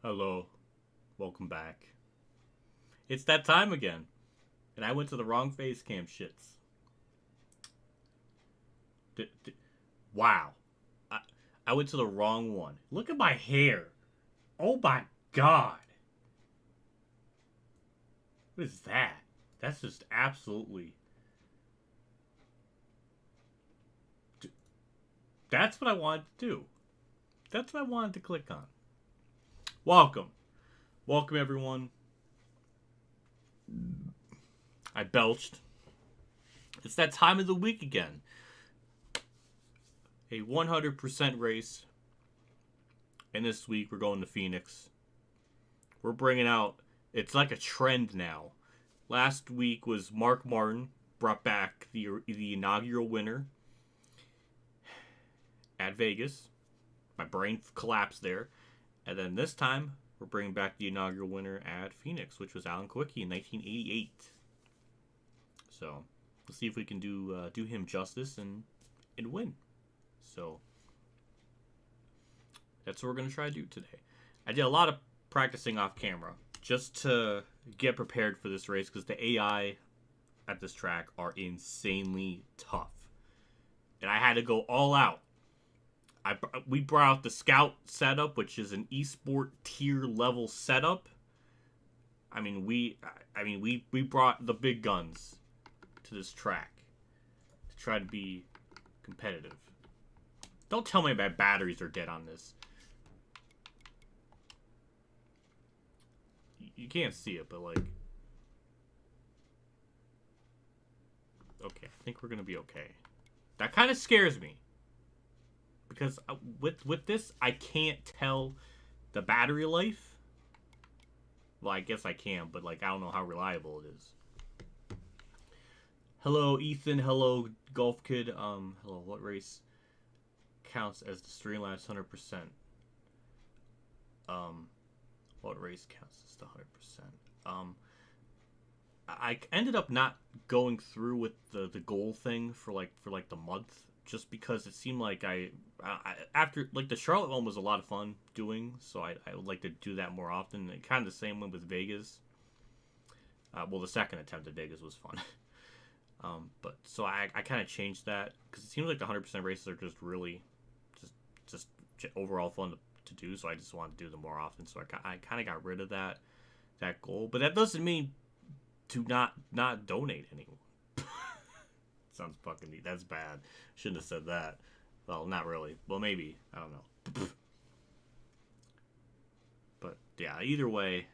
Hello, welcome back. It's that time again, and I went to the wrong face cam shits. Wow, I went to the wrong one. Look at my hair. Oh my god. What is that? That's just absolutely... That's what I wanted to do. That's what I wanted to click on. Welcome. Welcome, everyone. I belched. It's that time of the week again. A 100% race. And this week, we're going to Phoenix. We're bringing out... It's like a trend now. Last week was Mark Martin. Brought back the inaugural winner at Vegas. My brain collapsed there. And then this time, we're bringing back the inaugural winner at Phoenix, which was Alan Kulwicki in 1988. So, let's see if we can do him justice and win. So, that's what we're going to try to do today. I did a lot of practicing off camera just to get prepared for this race because the AI at this track are insanely tough. And I had to go all out. We brought out the Scout setup, which is an esport tier level setup. I mean, we brought the big guns to this track to try to be competitive. Don't tell me my batteries are dead on this. You can't see it, but like, okay, I think we're gonna be okay. That kind of scares me. Because with this, I can't tell the battery life. Well, I guess I can, but like I don't know how reliable it is. Hello, Ethan. Hello, Golf Kid. Hello. What race counts as the Streamlabs 100%? What race counts as the 100%? I ended up not going through with the goal thing for the month. Just because it seemed like I after like the Charlotte one was a lot of fun doing, so I would like to do that more often. And kind of the same one with Vegas. Well, the second attempt at Vegas was fun, but so I kind of changed that because it seems like the 100% races are just really just overall fun to do. So I just wanted to do them more often. So I kind of got rid of that goal, but that doesn't mean to not donate anymore. Sounds fucking neat. That's bad. Shouldn't have said that. Well, not really. Well, maybe. I don't know. But yeah, either way,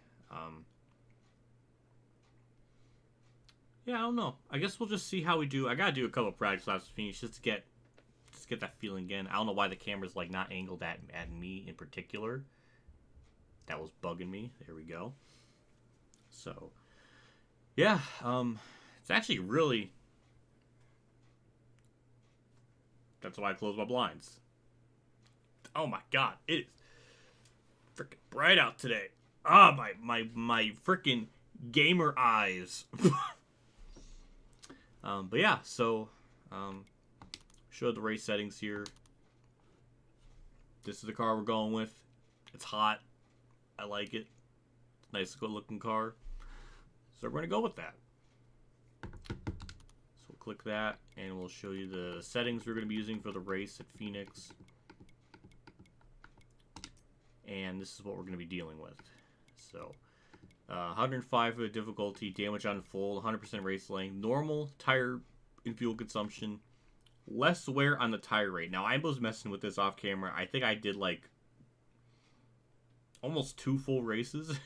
yeah, I don't know. I guess we'll just see how we do. I gotta do a couple of practice laps to finish just to get that feeling again. I don't know why the camera's like not angled at me in particular. That was bugging me. There we go. So yeah, it's actually really. That's why I close my blinds. Oh my god, it is freaking bright out today. Ah, my freaking gamer eyes. But yeah, so show the race settings here. This is the car we're going with. It's hot. I like it. Nice, good looking car. So we're gonna go with that. Click that, and we'll show you the settings we're going to be using for the race at Phoenix. And this is what we're going to be dealing with. So, 105 for the difficulty, damage on full, 100% race length, normal tire and fuel consumption, less wear on the tire rate. Now, I was messing with this off camera. I think I did like almost 2 full races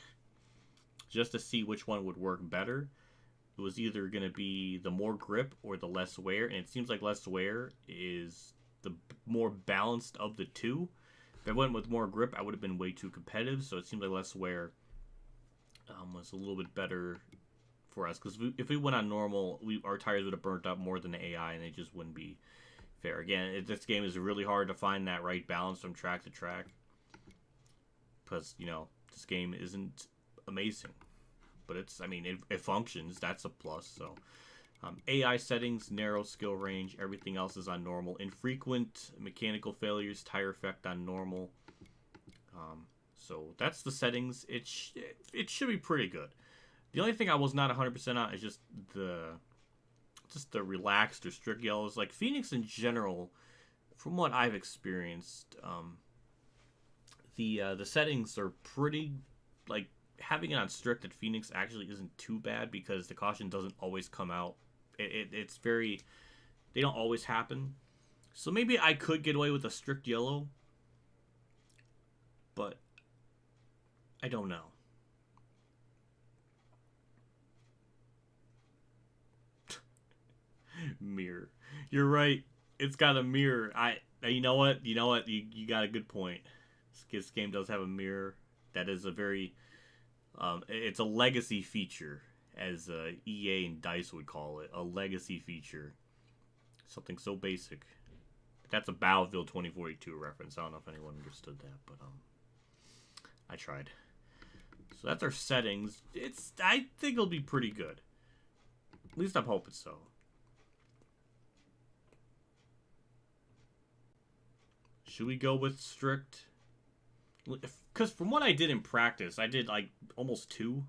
just to see which one would work better. It was either going to be the more grip or the less wear, and it seems like less wear is more balanced of the two. If I went with more grip, I would have been way too competitive. So it seemed like less wear was a little bit better for us. Because if we went on normal, our tires would have burnt up more than the AI, and it just wouldn't be fair. Again, this game is really hard to find that right balance from track to track. Because, you know, this game isn't amazing. But it's, I mean, it functions. That's a plus. So, AI settings, narrow skill range. Everything else is on normal. Infrequent mechanical failures, tire effect on normal. So that's the settings. It should be pretty good. The only thing I was not 100% on is just the relaxed or strict yellows. Like Phoenix in general, from what I've experienced, the settings are pretty, like, having it on strict at Phoenix actually isn't too bad because the caution doesn't always come out. It's very, they don't always happen. So maybe I could get away with a strict yellow, but I don't know. Mirror. You're right. It's got a mirror. You know what? You got a good point. This game does have a mirror. That is a very it's a legacy feature, as EA and DICE would call it, a legacy feature. Something so basic. That's a Battlefield 2042 reference. I don't know if anyone understood that, but I tried. So that's our settings. I think it'll be pretty good. At least I'm hoping so. Should we go with strict? Because from what I did in practice, I did like almost 2.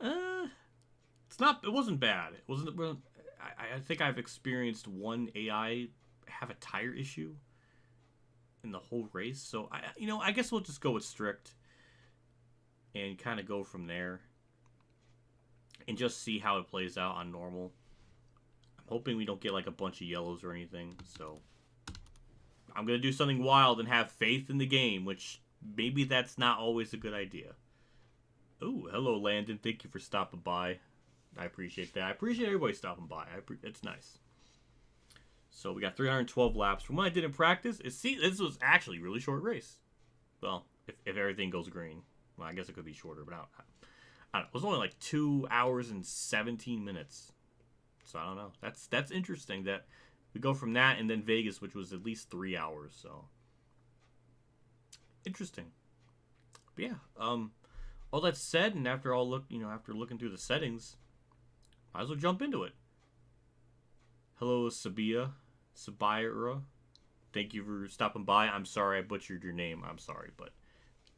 It wasn't bad. It wasn't. I think I've experienced one AI have a tire issue in the whole race. So I guess we'll just go with strict and kind of go from there and just see how it plays out on normal. I'm hoping we don't get like a bunch of yellows or anything. So I'm going to do something wild and have faith in the game, which maybe that's not always a good idea. Oh, hello, Landon. Thank you for stopping by. I appreciate that. I appreciate everybody stopping by. It's nice. So we got 312 laps. From what I did in practice, this was actually a really short race. Well, if everything goes green. Well, I guess it could be shorter, but I don't know. It was only like 2 hours and 17 minutes. So I don't know. That's interesting that we go from that and then Vegas, which was at least 3 hours. So interesting. But yeah. All that said, and after looking through the settings, might as well jump into it. Hello, Sabia. Thank you for stopping by. I'm sorry I butchered your name. I'm sorry, but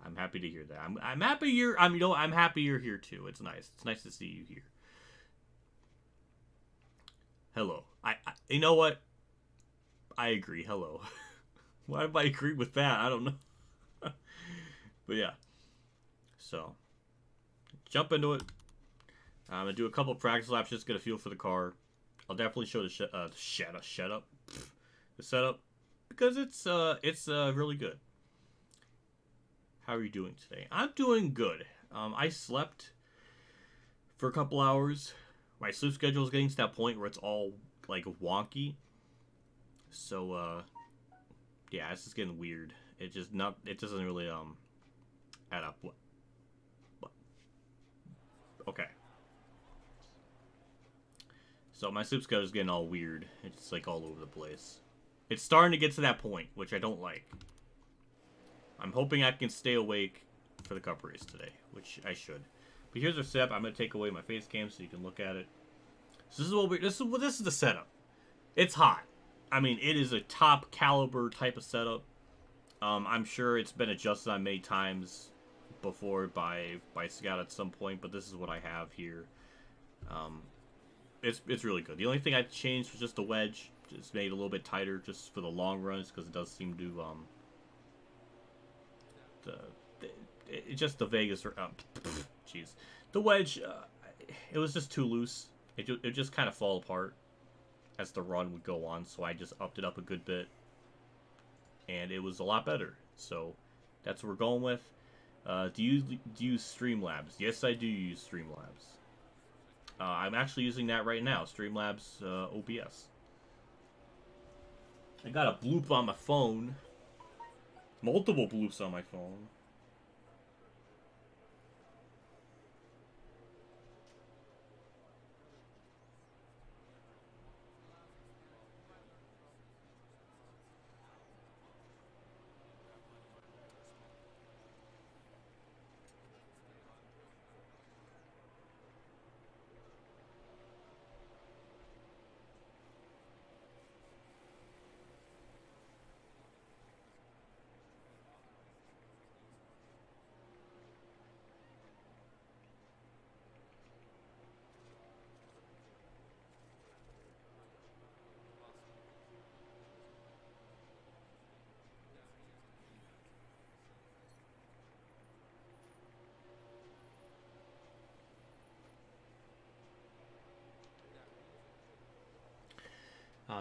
I'm happy to hear that. I'm happy I'm happy you're here too. It's nice. It's nice to see you here. Hello. You know what? I agree. Hello. Why do I agree with that? I don't know. But yeah. So, jump into it. I'm going to do a couple practice laps just to get a feel for the car. I'll definitely show the setup, because it's really good. How are you doing today? I'm doing good. I slept for a couple hours. My sleep schedule is getting to that point where it's all like wonky. So yeah, it's just getting weird. It doesn't really add up. What? Okay. So my sleep schedule is getting all weird. It's like all over the place. It's starting to get to that point, which I don't like. I'm hoping I can stay awake for the cup race today, which I should. But here's our setup. I'm gonna take away my face cam so you can look at it. So this is the setup. It's hot. I mean, it is a top caliber type of setup. I'm sure it's been adjusted on many times before by Scout at some point, but this is what I have here. It's really good. The only thing I changed was just the wedge. Just made it a little bit tighter just for the long runs, because it does seem to just the Vegas jeez, the wedge it was just too loose. It just kind of fall apart as the run would go on, so I just upped it up a good bit, and it was a lot better. So that's what we're going with. Do you use Streamlabs? Yes, I do use Streamlabs. I'm actually using that right now, Streamlabs OBS. I got a bloop on my phone. Multiple bloops on my phone.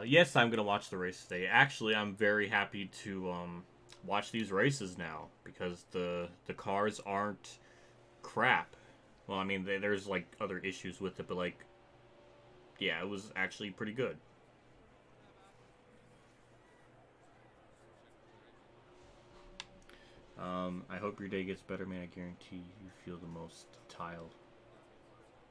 Yes, I'm gonna watch the race today. Actually, I'm very happy to watch these races now because the cars aren't crap. Well, I mean, there's like other issues with it, but like, yeah, it was actually pretty good. I hope your day gets better, man. I guarantee you feel the most tiled.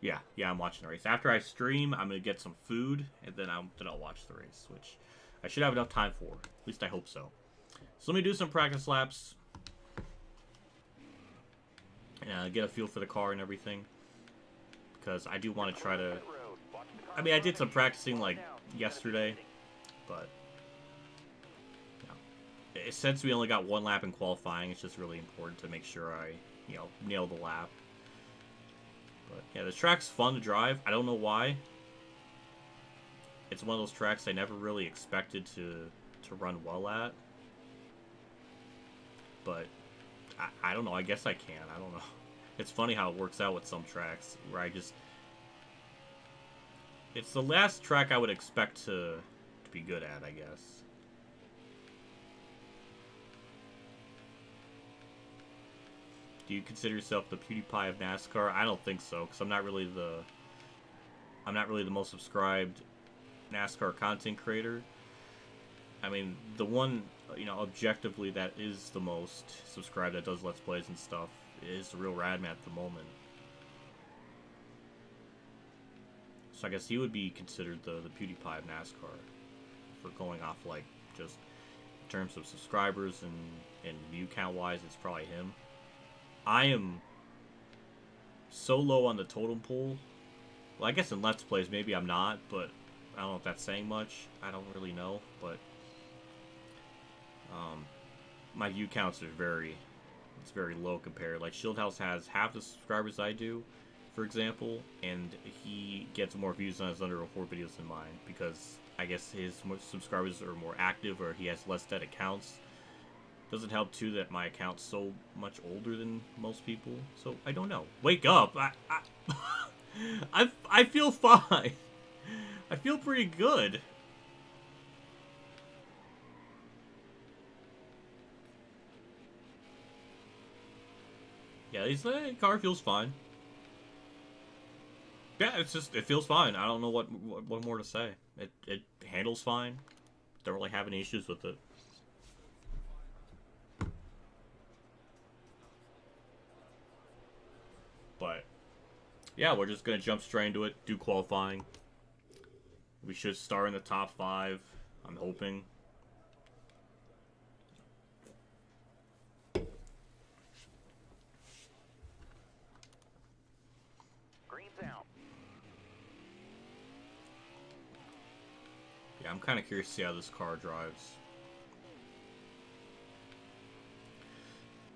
Yeah, I'm watching the race. After I stream, I'm gonna get some food, and then I'll watch the race, which I should have enough time for. At least I hope so. So let me do some practice laps, and get a feel for the car and everything, because I do want to try to. I mean, I did some practicing like yesterday, but you know, since we only got one lap in qualifying, it's just really important to make sure I, nail the lap. But yeah, this track's fun to drive. I don't know why. It's one of those tracks I never really expected to run well at. But I don't know. I guess I can. I don't know. It's funny how it works out with some tracks where I just... It's the last track I would expect to be good at, I guess. Do you consider yourself the PewDiePie of NASCAR? I don't think so, because I'm not really the most subscribed NASCAR content creator. I mean, the one, objectively that is the most subscribed that does Let's Plays and stuff is the Real Radman at the moment. So I guess he would be considered the PewDiePie of NASCAR for going off, like, just in terms of subscribers and view count wise, it's probably him. I am so low on the totem pole. Well, I guess in Let's Plays maybe I'm not, but I don't know if that's saying much. I don't really know, but my view counts are very low compared. Like Shieldhouse has half the subscribers I do, for example, and he gets more views on his Under 4 videos than mine because I guess his subscribers are more active or he has less dead accounts. Doesn't help too that my account's so much older than most people, so I don't know. Wake up! I feel fine. I feel pretty good. Yeah, the car feels fine. Yeah, it feels fine. I don't know what more to say. It handles fine. Don't really have any issues with it. But yeah, we're just gonna jump straight into it, do qualifying. We should start in the top 5, I'm hoping. Green's out. Yeah, I'm kind of curious to see how this car drives.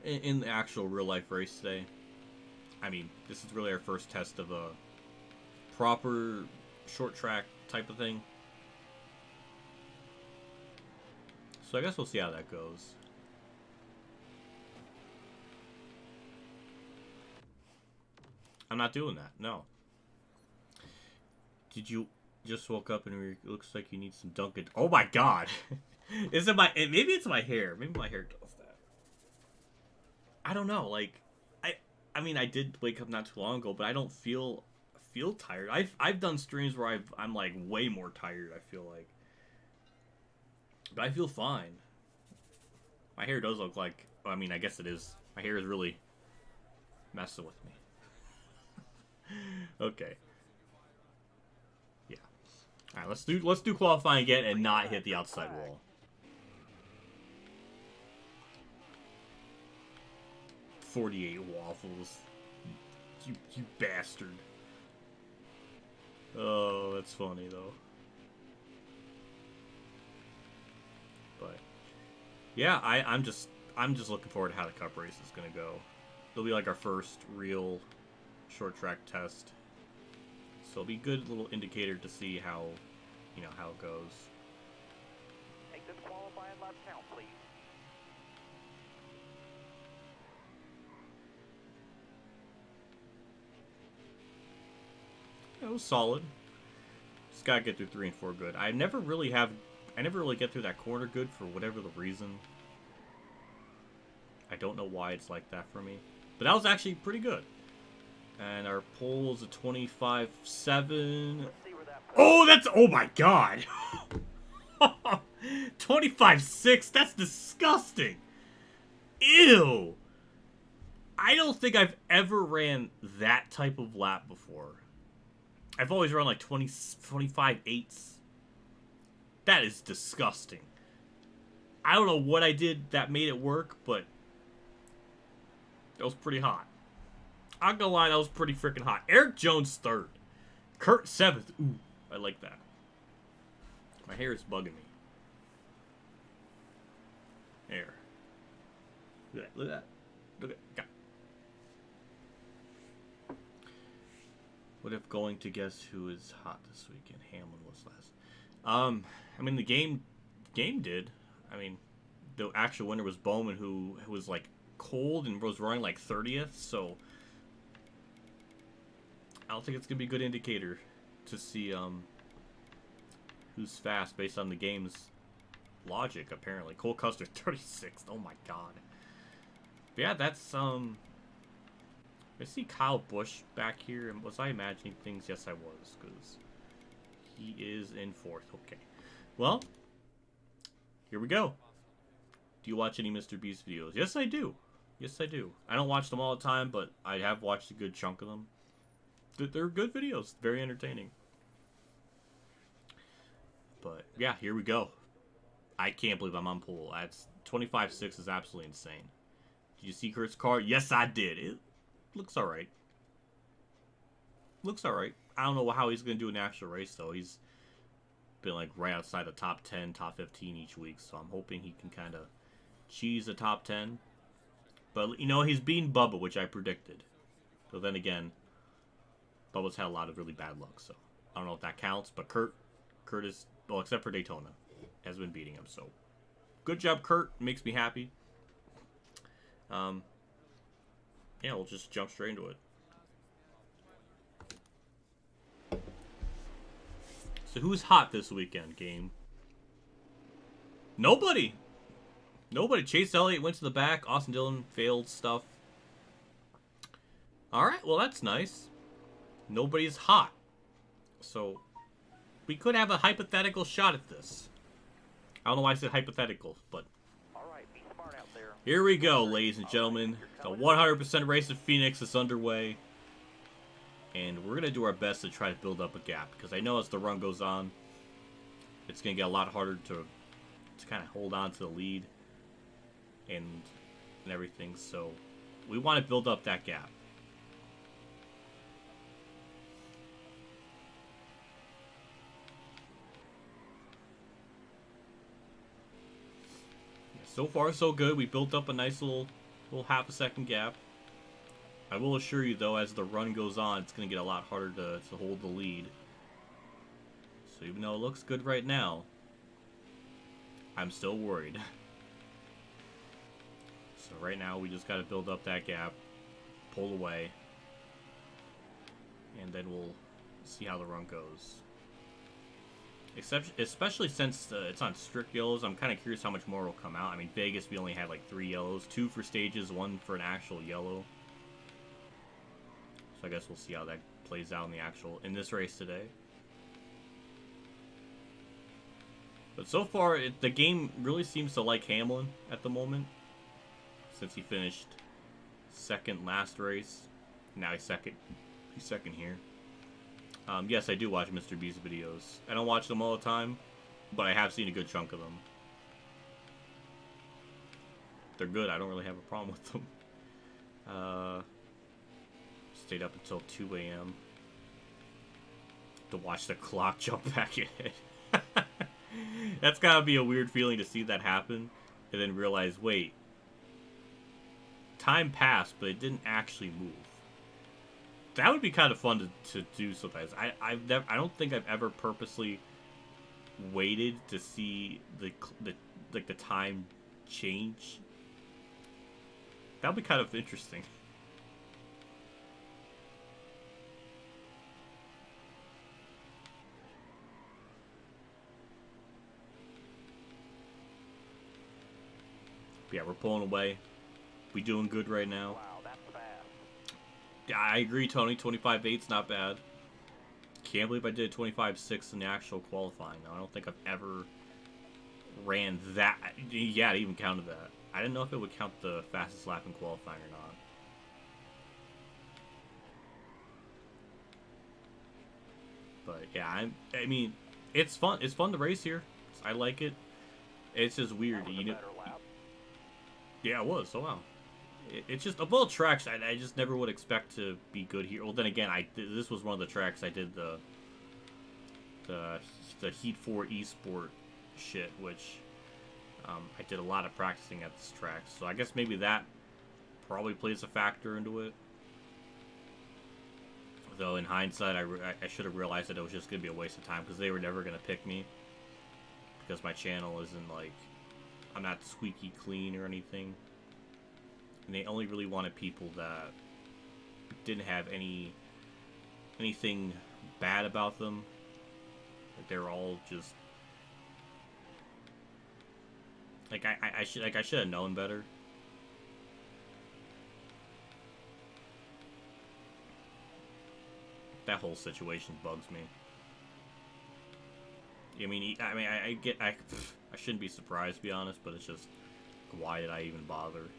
In the actual real-life race today. I mean, this is really our first test of a proper short track type of thing. So I guess we'll see how that goes. I'm not doing that, no. Did you just woke up and it looks like you need some Dunkin'? Oh my god! Is it maybe it's my hair. Maybe my hair does that. I don't know, like... I mean, I did wake up not too long ago, but I don't feel tired. I've done streams where I'm like way more tired, I feel like. But I feel fine. My hair does look like... I mean, I guess it is. My hair is really messing with me. Okay. Yeah. Alright, let's do qualifying again and not hit the outside wall. 48 waffles. You bastard. Oh, that's funny though. But yeah, I'm just looking forward to how the cup race is gonna go. It'll be like our first real short track test. So it'll be a good little indicator to see how, you know, how it goes. Take this qualifying lap count, please. It was solid. Just gotta get through 3 and 4 good. I never really get through that corner good for whatever the reason. I don't know why it's like that for me. But that was actually pretty good. And our pole is a 25.7. Oh, that's... Oh my god! 25.6? That's disgusting! Ew! I don't think I've ever ran that type of lap before. I've always run like 25.8s. That is disgusting. I don't know what I did that made it work, but that was pretty hot. I'm not gonna lie, that was pretty freaking hot. Eric Jones 3rd. Kurt 7th. Ooh, I like that. My hair is bugging me. There. Look at that. Look at that. Look at that. What if going to guess who is hot this weekend? Hamlin was last. I mean, the game did. I mean, the actual winner was Bowman, who was like cold and was running like 30th. So I don't think it's gonna be a good indicator to see who's fast based on the game's logic. Apparently, Cole Custer 36th. Oh my god. But yeah, that's I see Kyle Busch back here, and was I imagining things? Yes, I was, because he is in 4th. Okay. Well, here we go. Do you watch any Mr. Beast videos? Yes, I do. Yes, I do. I don't watch them all the time, but I have watched a good chunk of them. They're good videos. Very entertaining. But, yeah, here we go. I can't believe I'm on pole. That's 25.6 is absolutely insane. Did you see Kurt's car? Yes, I did. It looks alright. Looks alright. I don't know how he's going to do an actual race, though. He's been, like, right outside the top 10, top 15 each week. So I'm hoping he can kind of cheese the top 10. But, you know, he's beaten Bubba, which I predicted. So then again, Bubba's had a lot of really bad luck. So I don't know if that counts. But Kurt is, well, except for Daytona, has been beating him. So good job, Kurt. Makes me happy. Yeah, we'll just jump straight into it. So who's hot this weekend, game? Nobody. Nobody. Chase Elliott went to the back. Austin Dillon failed stuff. Alright, well that's nice. Nobody's hot. So we could have a hypothetical shot at this. I don't know why I said hypothetical, but here we go, ladies and gentlemen. The 100% race of Phoenix is underway. And we're going to do our best to try to build up a gap. Because I know as the run goes on, it's going to get a lot harder to kind of hold on to the lead. And everything. So we want to build up that gap. So far, so good. We built up a nice little half a second gap. I will assure you, though, as the run goes on, it's going to get a lot harder to hold the lead. So even though it looks good right now, I'm still worried. So right now, we just got to build up that gap, pull away, and then we'll see how the run goes. Especially since it's on strict yellows, I'm kind of curious how much more will come out. I mean, Vegas, we only had like 3 yellows. 2 for stages, 1 for an actual yellow. So I guess we'll see how that plays out in this race today. But so far, the game really seems to like Hamlin at the moment. Since he finished second last race. Now he's second. He's second here. Yes, I do watch Mr. B's videos. I don't watch them all the time, but I have seen a good chunk of them. They're good. I don't really have a problem with them. Stayed up until 2 a.m. to watch the clock jump back ahead. That's gotta be a weird feeling to see that happen, and then realize, wait, time passed, but it didn't actually move. That would be kind of fun to do sometimes. I don't think I've ever purposely waited to see the time change. That would be kind of interesting. But yeah, we're pulling away. We doing good right now. Wow, that's fast. Yeah, I agree, Tony. 25.8's not bad. Can't believe I did 25.6 in the actual qualifying. No, I don't think I've ever ran that. Yeah, I even counted that. I didn't know if it would count the fastest lap in qualifying or not. But yeah, I mean, it's fun. It's fun to race here. I like it. It's just weird, you know. Yeah, it was. Oh wow. It's just of all tracks, I just never would expect to be good here. Well, then again, this was one of the tracks I did the Heat 4 Esport shit, which I did a lot of practicing at this track. So I guess maybe that probably plays a factor into it. Though in hindsight, I should have realized that it was just gonna be a waste of time because they were never gonna pick me because my channel isn't like, I'm not squeaky clean or anything. And they only really wanted people that didn't have anything bad about them. Like they're all just like I should have known better. That whole situation bugs me. I shouldn't be surprised, to be honest, but it's just, why did I even bother?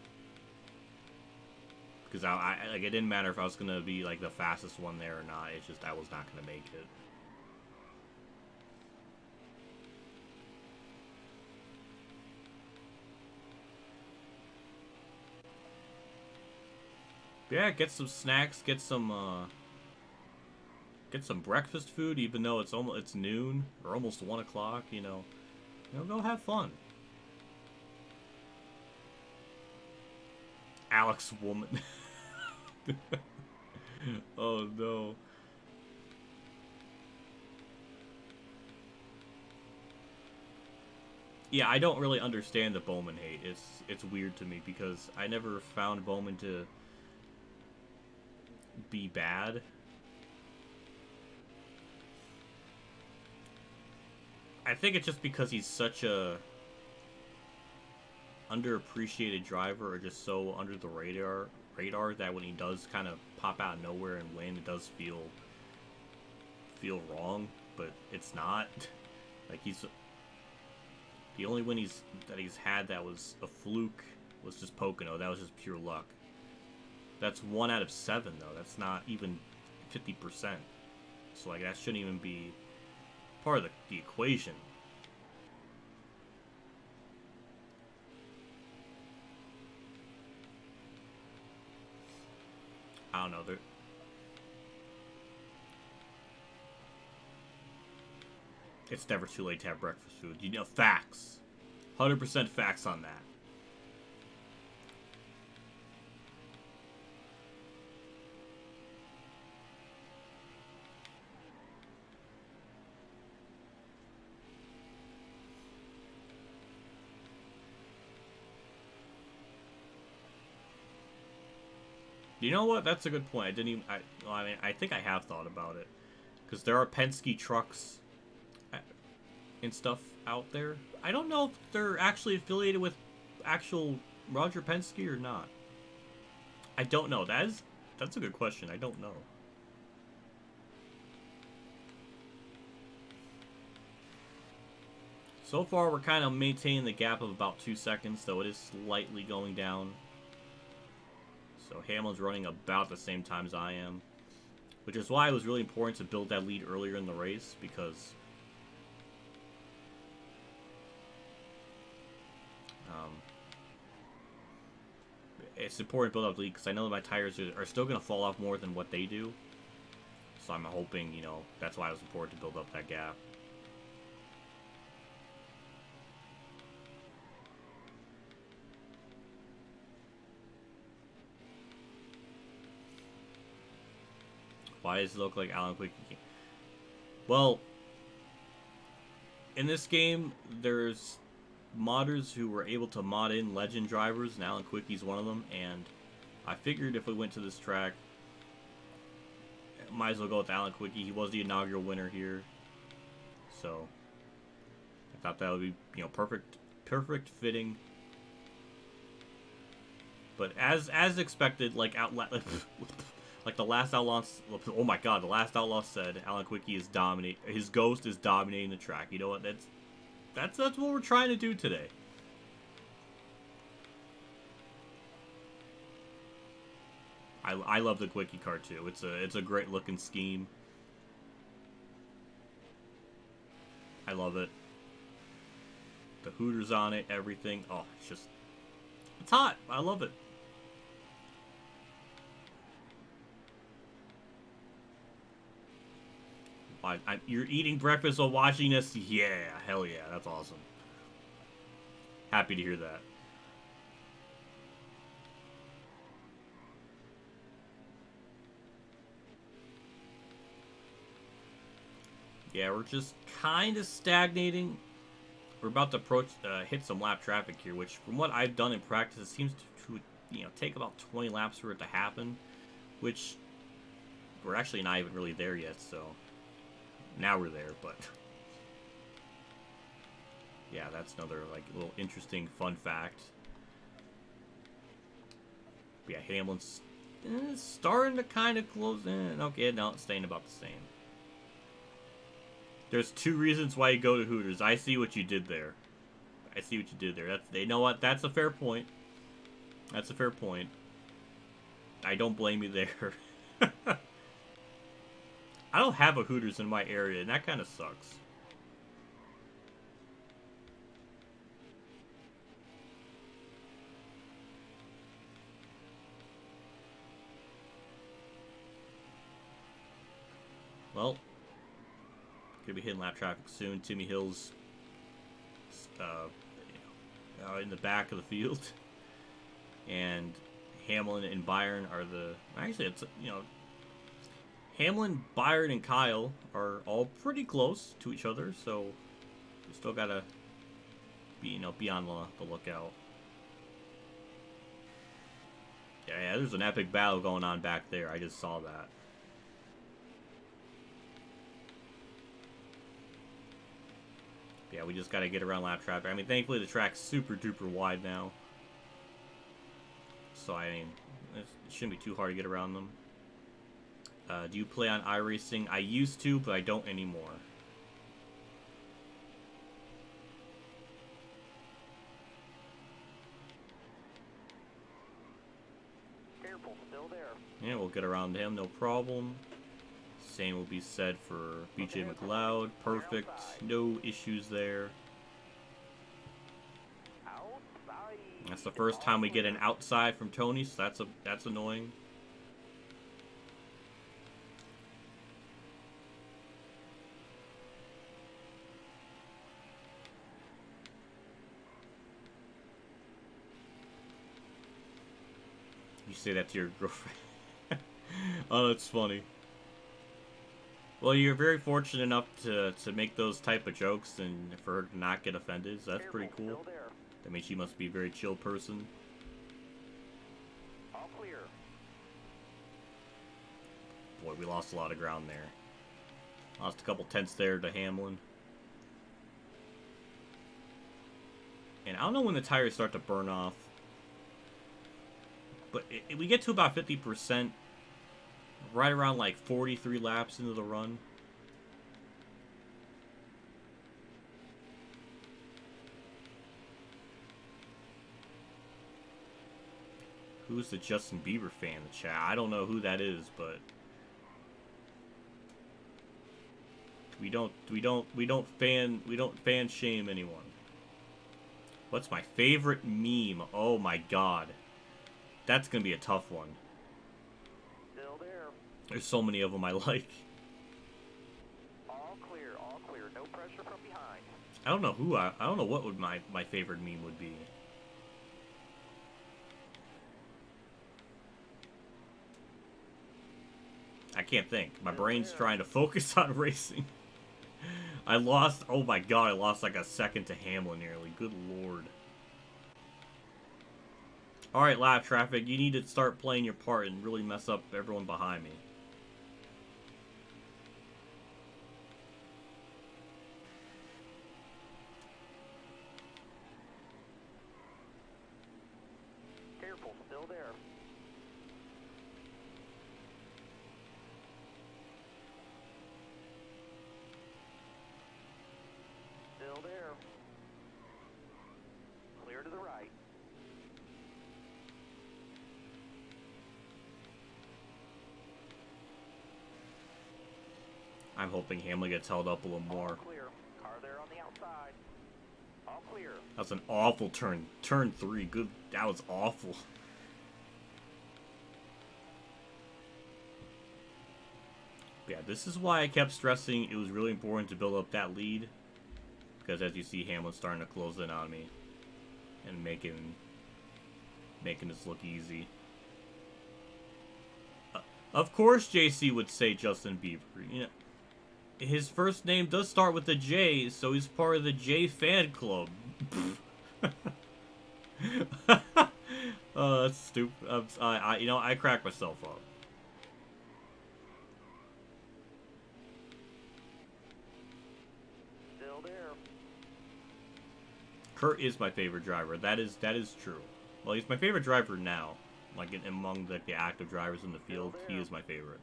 Because like, it didn't matter if I was gonna be like the fastest one there or not. It's just I was not gonna make it. Yeah, get some snacks, get some breakfast food, even though it's noon or almost 1 o'clock. You know, go have fun. Alex woman. Oh no. Yeah, I don't really understand the Bowman hate. It's weird to me because I never found Bowman to be bad. I think it's just because he's such a underappreciated driver, or just so under the radar that when he does kind of pop out of nowhere and win, it does feel wrong, but it's not. Like, the only win that he's had that was a fluke was just Pocono. That was just pure luck. That's 1 out of 7 though. That's not even 50%. So like that shouldn't even be part of the equation. I don't know. It's never too late to have breakfast food. You know, facts. 100% facts on that. You know what? That's a good point. I didn't even. I think I have thought about it, because there are Penske trucks and stuff out there. I don't know if they're actually affiliated with actual Roger Penske or not. I don't know. That's a good question. I don't know. So far, we're kind of maintaining the gap of about 2 seconds, though it is slightly going down. So Hamlin's running about the same time as I am, which is why it was really important to build that lead earlier in the race, because it's important to build up the lead, because I know that my tires are still going to fall off more than what they do. So I'm hoping, you know, that's why it was important to build up that gap. Why does it look like Alan Kulwicki? Well, in this game, there's modders who were able to mod in legend drivers, and Alan Kulwicki's one of them, and I figured if we went to this track, might as well go with Alan Kulwicki. He was the inaugural winner here, so I thought that would be, you know, perfect fitting. But as expected, like like the last Outlaw, oh my god, the last Outlaw said, Alan Kulwicki is his ghost is dominating the track. You know what? That's what we're trying to do today. I love the Kulwicki car too. It's a great looking scheme. I love it. The Hooters on it, everything. Oh, it's hot. I love it. You're eating breakfast while watching this? Yeah, hell yeah, that's awesome. Happy to hear that. Yeah, we're just kind of stagnating. We're about to approach, hit some lap traffic here, which from what I've done in practice, it seems to you know, take about 20 laps for it to happen, which we're actually not even really there yet, so now we're there, but yeah, that's another like little interesting fun fact. But yeah, Hamlin's starting to kind of close in. Okay, no, it's staying about the same. There's 2 reasons why you go to Hooters. I see what you did there. I see what you did there. You know what? That's a fair point. That's a fair point. I don't blame you there. I don't have a Hooters in my area, and that kind of sucks. Well, gonna be hitting lap traffic soon. Timmy Hill's in the back of the field, and Hamlin and Byron are actually, it's, you know, Hamlin, Byron, and Kyle are all pretty close to each other, so we still gotta be on the lookout. Yeah, there's an epic battle going on back there. I just saw that. Yeah, we just gotta get around lap traffic. I mean, thankfully the track's super duper wide now, so I mean, it shouldn't be too hard to get around them. Do you play on iRacing? I used to, but I don't anymore. Careful, still there. Yeah, we'll get around him, no problem. Same will be said for BJ McLeod. Perfect. No issues there. Outside. That's the first time we get an outside from Tony, so that's annoying. You say that to your girlfriend. Oh, that's funny. Well, you're very fortunate enough to make those type of jokes and for her to not get offended, so that's pretty cool. That means she must be a very chill person. All clear. Boy, we lost a lot of ground there. Lost a couple tenths there to Hamlin. And I don't know when the tires start to burn off, but we get to about 50%. Right around like 43 laps into the run. Who's the Justin Bieber fan in the chat? I don't know who that is, but we don't fan shame anyone. What's my favorite meme? Oh my god. That's gonna be a tough one. Still there. There's so many of them I like. All clear, no pressure from behind. I don't know who I don't know what would my favorite meme would be. I can't think. My brain's trying to focus on racing. I lost, oh my god, I lost like a second to Hamlin nearly. Good lord. Alright, lap traffic, you need to start playing your part and really mess up everyone behind me. Careful, still there. Still there. Clear to the right. I'm hoping Hamlin gets held up a little more. All clear. Car there on the outside. All clear. That's an awful turn. Turn 3. Good. That was awful. Yeah, this is why I kept stressing it was really important to build up that lead. Because as you see, Hamlin's starting to close in on me. And making this look easy. Of course JC would say Justin Bieber. You know, his first name does start with a J, so he's part of the J fan club. Oh, that's stupid. You know, I crack myself up. Still there. Kurt is my favorite driver. That is true. Well, he's my favorite driver now. Like among the active drivers in the field, he is my favorite.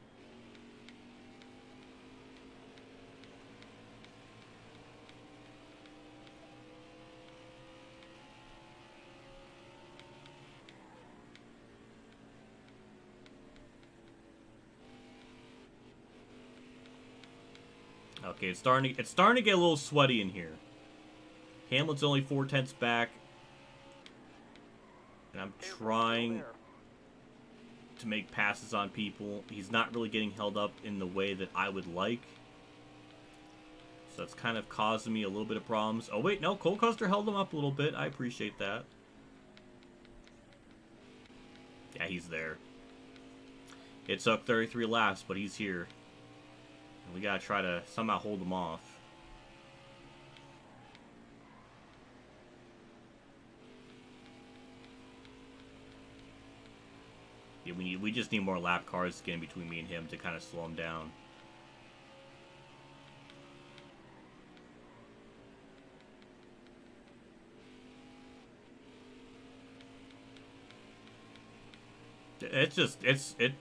Okay, it's starting to get a little sweaty in here. Hamlin's only 4/10 back, and I'm trying to make passes on people. He's not really getting held up in the way that I would like, so that's kind of causing me a little bit of problems. Oh wait, no, Cole Custer held him up a little bit. I appreciate that. Yeah, he's there. It took 33 laps, but he's here. We gotta try to somehow hold them off. Yeah, we just need more lap cars to get in between me and him to kind of slow him down.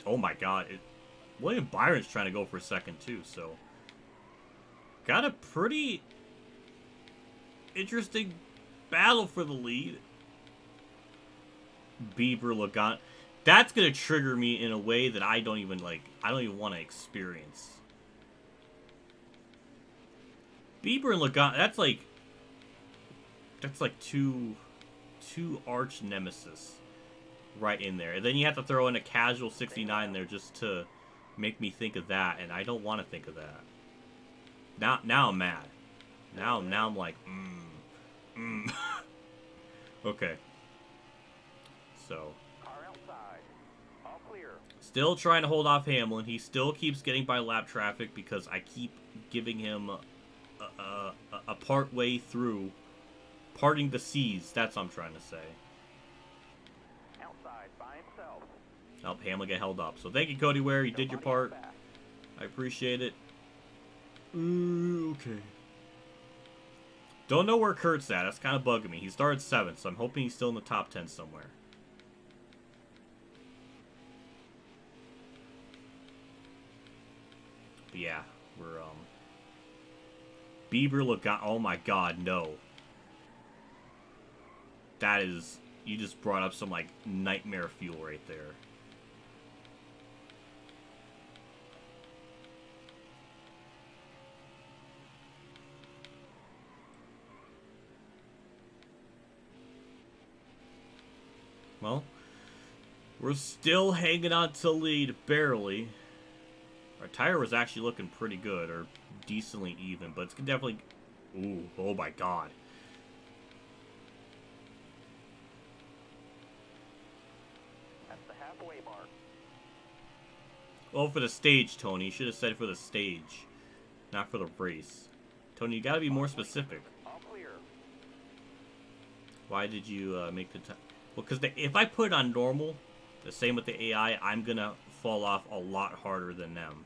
Oh my god, William Byron's trying to go for a second too, so got a pretty interesting battle for the lead. Bieber Lagan, that's gonna trigger me in a way that I don't even want to experience. Bieber and Lagan, that's like two arch nemesis right in there. And then you have to throw in a casual 69 there just to make me think of that, and I don't want to think of that. Now I'm mad. Now I'm like, Okay. So. Car outside. All clear. Still trying to hold off Hamlin. He still keeps getting by lap traffic because I keep giving him a part way through, parting the seas. That's what I'm trying to say. Outside by himself. Help Hamlin get held up. So thank you, Cody Ware. You did your part. I appreciate it. Okay. Don't know where Kurt's at. That's kind of bugging me. He started 7th, so I'm hoping he's still in the top 10 somewhere. But yeah, we're, Bieber Lagan. Oh my god, no. That is You just brought up some, like, nightmare fuel right there. Well, we're still hanging on to lead, barely. Our tire was actually looking pretty good, or decently even, but it's definitely... Ooh, oh my god. That's the halfway mark. Well, for the stage, Tony. You should have said for the stage, not for the race. Tony, you gotta be more specific. All clear. Why did you make the time? Well, because if I put it on normal, the same with the AI, I'm gonna fall off a lot harder than them.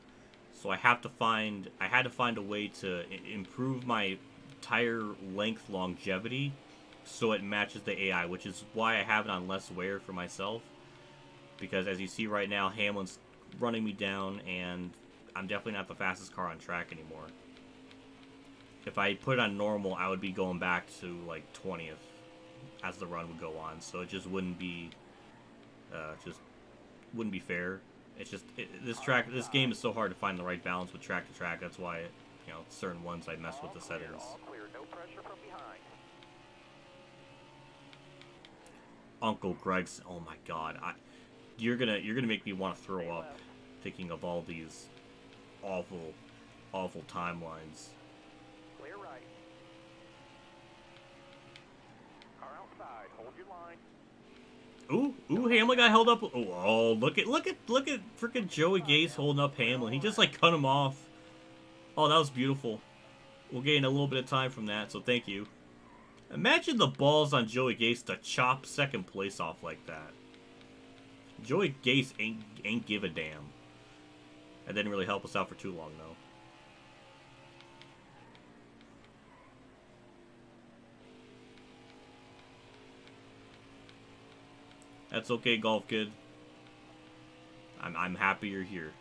So I had to find a way to improve my tire length longevity so it matches the AI, which is why I have it on less wear for myself. Because as you see right now, Hamlin's running me down, and I'm definitely not the fastest car on track anymore. If I put it on normal, I would be going back to like 20th as the run would go on. So it just wouldn't be, fair. It's just this game is so hard to find the right balance with track to track. That's why, you know, certain ones I mess with the settings. All clear. No pressure from behind. Uncle Greg's. Oh my God, you're gonna make me want to throw up thinking of all these awful timelines. Clear right. Car outside. Hold your line. Ooh, Hamlin got held up. Oh, look at freaking Joey Gase holding up Hamlin. He just like cut him off. Oh, that was beautiful. We'll gain a little bit of time from that, so thank you. Imagine the balls on Joey Gase to chop second place off like that. Joey Gase ain't give a damn. That didn't really help us out for too long, though. That's okay, Golf Kid. I'm happy you're here.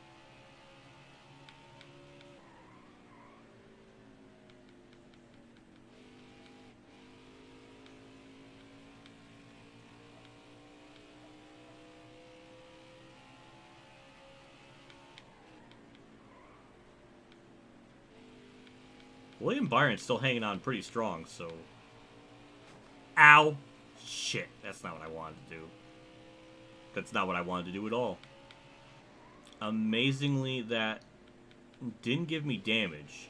William Byron's still hanging on pretty strong, so... Ow! Shit, that's not what I wanted to do. That's not what I wanted to do at all. Amazingly, that didn't give me damage.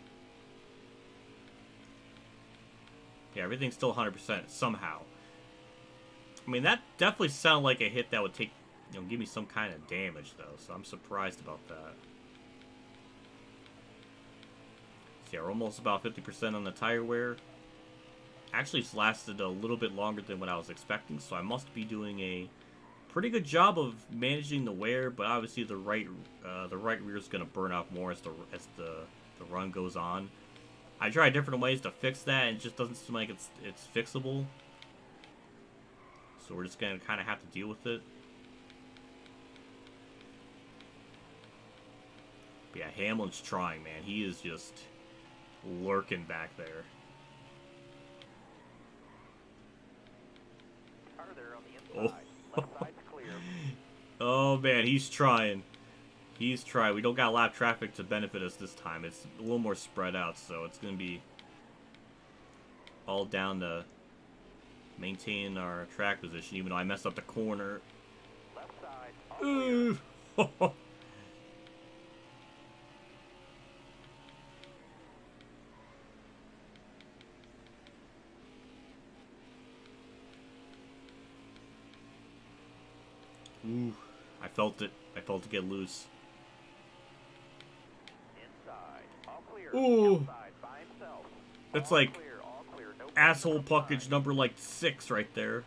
Yeah, everything's still 100% somehow. I mean, that definitely sounded like a hit that would take, you know, give me some kind of damage, though, so I'm surprised about that. So yeah, we're almost about 50% on the tire wear. Actually, it's lasted a little bit longer than what I was expecting, so I must be doing a pretty good job of managing the wear. But obviously, the right rear is going to burn off more as the run goes on. I tried different ways to fix that, and it just doesn't seem like it's fixable. So we're just going to kind of have to deal with it. But yeah, Hamlin's trying, man. He is just lurking back there. Car there on the inside. Left side's clear. Oh man, he's trying. He's trying. We don't got lap traffic to benefit us this time. It's a little more spread out, so it's going to be all down to maintaining our track position, even though I messed up the corner. Left side. All clear. Ooh, I felt it. I felt it get loose. Inside. All clear. Ooh. Outside by himself. That's All like clear. All clear. No asshole pressure from puckage behind. number like 6 right there.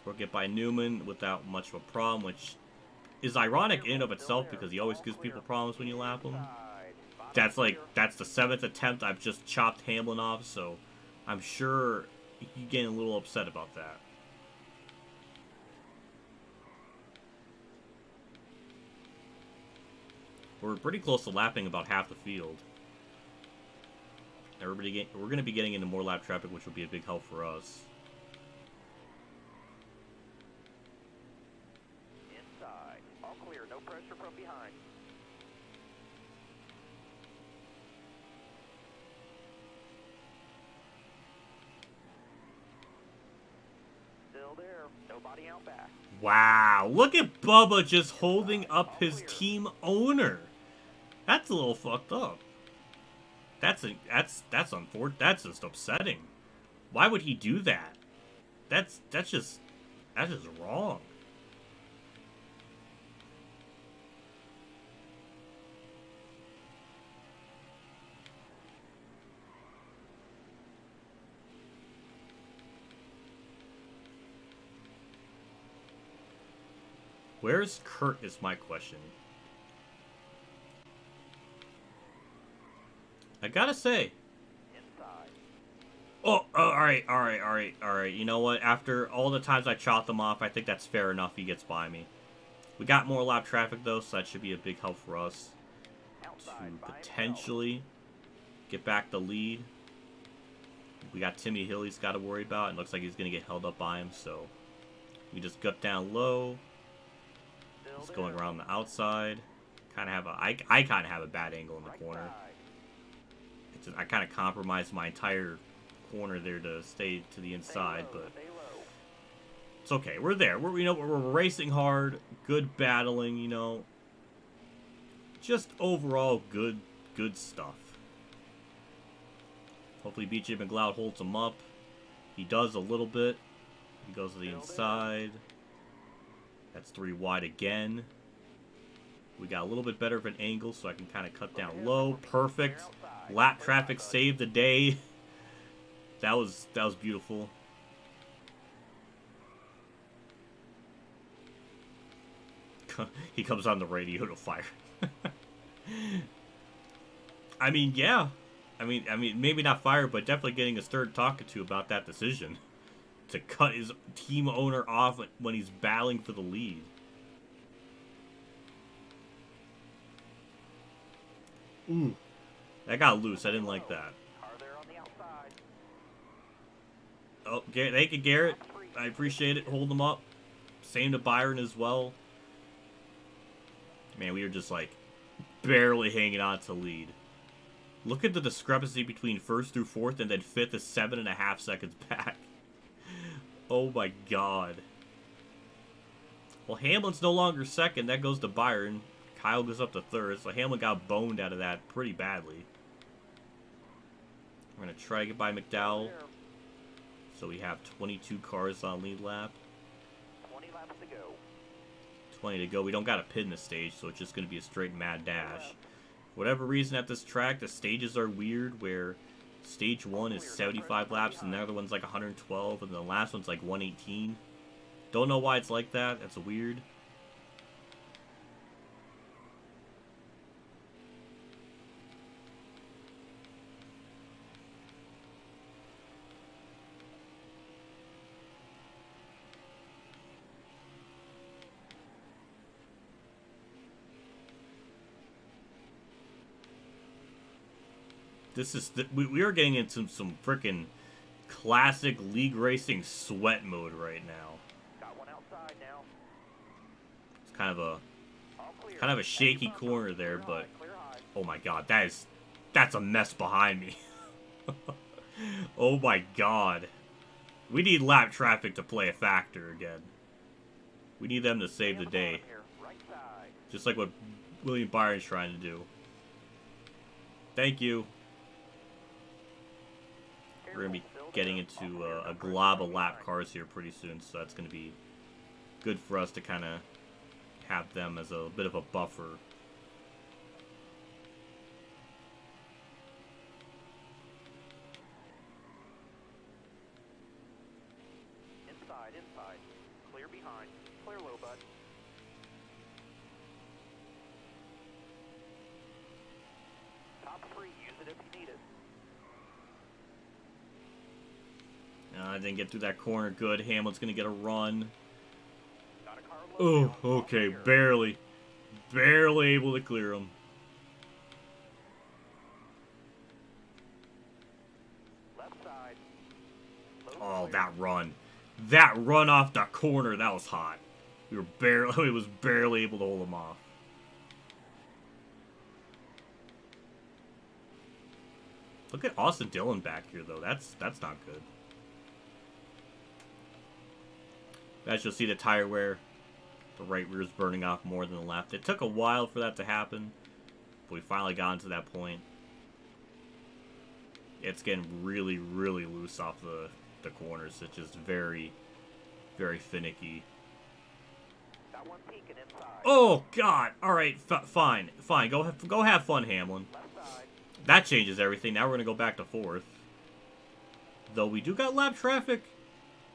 We'll get by Newman without much of a problem, which is ironic in and of itself because he always gives people problems when you lap him. That's the 7th attempt I've just chopped Hamlin off, so I'm sure he's getting a little upset about that. We're pretty close to lapping about half the field. We're going to be getting into more lap traffic, which will be a big help for us. Inside. All clear. No pressure from behind. Still there. Nobody out back. Wow, look at Bubba just holding up his team owner. That's a little fucked up. That's unfortunate. That's just upsetting. Why would he do that? That's just wrong. Where's Kurt is my question. I gotta say. Inside. Oh, alright. You know what? After all the times I chopped them off, I think that's fair enough. He gets by me. We got more lap traffic, though, so that should be a big help for us. Outside, To potentially get back the lead. We got Timmy Hill he's got to worry about. It looks like he's going to get held up by him, so we just gut down low. Just going around the outside. Kind of have I kind of have a bad angle in the corner. It's just, I kind of compromised my entire corner there to stay to the inside, but it's okay. We're there. We're racing hard, good battling. You know, just overall good stuff. Hopefully, BJ McLeod holds him up. He does a little bit. He goes to the inside. That's 3 wide again. We got a little bit better of an angle, so I can kind of cut down low. Perfect. Lap traffic saved the day. That was beautiful. He comes on the radio to fire. I mean, yeah. I mean, maybe not fire, but definitely getting a third talking to about that decision. To cut his team owner off when he's battling for the lead. Ooh. That got loose. I didn't like that. Oh, thank you, Garrett. I appreciate it. Hold him up. Same to Byron as well. Man, we were just, like, barely hanging on to lead. Look at the discrepancy between first through fourth and then fifth is 7.5 seconds back. Oh my god. Well, Hamlin's no longer second. That goes to Byron. Kyle goes up to third. So Hamlin got boned out of that pretty badly. We're going to try to get by McDowell. So we have 22 cars on lead lap. 20 laps to go. 20 to go. We don't got a pit in the stage, so it's just going to be a straight mad dash. For whatever reason at this track, the stages are weird where stage 1 is 75 laps and the other one's like 112 and the last one's like 118. Don't know why it's like that. That's weird. This is we are getting into some freaking classic league racing sweat mode right now. Got one outside now. It's kind of a shaky corner there, but oh my god, that's a mess behind me. Oh my god. We need lap traffic to play a factor again. We need them to save the day. Just like what William Byron's trying to do. Thank you. We're going to be getting into a glob of lap cars here pretty soon, so that's going to be good for us to kind of have them as a bit of a buffer. Inside. Clear behind. Clear low, bud. Top 3, use it if you need it. I didn't get through that corner good. Hamlin's going to get a run. Got a car Oh, okay. Barely able to clear him. Oh, that run. That run off the corner, that was hot. We were barely, it was barely able to hold him off. Look at Austin Dillon back here, though. That's not good. As you'll see, the tire wear, the right rear is burning off more than the left. It took a while for that to happen, but we finally got to that point. It's getting really, really loose off the corners. It's just very, very finicky. Got one peeking inside. Oh God! All right, fine. Go have fun, Hamlin. Left side. That changes everything. Now we're gonna go back to 4th. Though we do got lap traffic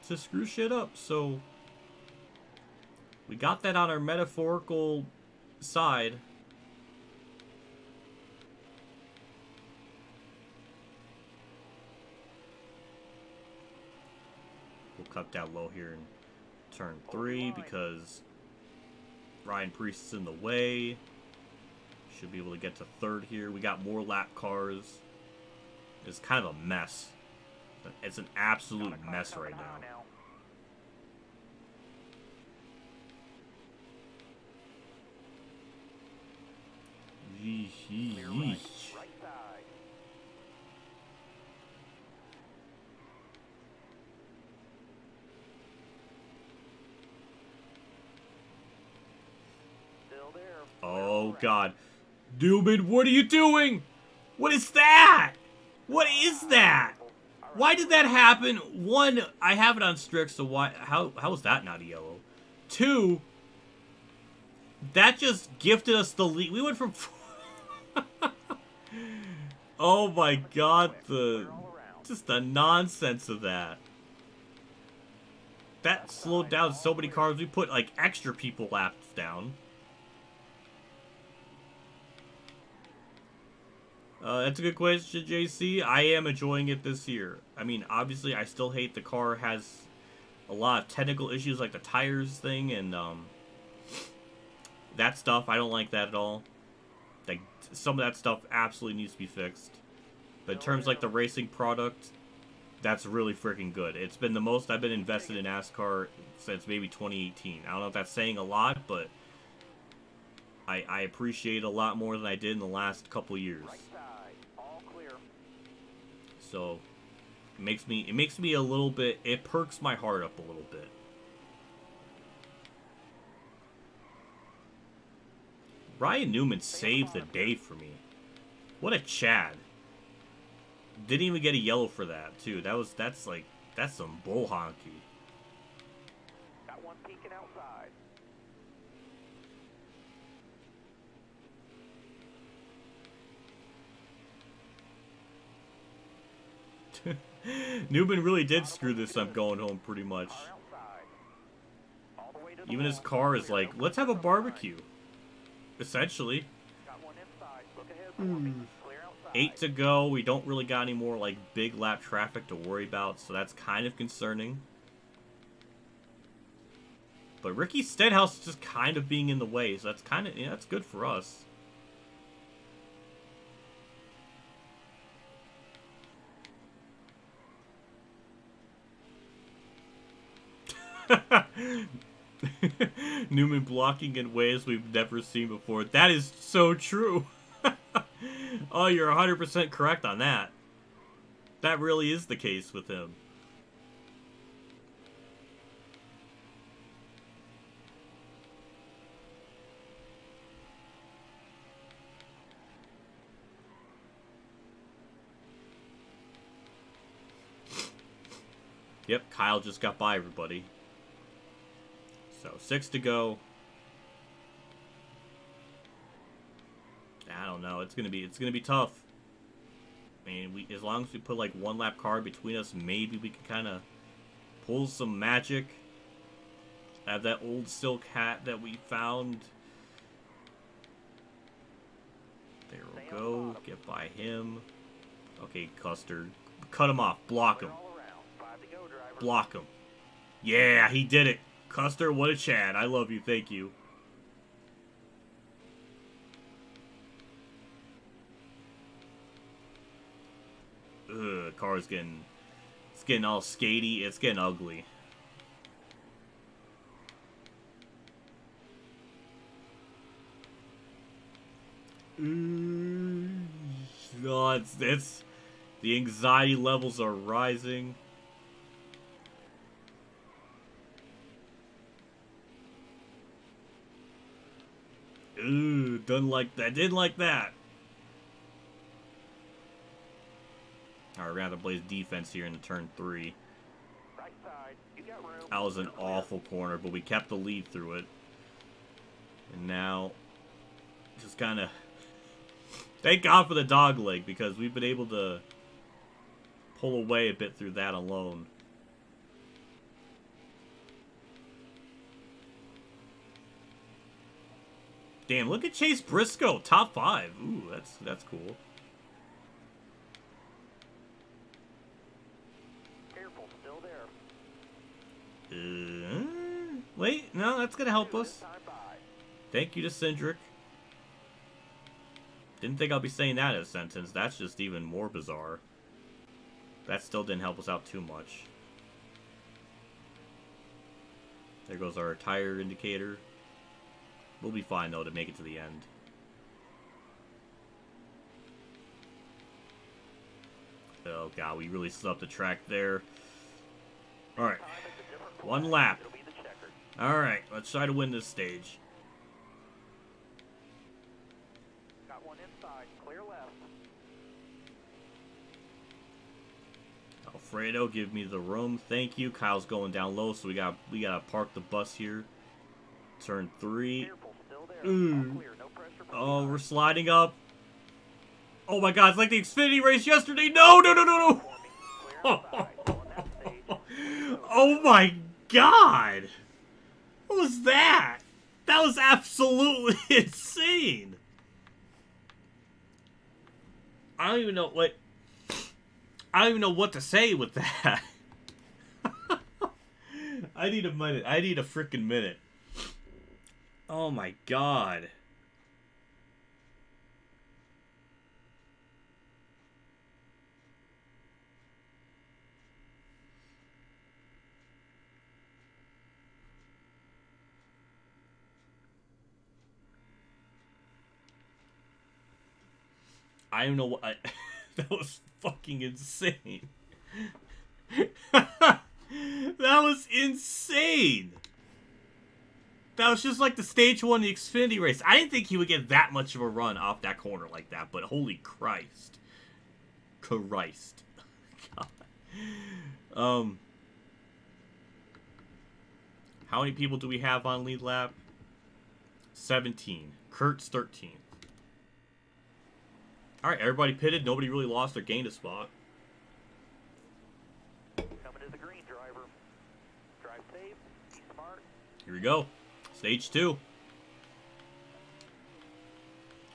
to screw shit up, so we got that on our metaphorical side. We'll cut down low here in turn 3 because Ryan Preece is in the way. Should be able to get to 3rd here. We got more lap cars. It's kind of a mess. It's an absolute mess right now. Right side. Still there. Oh God, Newman, what are you doing? What is that? What is that? Why did that happen? One, I have it on strict, so why? How is that not a yellow? 2, that just gifted us the lead. We went from. Oh my God, just the nonsense of that. That slowed down so many cars. We put like extra people laps down. That's a good question, JC. I am enjoying it this year. I mean, obviously, I still hate the car has a lot of technical issues like the tires thing and that stuff. I don't like that at all. Like, some of that stuff absolutely needs to be fixed. But in terms of, like, the racing product, that's really freaking good. It's been the most I've been invested in NASCAR since maybe 2018. I don't know if that's saying a lot, but I appreciate it a lot more than I did in the last couple years. So it makes me a little bit, it perks my heart up a little bit. Ryan Newman saved the day for me. What a Chad. Didn't even get a yellow for that, too. That's some bull honky. Got one peeking outside. Newman really did screw this up going home pretty much. Even his car is like, let's have a barbecue. Essentially. 8 to go. We don't really got any more like big lap traffic to worry about, so that's kind of concerning. But Ricky Stenhouse is just kind of being in the way, so that's kind of, yeah, that's good for us. Newman blocking in ways we've never seen before. That is so true. Oh, you're 100% correct on that. That really is the case with him. Yep, Kyle just got by everybody. So 6 to go. I don't know. It's gonna be tough. I mean, as long as we put like one lap car between us, maybe we can kind of pull some magic. Have that old silk hat that we found. There we go. Get by him. Okay, Custer. Cut him off. Block him. Block him. Yeah, he did it. Custer, what a Chad. I love you. Thank you. Ugh, car's getting It's getting all skatey. It's getting ugly. Oh, it's the anxiety levels are rising. Ooh, didn't like that. Didn't like that. Alright, we're gonna have to blaze defense here in the turn 3. Right side. You got room. That was an awful corner, but we kept the lead through it. And now, just kind of... Thank God for the dog leg, because we've been able to pull away a bit through that alone. Damn, look at Chase Briscoe, top 5. Ooh, that's cool. Careful, still there. Wait, no, that's gonna help us. Time by. Thank you to Cindric. Didn't think I'll be saying that in a sentence. That's just even more bizarre. That still didn't help us out too much. There goes our tire indicator. We'll be fine, though, to make it to the end. Oh, God, we really slept the track there. Alright. One lap. Alright, let's try to win this stage. Got one inside. Clear left. Alfredo, give me the room. Thank you. Kyle's going down low, so we gotta park the bus here. Turn 3. Careful, still there. Ooh. All clear, no pressure from Oh, behind. we're sliding up. Oh my God, it's like the Xfinity race yesterday. No, no, no, no, no. Clear inside. On that stage. Oh my God. What was that? That was absolutely insane. I don't even know what... I don't even know what to say with that. I need a minute. I need a freaking minute. Oh my God. I don't know what that was fucking insane. That was insane. That was just like the stage 1 the Xfinity race. I didn't think he would get that much of a run off that corner like that, but holy Christ. Christ. God. How many people do we have on lead lap? 17. Kurt's 13. Alright, everybody pitted. Nobody really lost or gained a spot. Coming to the green, driver. Drive safe. Be smart. Here we go. Stage 2.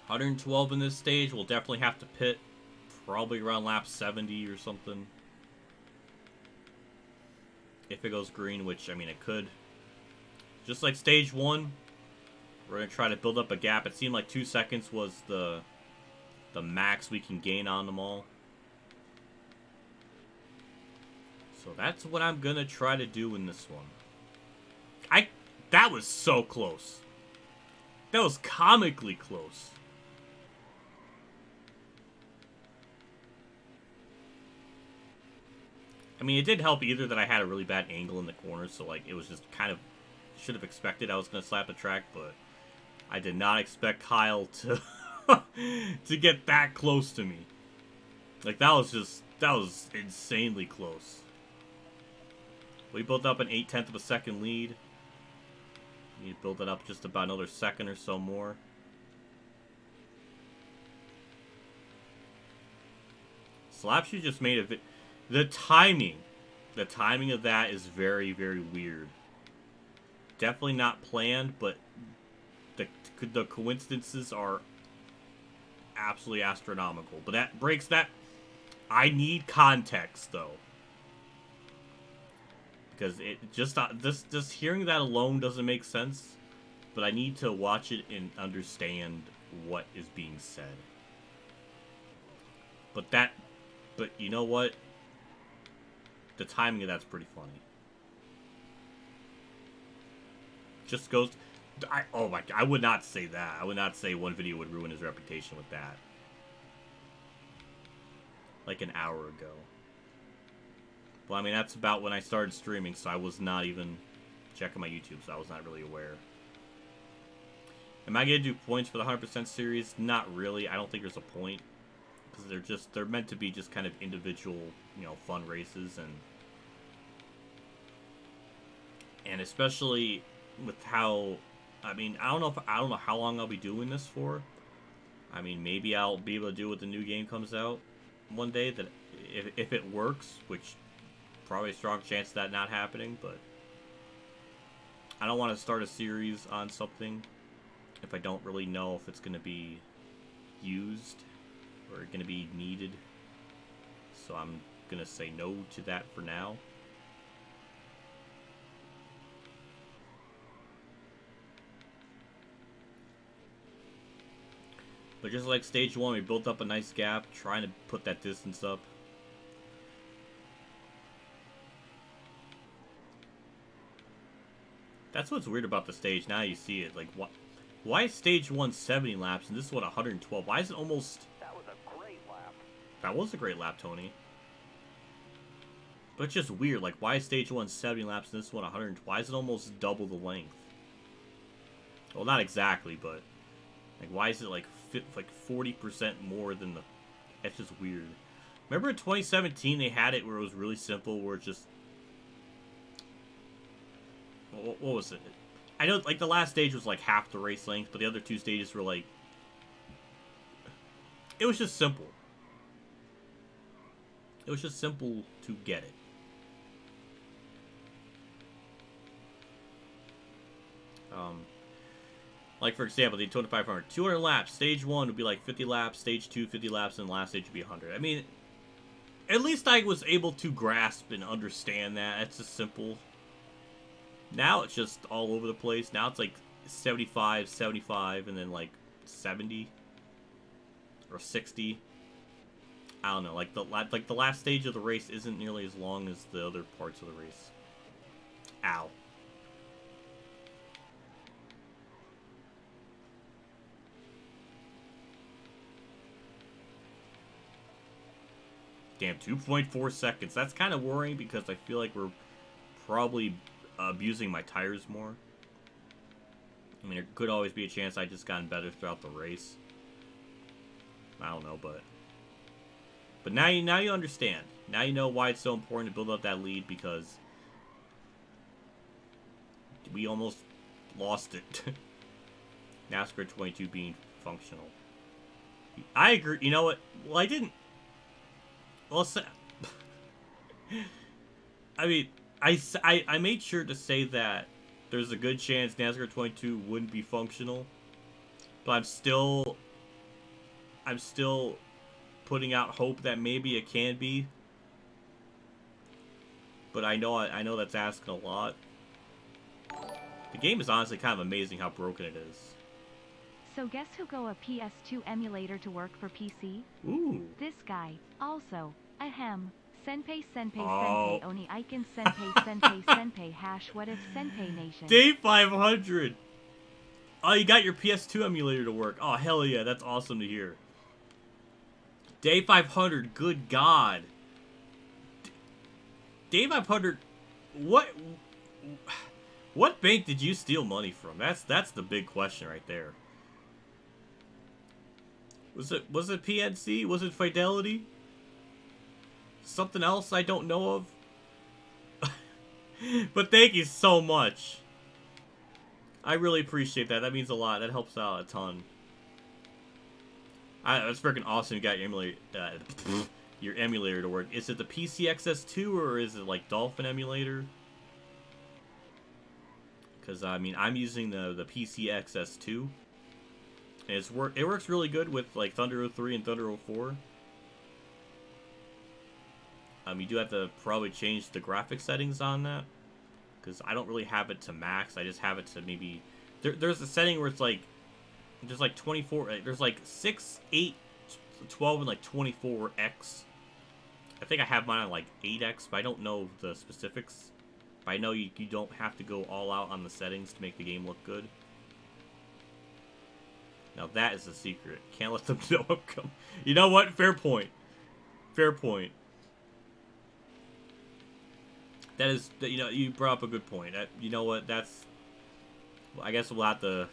112 in this stage. We'll definitely have to pit. Probably around lap 70 or something. If it goes green, which, I mean, it could. Just like stage 1. We're going to try to build up a gap. It seemed like 2 seconds was the max we can gain on them all. So that's what I'm gonna try to do in this one. That was so close. That was comically close. I mean, it did help either that I had a really bad angle in the corner, so like it was just kind of should have expected I was gonna slap the track, but I did not expect Kyle to to get that close to me. Like, that was insanely close. We built up an 0.8 of a second lead. We need to build it up just about another second or so more. Slapshoe just made a the timing of that is very, very weird. Definitely not planned, but the coincidences are absolutely astronomical. But that breaks that. I need context though, because it just hearing that alone doesn't make sense. But I need to watch it and understand what is being said. But you know what? the timing of that's pretty funny. Just goes... oh my... I would not say that. I would not say one video would ruin his reputation with that. Like an hour ago. Well, I mean, that's about when I started streaming, so I was not even checking my YouTube, so I was not really aware. Am I going to do points for the 100% series? Not really. I don't think there's a point. Because they're meant to be just kind of individual, you know, fun races, and especially with how, I mean, I don't know how long I'll be doing this for. I mean, maybe I'll be able to do it when the new game comes out one day, that if it works, which probably a strong chance of that not happening, but I don't want to start a series on something if I don't really know if it's going to be used or going to be needed. So I'm going to say no to that for now. But just like stage 1, we built up a nice gap, trying to put that distance up. That's what's weird about the stage. Now you see it. Like, why is stage 1 70 laps and this one 112? Why is it almost... That was a great lap. That was a great lap, Tony. But it's just weird. Like, why is stage 1 70 laps and this one 100? Why is it almost double the length? Well, not exactly, but... Like, why is it, like 40% more than the... It's just weird. Remember in 2017 they had it where it was really simple, where it just... What was it? I know, like, the last stage was, like, half the race length, but the other two stages were, like... It was just simple. It was just simple to get it. Like, for example, the 2500. 200 laps. Stage 1 would be, like, 50 laps. Stage 2, 50 laps. And the last stage would be 100. I mean, at least I was able to grasp and understand that. It's just simple. Now it's just all over the place. Now it's like 75, 75, and then like 70 or 60. I don't know. Like the last stage of the race isn't nearly as long as the other parts of the race. Ow. Damn, 2.4 seconds. That's kind of worrying because I feel like we're probably abusing my tires more. I mean, there could always be a chance I just gotten better throughout the race. I don't know, but now you understand. Now you know why it's so important to build up that lead, because we almost lost it. NASCAR 22 being functional. I agree. You know what? Well, I didn't. Well, I mean, I made sure to say that there's a good chance NASCAR 22 wouldn't be functional, but I'm still putting out hope that maybe it can be. But I know that's asking a lot. The game is honestly kind of amazing how broken it is. So guess who got a PS2 emulator to work for PC? Ooh. This guy. Also, ahem. Senpei, senpei, Oh. senpei, oni icon, senpei, senpei, senpei, hash, what if senpei nation? Day 500! Oh, you got your PS2 emulator to work. Oh, hell yeah, that's awesome to hear. Day 500, good God. Day 500, what bank did you steal money from? That's the big question right there. Was it PNC? Was it Fidelity? Something else I don't know of? But thank you so much. I really appreciate that. That means a lot. That helps out a ton. That's freaking awesome you got your emulator to work. Is it the PCXS2 or is it like Dolphin emulator? Because, I mean, I'm using the PCXS2. And it works really good with like Thunder 03 and Thunder 04. You do have to probably change the graphic settings on that, because I don't really have it to max. I just have it to maybe... There's a setting where it's like... There's like 24... There's like 6, 8, 12, and like 24X. I think I have mine on like 8x, but I don't know the specifics. But I know you don't have to go all out on the settings to make the game look good. Now that is the secret. Can't let them know I'm coming. You know what? Fair point. Fair point. That is, you know, you brought up a good point. You know what? That's. I guess we'll have to.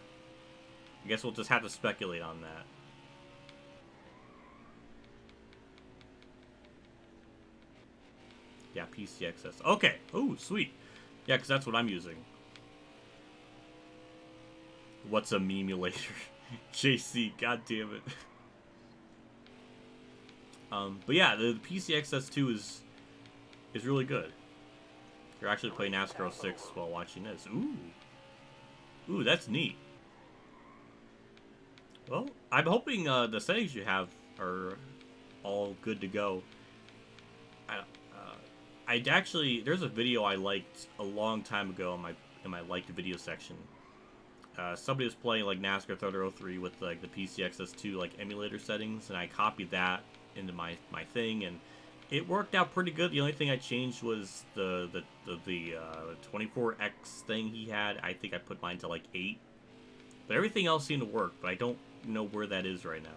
I guess we'll just have to speculate on that. Yeah, PCXS. Okay. Oh, sweet. Yeah, because that's what I'm using. What's a memulator? JC, god damn it. But yeah, the PCXS2 is really good. You're actually playing NASCAR 06 while watching this. Ooh. Ooh, that's neat. Well, I'm hoping the settings you have are all good to go. I actually, there's a video I liked a long time ago in my liked video section. Somebody was playing like NASCAR 03 with like the PCXS2 like emulator settings, and I copied that into my thing, and it worked out pretty good. The only thing I changed was the 24x thing he had. I think I put mine to like 8, but everything else seemed to work. But I don't know where that is right now.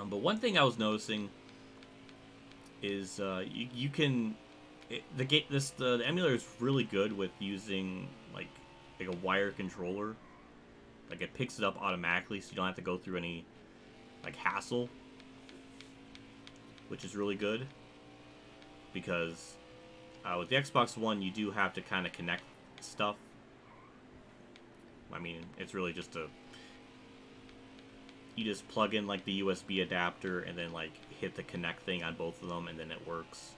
But one thing I was noticing is you can the emulator is really good with using like a wire controller. Like it picks it up automatically, so you don't have to go through any like hassle, which is really good. Because with the Xbox One, you do have to kind of connect stuff. I mean, it's really just you just plug in like the USB adapter and then like hit the connect thing on both of them, and then it works.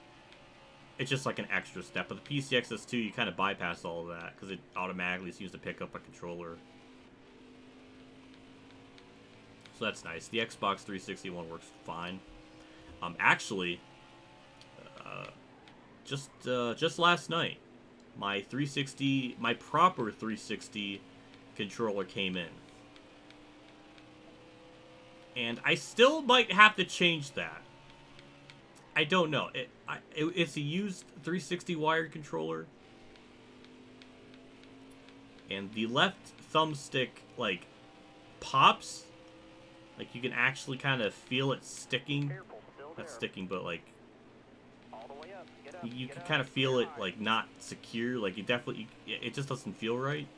It's just like an extra step. But the PCXS2, you kind of bypass all of that because it automatically seems to pick up a controller. So that's nice. The Xbox 360 one works fine. Actually, just last night, my proper 360 controller came in. And I still might have to change that. I don't know. It's a used 360 wired controller. And the left thumbstick, like, pops. Like, you can actually kind of feel it sticking. Not sticking, but, like, you can kind of feel it, like, not secure. Like, it just doesn't feel right.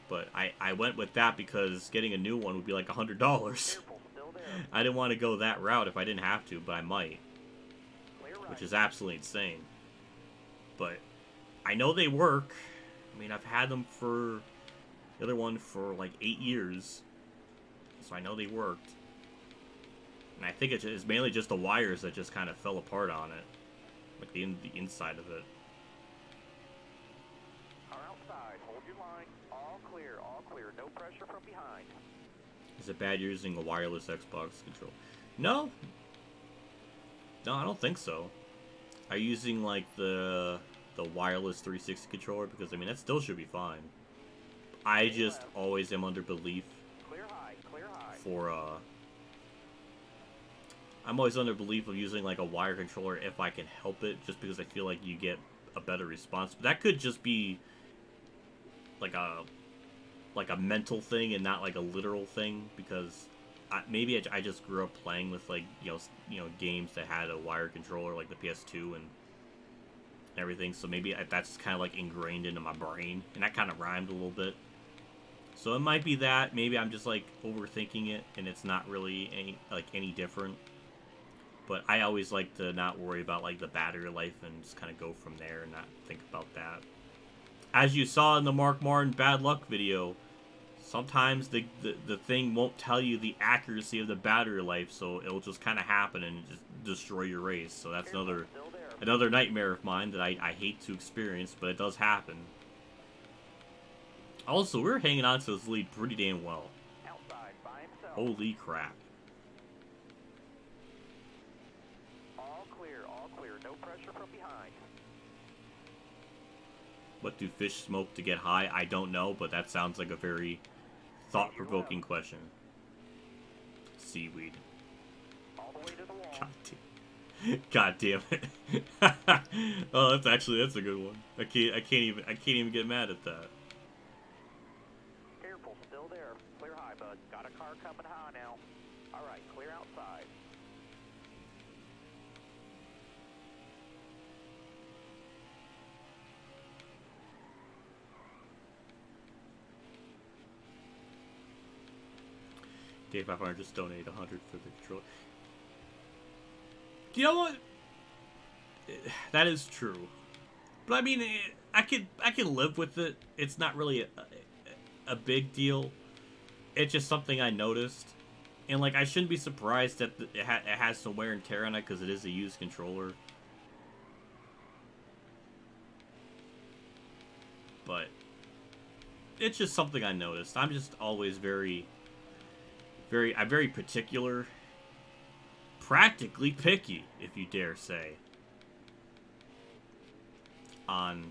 But I went with that because getting a new one would be like $100. I didn't want to go that route if I didn't have to, but I might. Which is absolutely insane. But I know they work. I mean, I've had them for the other one for like 8 years. So I know they worked. And I think it's mainly just the wires that just kind of fell apart on it. Like the inside of it. No pressure from behind. Is it bad you're using a wireless Xbox control? No. No, I don't think so. Are you using like the wireless 360 controller? Because I mean that still should be fine. I just always am under belief Clear high, for I'm always under belief of using like a wire controller if I can help it, just because I feel like you get a better response. But that could just be like a mental thing and not like a literal thing, because maybe I just grew up playing with like you know games that had a wire controller like the PS2 and everything, so maybe that's kind of like ingrained into my brain, and that kind of rhymed a little bit. So it might be that. Maybe I'm just like overthinking it and it's not really any different. But I always like to not worry about like the battery life and just kind of go from there and not think about that. As you saw in the Mark Martin bad luck video, sometimes the thing won't tell you the accuracy of the battery life, so it'll just kind of happen and just destroy your race. So that's another nightmare of mine that I hate to experience, but it does happen. Also, we're hanging on to this lead pretty damn well. outside by himself. Holy crap. All clear, no pressure from behind. What do fish smoke to get high? I don't know, but that sounds like a very thought-provoking question. Seaweed. All the way to the wall. God damn it. Oh, that's a good one. I can't even get mad at that. Careful, still there. Clear high, bud. Got a car coming high now. All right, clear outside. Dave 500 just donated 100 for the controller. You know what? That is true. But I mean, I can live with it. It's not really a big deal. It's just something I noticed. And like, I shouldn't be surprised that it has some wear and tear on it because it is a used controller. But it's just something I noticed. I'm just always I'm very particular. Practically picky, if you dare say, on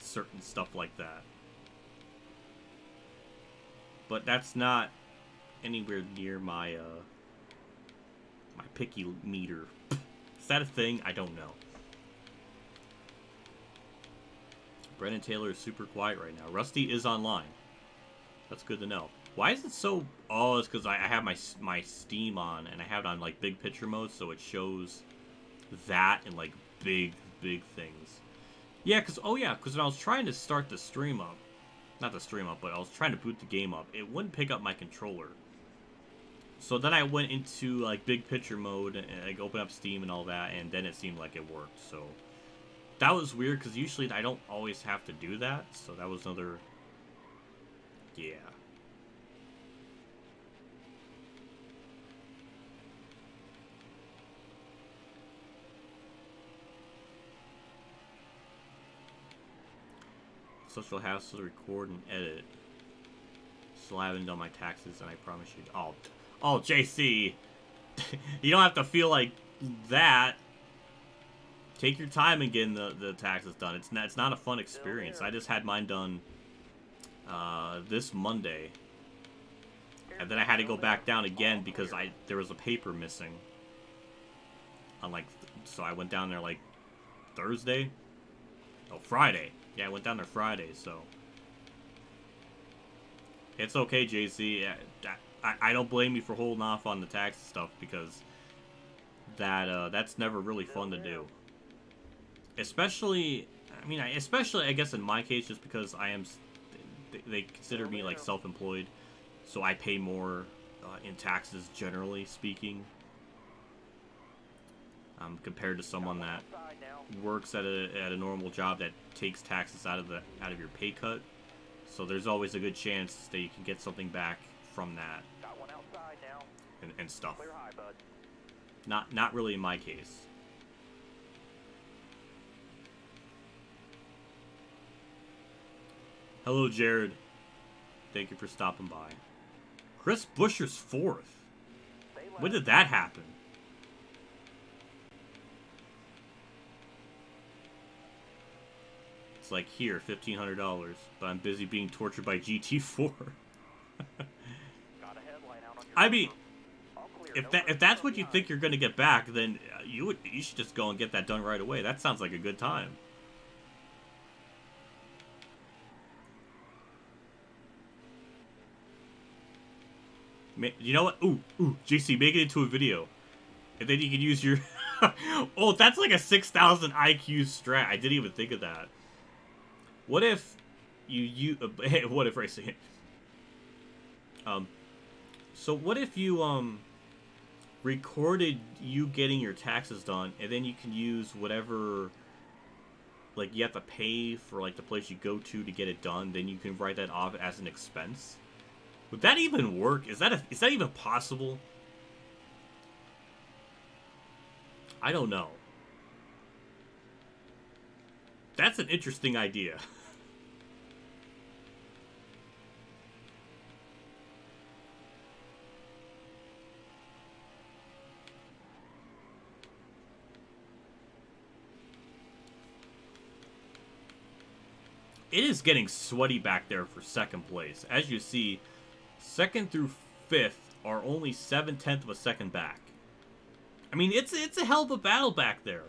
certain stuff like that. But that's not anywhere near my my picky meter. Is that a thing? I don't know. Brennan Taylor is super quiet right now. Rusty is online. That's good to know. Why is it so... Oh, it's because I have my Steam on, and I have it on, like, big picture mode, so it shows that in, like, big things. Yeah, because... Oh, yeah, because when I was trying to start the stream up... Not the stream up, but I was trying to boot the game up. It wouldn't pick up my controller. So then I went into, like, big picture mode, and like, open up Steam and all that, and then it seemed like it worked, so... That was weird, because usually I don't always have to do that, so that was another... Yeah. Social hassle to record and edit. Still haven't done my taxes, and I promise you... Oh, JC! You don't have to feel like that. Take your time in getting the taxes done. It's not a fun experience. I just had mine done this Monday. And then I had to go back down again because there was a paper missing. So I went down there, like, Thursday? Oh, Friday. Yeah, I went down there Friday, so... It's okay, JC. I don't blame you for holding off on the tax stuff, because that's never really fun to do. Especially, I guess in my case, just because they consider me, like, self-employed, so I pay more in taxes, generally speaking. Compared to someone that works at a normal job that takes taxes out of your pay cut. So there's always a good chance that you can get something back from that. Got one outside now. And stuff. Clear high, bud. Not really in my case. Hello, Jared. Thank you for stopping by. Chris Buescher's fourth. When did that happen? It's like, here, $1,500, but I'm busy being tortured by GT4. I mean, if that's what you think you're gonna get back, then you should just go and get that done right away. That sounds like a good time. You know what? Ooh, JC, make it into a video, and then you can use your. Oh, that's like a 6,000 IQ strat. I didn't even think of that. What if what if I say? So what if you recorded you getting your taxes done, and then you can use whatever, like, you have to pay for, like, the place you go to get it done. Then you can write that off as an expense. Would that even work? Is that even possible? I don't know. That's an interesting idea. it is getting sweaty back there for second place. As you see, second through fifth are only 7/10 of a second back. I mean, it's a hell of a battle back there.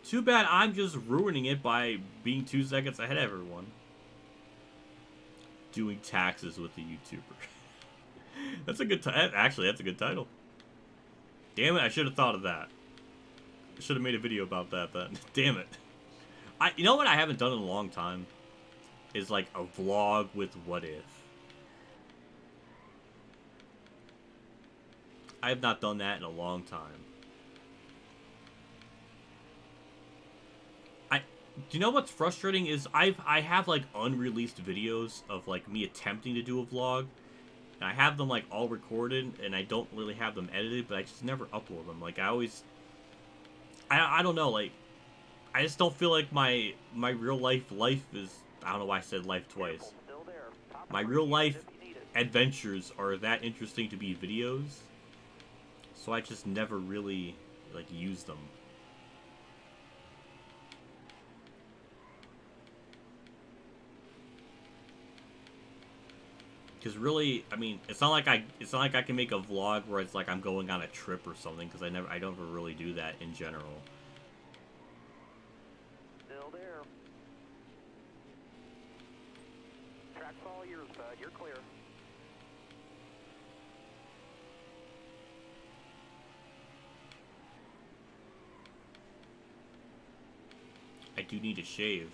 Too bad I'm just ruining it by being 2 seconds ahead of everyone. Doing taxes with the YouTuber. That's a good title. Actually, that's a good title. Damn it, I should have thought of that. I should have made a video about that then. Damn it. You know what I haven't done in a long time? Is like a vlog with what if. I have not done that in a long time. Do you know what's frustrating is I have like unreleased videos of like me attempting to do a vlog. And I have them like all recorded and I don't really have them edited, but I just never upload them. Like I don't know, like I just don't feel like my real life is, I don't know why I said life twice. My real life adventures are that interesting to be videos. So I just never really like use them. Because really, I mean, it's not like I can make a vlog where it's like I'm going on a trip or something, because I don't ever really do that in general. Still there. Track's all yours, bud. You're clear. I do need to shave.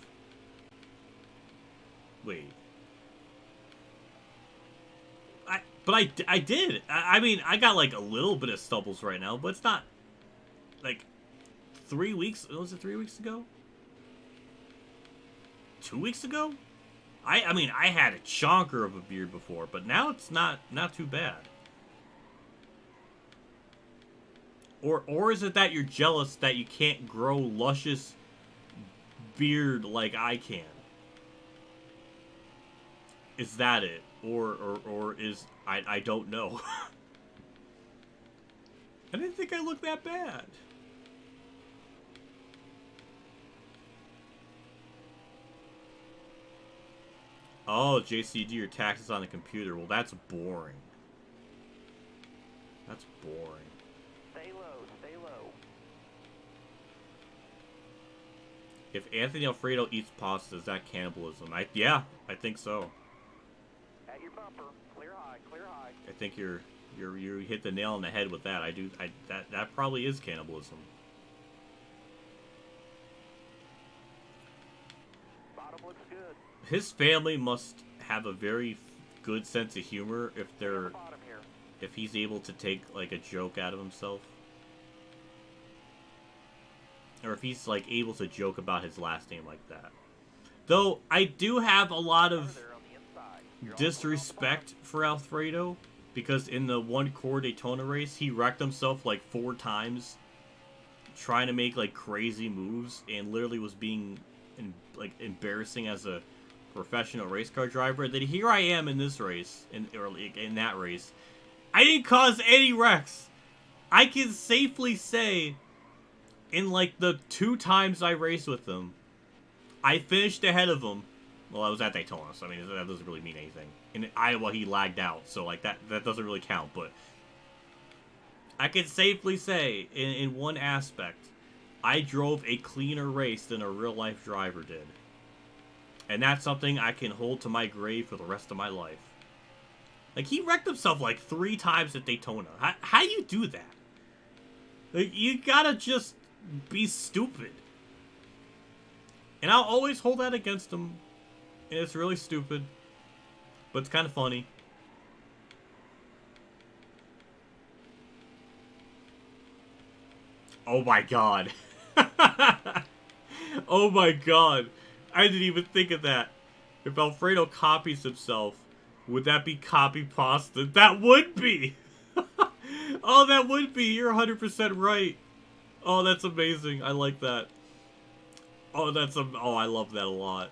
Wait. But I did. I mean, I got like a little bit of stubbles right now, but it's not like 3 weeks. Was it 3 weeks ago? 2 weeks ago? I mean, I had a chonker of a beard before, but now it's not too bad. Or is it that you're jealous that you can't grow luscious beard like I can? Is that it? Or is... I don't know. I didn't think I looked that bad. Oh, JC, do your taxes on the computer. Well, that's boring. That's boring. Stay low, stay low. If Anthony Alfredo eats pasta, is that cannibalism? Yeah, I think so. At your bumper, clear high, clear high. I think you hit the nail on the head with that. That probably is cannibalism. Bottom looks good. His family must have a very good sense of humor Bottom here. if he's able to take like a joke out of himself. Or if he's like able to joke about his last name like that. Though I do have a lot of disrespect for Alfredo, because in the one core Daytona race he wrecked himself like 4 times trying to make like crazy moves and literally was being like embarrassing as a professional race car driver. And then here I am in this race, in that race, I didn't cause any wrecks. I can safely say in like the 2 times I raced with him, I finished ahead of him. Well, I was at Daytona, so I mean, that doesn't really mean anything. In Iowa, he lagged out, so like that doesn't really count. But I can safely say, in one aspect, I drove a cleaner race than a real-life driver did. And that's something I can hold to my grave for the rest of my life. Like, he wrecked himself like 3 times at Daytona. How do you do that? Like, you gotta just be stupid. And I'll always hold that against him. And it's really stupid. But it's kind of funny. Oh my god. Oh my god. I didn't even think of that. If Alfredo copies himself, would that be copy pasta? That would be! Oh, that would be! You're 100% right. Oh, that's oh, I love that a lot. Oh my god. Oh my god. I didn't even think of that. If Alfredo copies himself, would that be copy pasta? That would be! Oh, that would be! You're 100% right. Oh, that would be! You're 100% right. Oh, that would be! You're 100% right. Oh, that's amazing. I like that. Oh, oh, I love that a lot.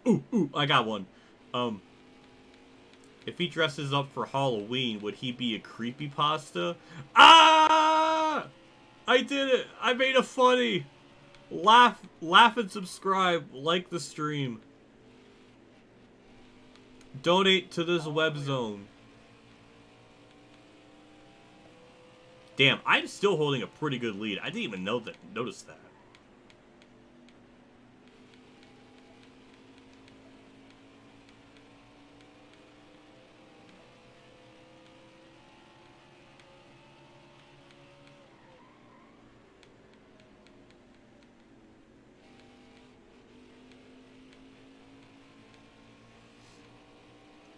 Ooh, I got one. If he dresses up for Halloween, would he be a creepypasta? Ah! I did it! I made a funny! Laugh and subscribe. Like the stream. Donate to this web zone. Damn, I'm still holding a pretty good lead. I didn't even notice that.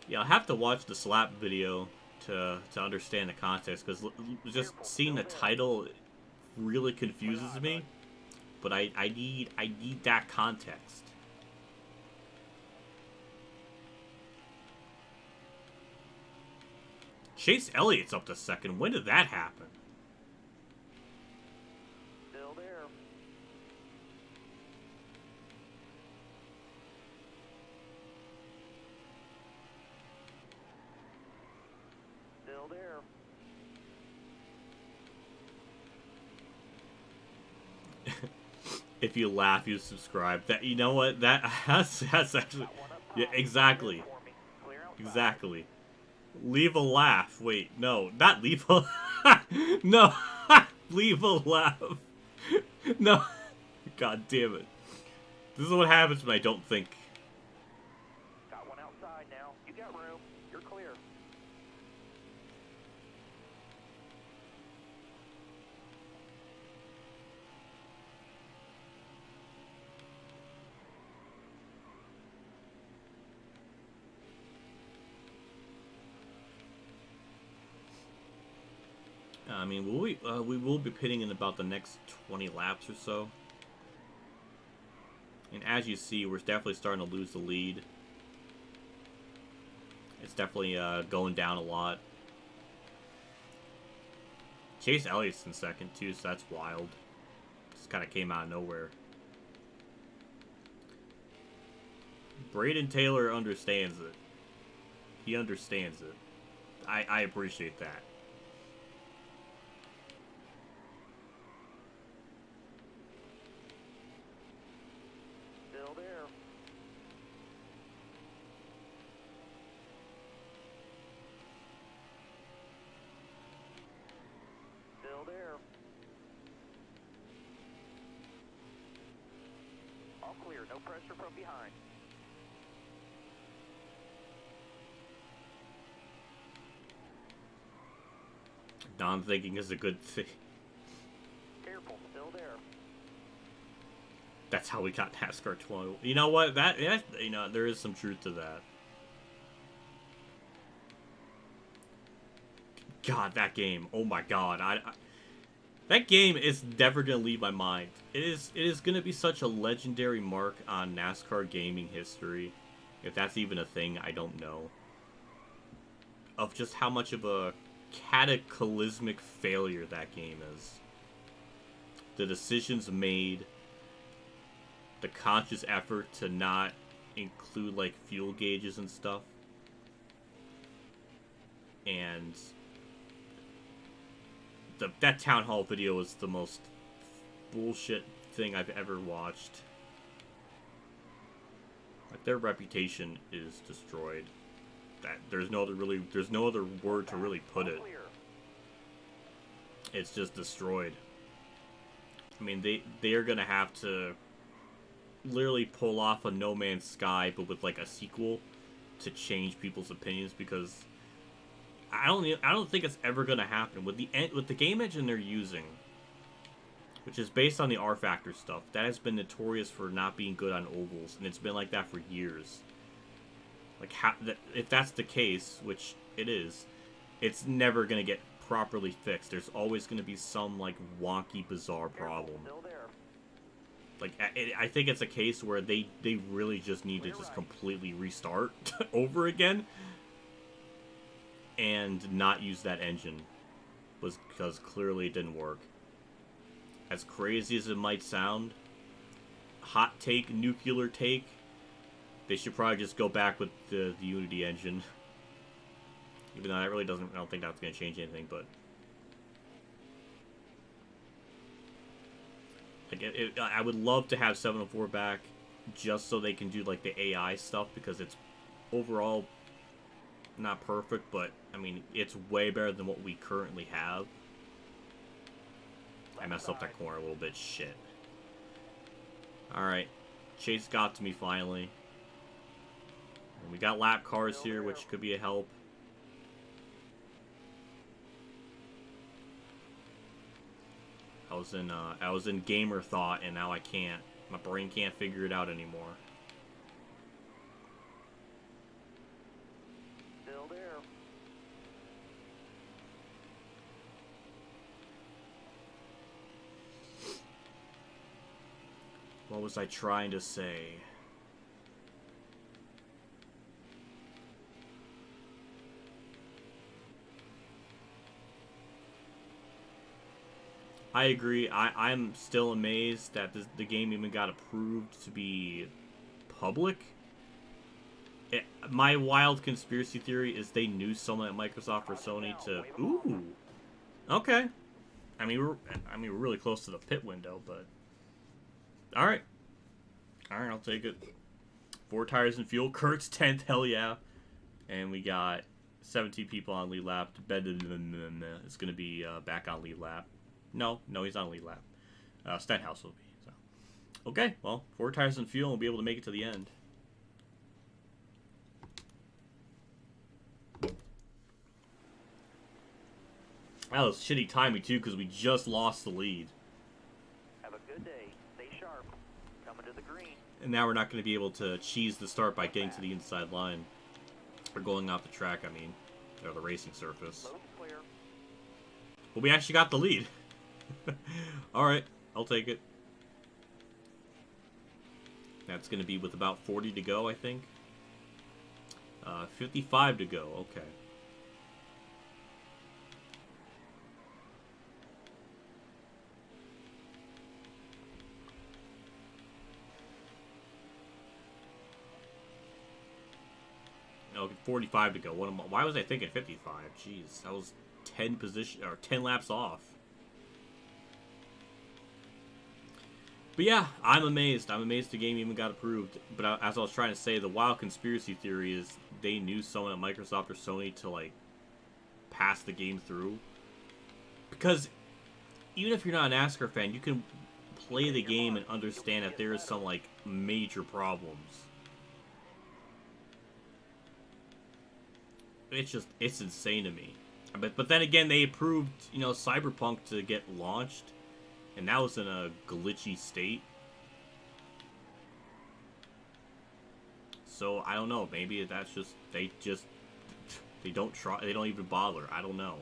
Yeah, I'll have to watch the slap video to understand the context, because just seeing the title really confuses me. But I need that context. Chase Elliott's up to second. When did that happen? Still there. Still there. If you laugh, you subscribe. That, you know what? That's actually, yeah, exactly, exactly. Leave a laugh. Wait, no, not leave a. No, leave a laugh. No, god damn it. This is what happens when I don't think. Got one outside now. You got room. You're clear. I mean, we will be pitting in about the next 20 laps or so. And as you see, we're definitely starting to lose the lead. It's definitely going down a lot. Chase Elliott's in second too, so that's wild. Just kind of came out of nowhere. Braden Taylor understands it. He understands it. I appreciate that. Still there. Still there. All clear. No pressure from behind. Non-thinking is a good thing. Careful. Still there. That's how we got NASCAR 20. You know what? You know, there is some truth to that. God, that game. Oh my god. That game is never gonna leave my mind. It is gonna be such a legendary mark on NASCAR gaming history. If that's even a thing, I don't know. Of just how much of a cataclysmic failure that game is. The decisions made, the conscious effort to not include like fuel gauges and stuff, and that town hall video was the most bullshit thing I've ever watched. Like, their reputation is destroyed. That there's no other word to really put it. It's just destroyed. I mean, they are gonna have to literally pull off a No Man's Sky, but with like a sequel, to change people's opinions, because I don't think it's ever gonna happen with the game engine they're using, which is based on the R Factor stuff. That has been notorious for not being good on ovals, and it's been like that for years. Like, if that's the case, which it is, it's never gonna get properly fixed. There's always gonna be some like wonky, bizarre problem. Like, I think it's a case where they really just need to just completely restart over again and not use that engine, because clearly it didn't work. As crazy as it might sound, hot take, nuclear take, they should probably just go back with the Unity engine. Even though that really doesn't, I don't think that's going to change anything, but Like, I would love to have 704 back, just so they can do like the AI stuff, because it's overall not perfect, but I mean it's way better than what we currently have. I messed up that corner a little bit. Shit. All right, Chase got to me finally. And we got lap cars here, which could be a help. I was in gamer thought, and now I can't. My brain can't figure it out anymore. Still there. What was I trying to say? I agree. I'm still amazed that the game even got approved to be public. My wild conspiracy theory is they knew someone at Microsoft or Sony to... Ooh. Okay. I mean, we're really close to the pit window, but... Alright. Alright, I'll take it. 4 tires and fuel. Kurt's 10th, hell yeah. And we got 17 people on lead lap. It's going to be back on lead lap. No, he's on lead lap. Stenhouse will be. So. Okay, well, 4 tires and fuel, and we'll be able to make it to the end. That was shitty timing, too, because we just lost the lead. Have a good day. Stay sharp. Coming to the green. And now we're not going to be able to cheese the start by getting to the inside line. Or going off the track, I mean. Or the racing surface. Low clear. But we actually got the lead. Alright, I'll take it. That's going to be with about 40 to go, I think. 55 to go, okay. No, 45 to go. Why was I thinking 55? Jeez, that was 10 laps off. But yeah, I'm amazed. I'm amazed the game even got approved. But as I was trying to say, the wild conspiracy theory is they knew someone at Microsoft or Sony to, like, pass the game through. Because even if you're not an NASCAR fan, you can play the game and understand that there is some, like, major problems. It's insane to me. But then again, they approved, you know, Cyberpunk to get launched. And that was in a glitchy state. So, I don't know. Maybe that's just... They don't try... They don't even bother. I don't know.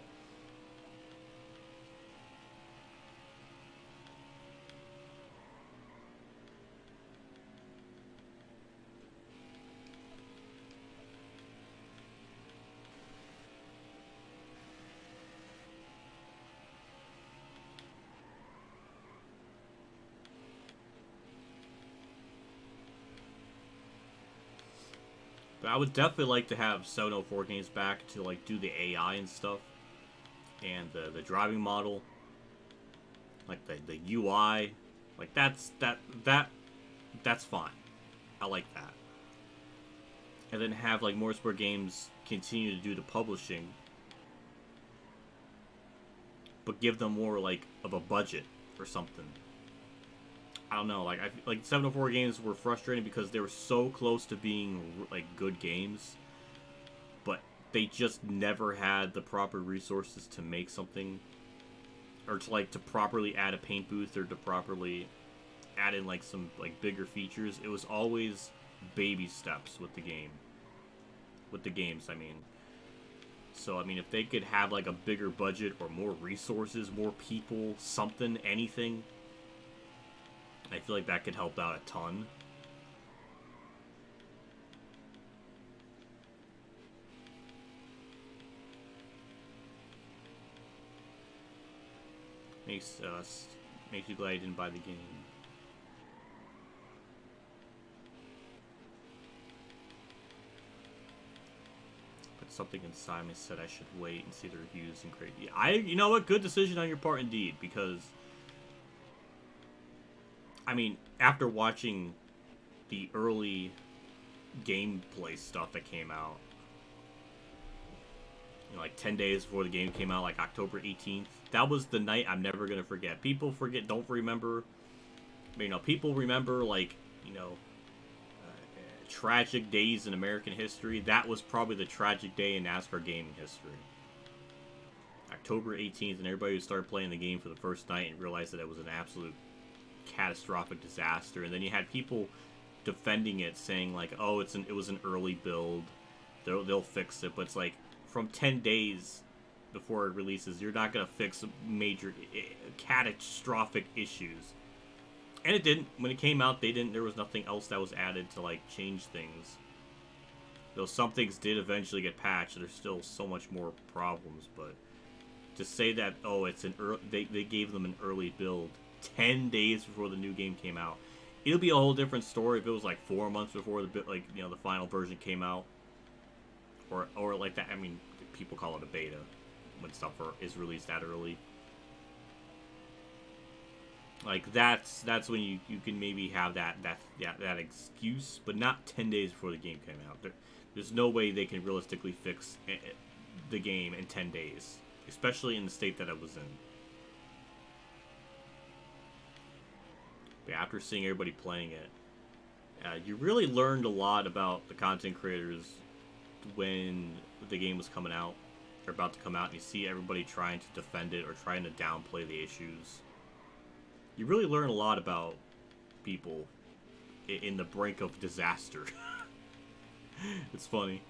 But I would definitely like to have 704 games back to, like, do the AI and stuff. And the driving model. Like, the UI. Like, that's fine. I like that. And then have, like, Motorsport Games continue to do the publishing. But give them more, like, of a budget or something. I don't know, like 704 games were frustrating because they were so close to being, like, good games, but they just never had the proper resources to make something, or to properly add a paint booth, or to properly add in, like, some, like, bigger features. It was always baby steps with the game. With the games, I mean. So, I mean, if they could have, like, a bigger budget, or more resources, more people, something, anything, I feel like that could help out a ton. Makes you glad you didn't buy the game. But something inside me said I should wait and see the reviews and create. You know what? Good decision on your part indeed, because I mean, after watching the early gameplay stuff that came out, you know, like 10 days before the game came out, like October 18th, that was the night I'm never gonna forget. People forget, don't remember. You know, people remember, like, you know, tragic days in American history. That was probably the tragic day in NASCAR gaming history. October 18th, and everybody started playing the game for the first night and realized that it was an absolute catastrophic disaster. And then you had people defending it, saying like, "Oh, it was an early build. They'll fix it." But it's like, from 10 days before it releases, you're not gonna fix major catastrophic issues. And it didn't. When it came out, they didn't. There was nothing else that was added to like change things. Though some things did eventually get patched, there's still so much more problems. But to say that, oh, it's an they gave them an early build 10 days before the new game came out. It'll be a whole different story if it was like 4 months before the the final version came out, or like that. I mean, people call it a beta when stuff is released that early. Like that's when you can maybe have that excuse, but not 10 days before the game came out. There's no way they can realistically fix the game in 10 days, especially in the state that it was in. But after seeing everybody playing it, you really learned a lot about the content creators when the game was coming out, or about to come out, and you see everybody trying to defend it or trying to downplay the issues. You really learn a lot about people in the brink of disaster. It's funny.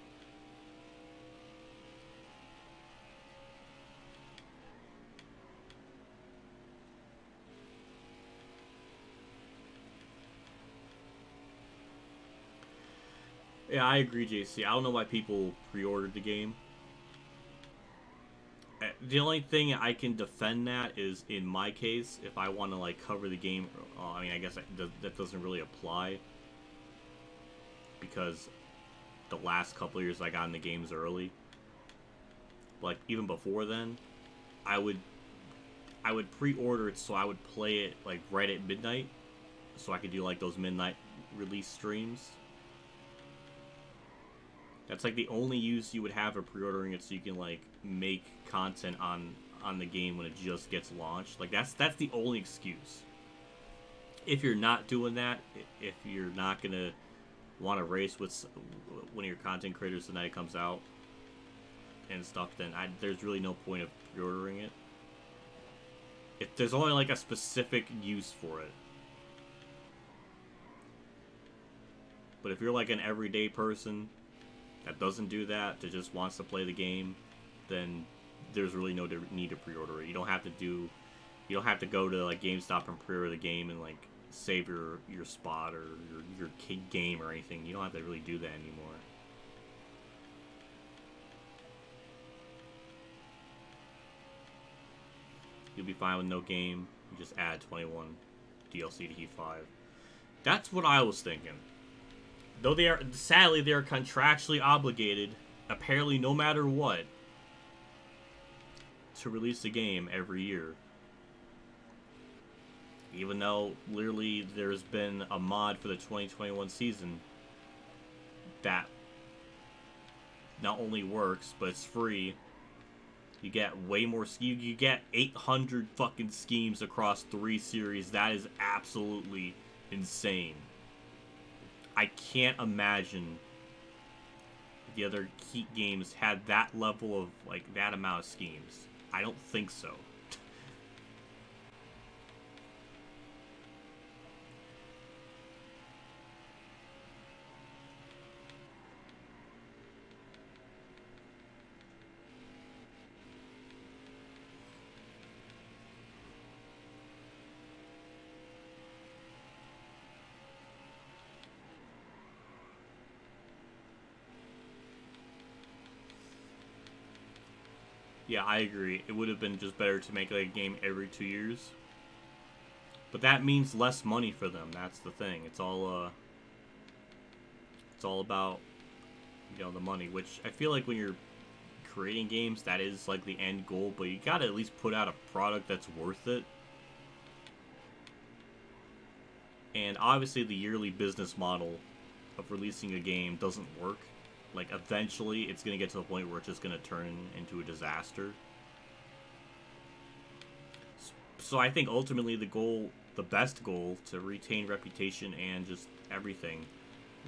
Yeah, I agree, JC. I don't know why people pre-ordered the game. The only thing I can defend that is, in my case, if I want to like cover the game. I mean, I guess that doesn't really apply, because the last couple of years I got in the games early. Like even before then, I would pre-order it so I would play it like right at midnight, so I could do like those midnight release streams. That's like the only use you would have for pre-ordering it, so you can like make content on the game when it just gets launched. Like that's the only excuse. If you're not doing that, if you're not gonna want to race with one of your content creators the night it comes out and stuff, then there's really no point of pre-ordering it. If there's only like a specific use for it. But if you're like an everyday person that doesn't do that, that just wants to play the game, then there's really no need to pre-order it. You don't have to go to like GameStop and pre-order the game and like save your spot or your game or anything. You don't have to really do that anymore. You'll be fine with no game. You just add 21 DLC to Heat 5. That's what I was thinking. Though sadly they are contractually obligated, apparently no matter what, to release the game every year. Even though literally there's been a mod for the 2021 season that not only works, but it's free. You get way more schemes. You get 800 fucking schemes across 3 series. That is absolutely insane. I can't imagine the other Heat games had that level of, like, that amount of schemes. I don't think so. Yeah, I agree. It would have been just better to make like a game every 2 years. But that means less money for them. That's the thing. It's all about, you know, the money, which I feel like when you're creating games, that is like the end goal, but you gotta at least put out a product that's worth it. And obviously the yearly business model of releasing a game doesn't work. Like, eventually it's going to get to the point where it's just going to turn into a disaster. So I think ultimately the best goal to retain reputation and just everything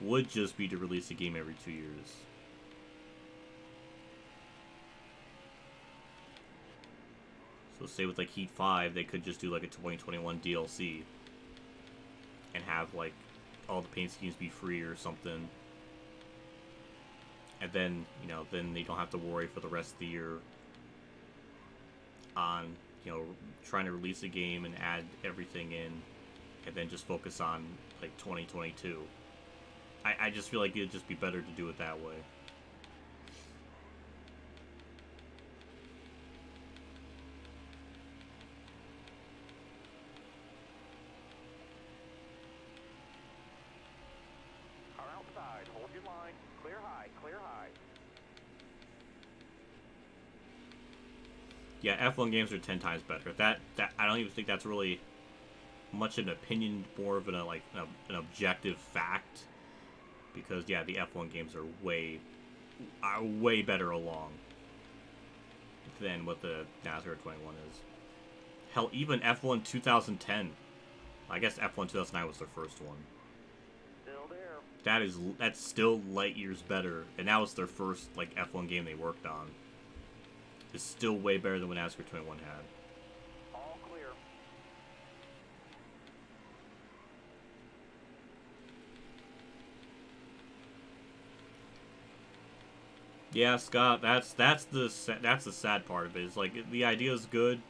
would just be to release a game every 2 years. So say with like Heat 5, they could just do like a 2021 DLC and have like all the paint schemes be free or something. And then, you know, then they don't have to worry for the rest of the year on, you know, trying to release a game and add everything in, and then just focus on like 2022. I just feel like it'd just be better to do it that way. Car outside. Hold your line. Clear high. Clear high. Yeah, F1 games are 10 times better. That I don't even think that's really much an opinion, more of an objective fact. Because yeah, the F1 games are way better along than what the NASCAR 21 is. Hell, even F1 2010. I guess F1 2009 was their first one. Still there. That's still light years better, and that was their first like F1 game they worked on. It's still way better than what NASCAR 21 had. All clear. Yeah, Scott, that's the sad part of it. It's like the idea is good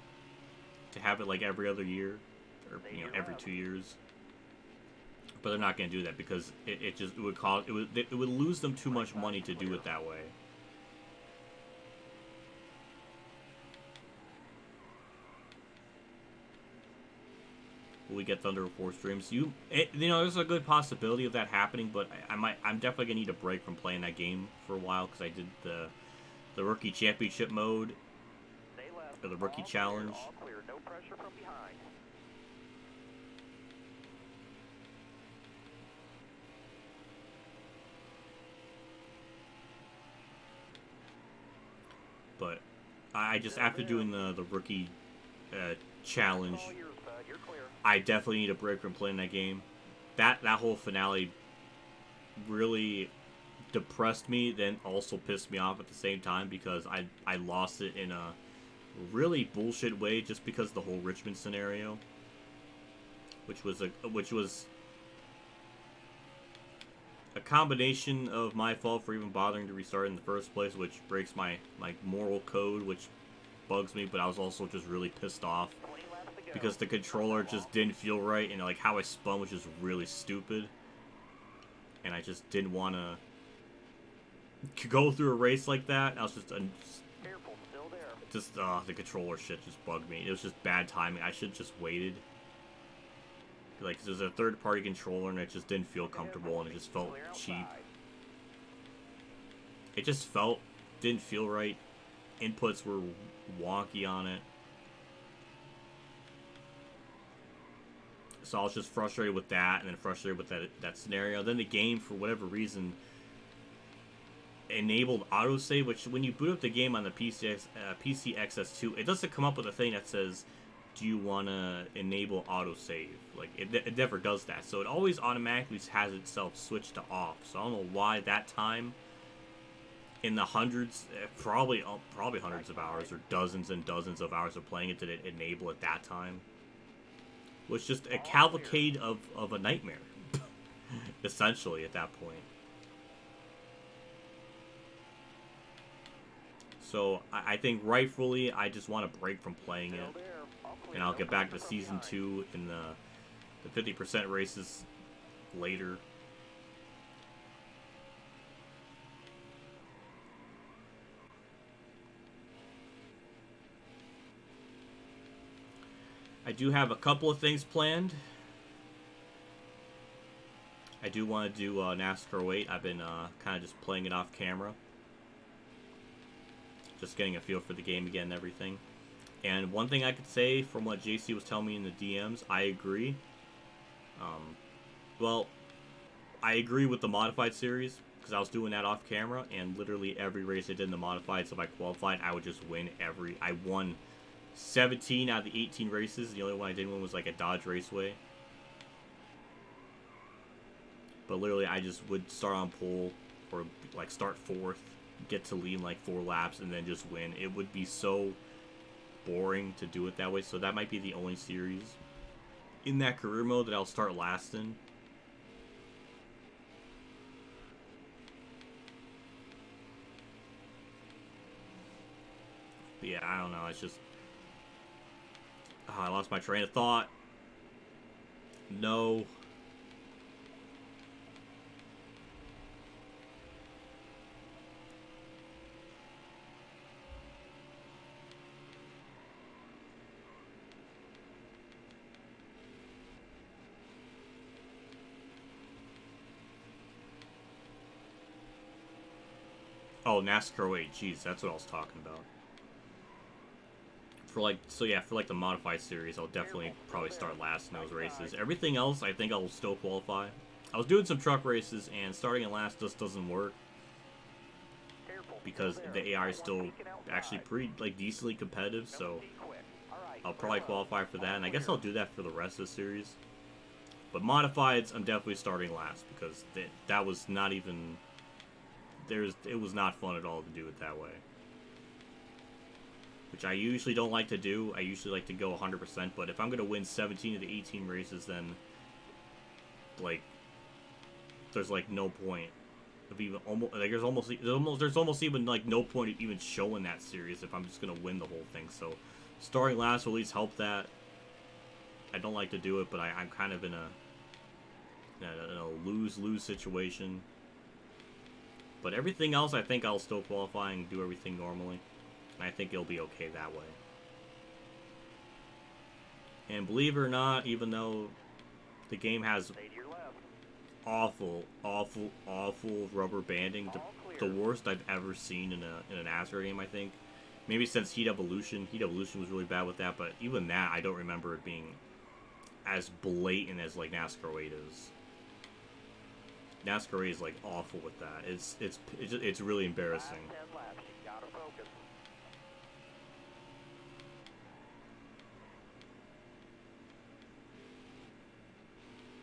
to have it like every other year, or you know, every 2 years. But they're not going to do that because it would lose them too much money to do it that way. Will we get Thunder Force streams? You know, there's a good possibility of that happening, but I'm definitely gonna need a break from playing that game for a while because I did the rookie championship mode, or the rookie challenge. All clear. No pressure from behind. But I just, after doing the rookie challenge, All yours, bud. You're clear. I definitely need a break from playing that game. That whole finale really depressed me, then also pissed me off at the same time because I lost it in a really bullshit way just because of the whole Richmond scenario, which was a combination of my fault for even bothering to restart in the first place, which breaks my moral code, which bugs me, but I was also just really pissed off 20 laps to go. because the controller just didn't feel right, and like how I spun was just really stupid, and I just didn't want to go through a race like that. I was just Careful. Still there. the controller shit just bugged me. It was just bad timing. I should have just waited. Like, there's a third-party controller, and it just didn't feel comfortable, and it just felt Clear cheap. outside. It just didn't feel right. Inputs were wonky on it. So I was just frustrated with that, and then frustrated with that scenario. Then the game, for whatever reason, enabled autosave, which when you boot up the game on the PC XS2, it doesn't come up with a thing that says, do you want to enable autosave? Like, it never does that. So it always automatically has itself switched to off. So I don't know why that time, in the hundreds, probably hundreds of hours, or dozens and dozens of hours of playing it, did it enable at that time. It was just a cavalcade of a nightmare, essentially, at that point. So I think rightfully, I just want a break from playing it, and I'll get back to Season 2 in the 50% races later. I do have a couple of things planned. I do want to do NASCAR 08. I've been kind of just playing it off camera. Just getting a feel for the game again and everything. And one thing I could say from what JC was telling me in the DMs, I agree. Well, I agree with the modified series because I was doing that off camera, and literally every race I did in the modified, so if I qualified, I would just win every. I won 17 out of the 18 races. The only one I didn't win was like a Dodge Raceway. But literally, I just would start on pole or like start fourth, get to lead in like 4 laps, and then just win. It would be so boring to do it that way. So that might be the only series in that career mode that I'll start last in. But yeah, I don't know. It's just... I lost my train of thought. No. Oh, NASCAR 8. Jeez, that's what I was talking about. For like, so yeah, for like the modified series, I'll definitely probably start last in those races. Everything else, I think I'll still qualify. I was doing some truck races, and starting in last just doesn't work because the AI is still actually pretty like decently competitive. So I'll probably qualify for that, and I guess I'll do that for the rest of the series. But modifieds, I'm definitely starting last because that was not even. It was not fun at all to do it that way. Which I usually don't like to do. I usually like to go 100%, but if I'm going to win 17 of the 18 races, then, like, there's, like, no point of even almost, like, there's almost even, like, no point of even showing that series if I'm just going to win the whole thing. So, starting last will at least help that. I don't like to do it, but I'm kind of in a lose-lose situation. But everything else, I think I'll still qualify and do everything normally. And I think it'll be okay that way. And believe it or not, even though the game has awful, awful, awful rubber banding, the worst I've ever seen in a NASCAR game, I think. Maybe since Heat Evolution. Heat Evolution was really bad with that, but even that, I don't remember it being as blatant as, like, NASCAR 8 is. NASCAR 8 is, like, awful with that. It's really embarrassing.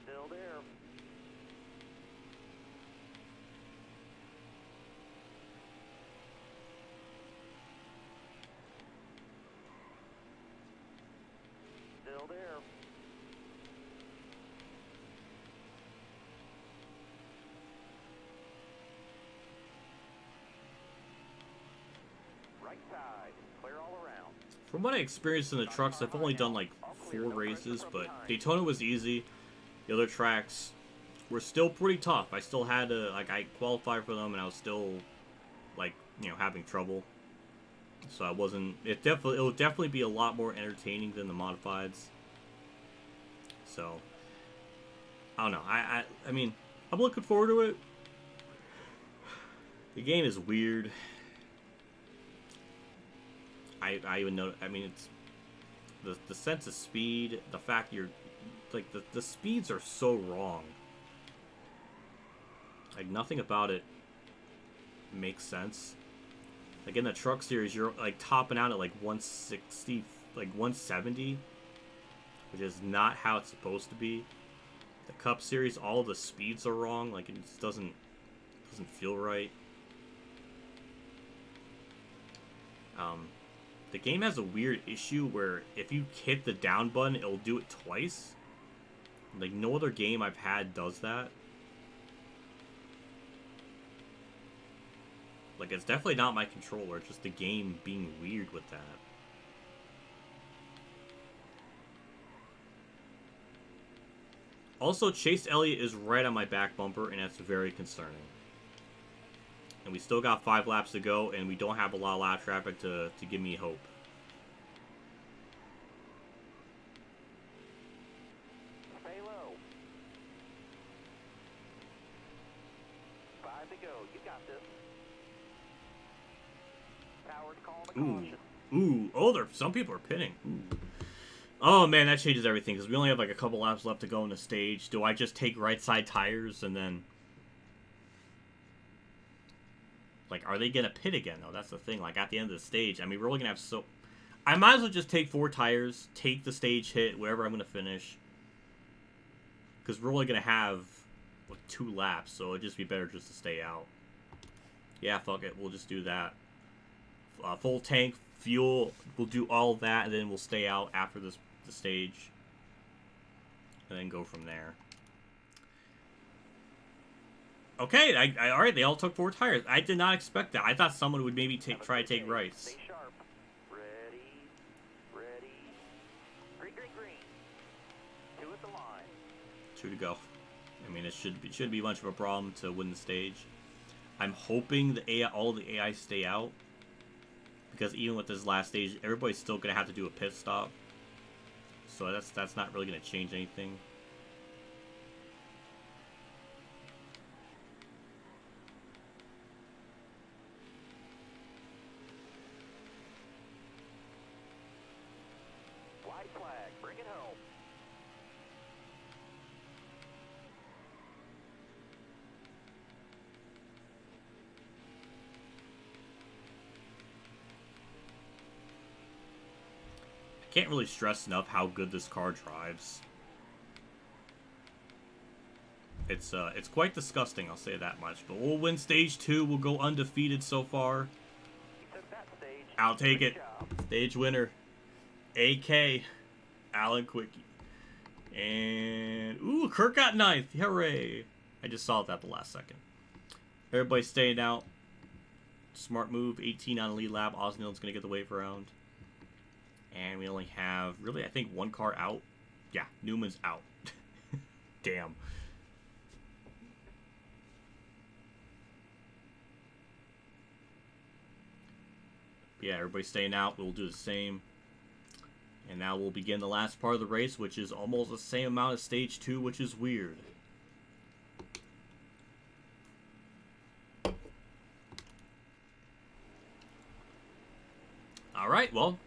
Still there. Still there. Right side, clear all around. From what I experienced in the trucks, I've only done like 4 races, but Daytona was easy. The other tracks were still pretty tough. I still had to, like, I qualified for them, and I was still, like, you know, having trouble. So I wasn't. It'll definitely be a lot more entertaining than the modifieds. So I don't know. I mean, I'm looking forward to it. The game is weird. I even know. I mean, it's the sense of speed. The fact you're like the speeds are so wrong. Like nothing about it makes sense. Like in the truck series, you're like topping out at like 160, like 170, which is not how it's supposed to be. The Cup series, all the speeds are wrong. Like it just doesn't feel right. The game has a weird issue where if you hit the down button, it'll do it twice. Like no other game I've had does that. Like it's definitely not my controller, it's just the game being weird with that. Also, Chase Elliott is right on my back bumper, and that's very concerning. And we still got 5 laps to go, and we don't have a lot of lap traffic to give me hope. Stay low. 5 to go. You got this. Power's calling the caution. Ooh. Oh, some people are pinning. Ooh. Oh man, that changes everything because we only have like a couple laps left to go in the stage. Do I just take right side tires and then, like, are they gonna pit again though? That's the thing. Like at the end of the stage, I mean, we're only gonna have so. I might as well just take 4 tires, take the stage hit wherever I'm gonna finish, because we're only gonna have like 2 laps, so it'd just be better just to stay out. Yeah, fuck it, we'll just do that. Full tank, fuel, we'll do all of that, and then we'll stay out after the stage, and then go from there. Okay, all right, they all took 4 tires. I did not expect that. I thought someone would maybe try to take rights. Stay sharp. Ready. Ready. Green, green, green. 2 at the line. 2 to go. I mean, it shouldn't be much of a problem to win the stage. I'm hoping the AI, all the AI stay out, because even with this last stage, everybody's still gonna have to do a pit stop. So that's not really gonna change anything. White flag. Bring it home. Can't really stress enough how good this car drives. It's quite disgusting, I'll say that much. But we'll win stage 2. We'll go undefeated so far. He took that stage. I'll take Good it. job. Stage winner, AK, Alan Kulwicki. And ooh, Kirk got 9th. Hooray! I just saw it at the last second. Everybody's staying out. Smart move. 18 on the lead lap. Osnild's gonna get the wave around. And we only have, really, I think 1 car out. Yeah, Newman's out. Damn. Yeah, everybody's staying out. We'll do the same. And now we'll begin the last part of the race, which is almost the same amount as stage 2, which is weird. Alright, well.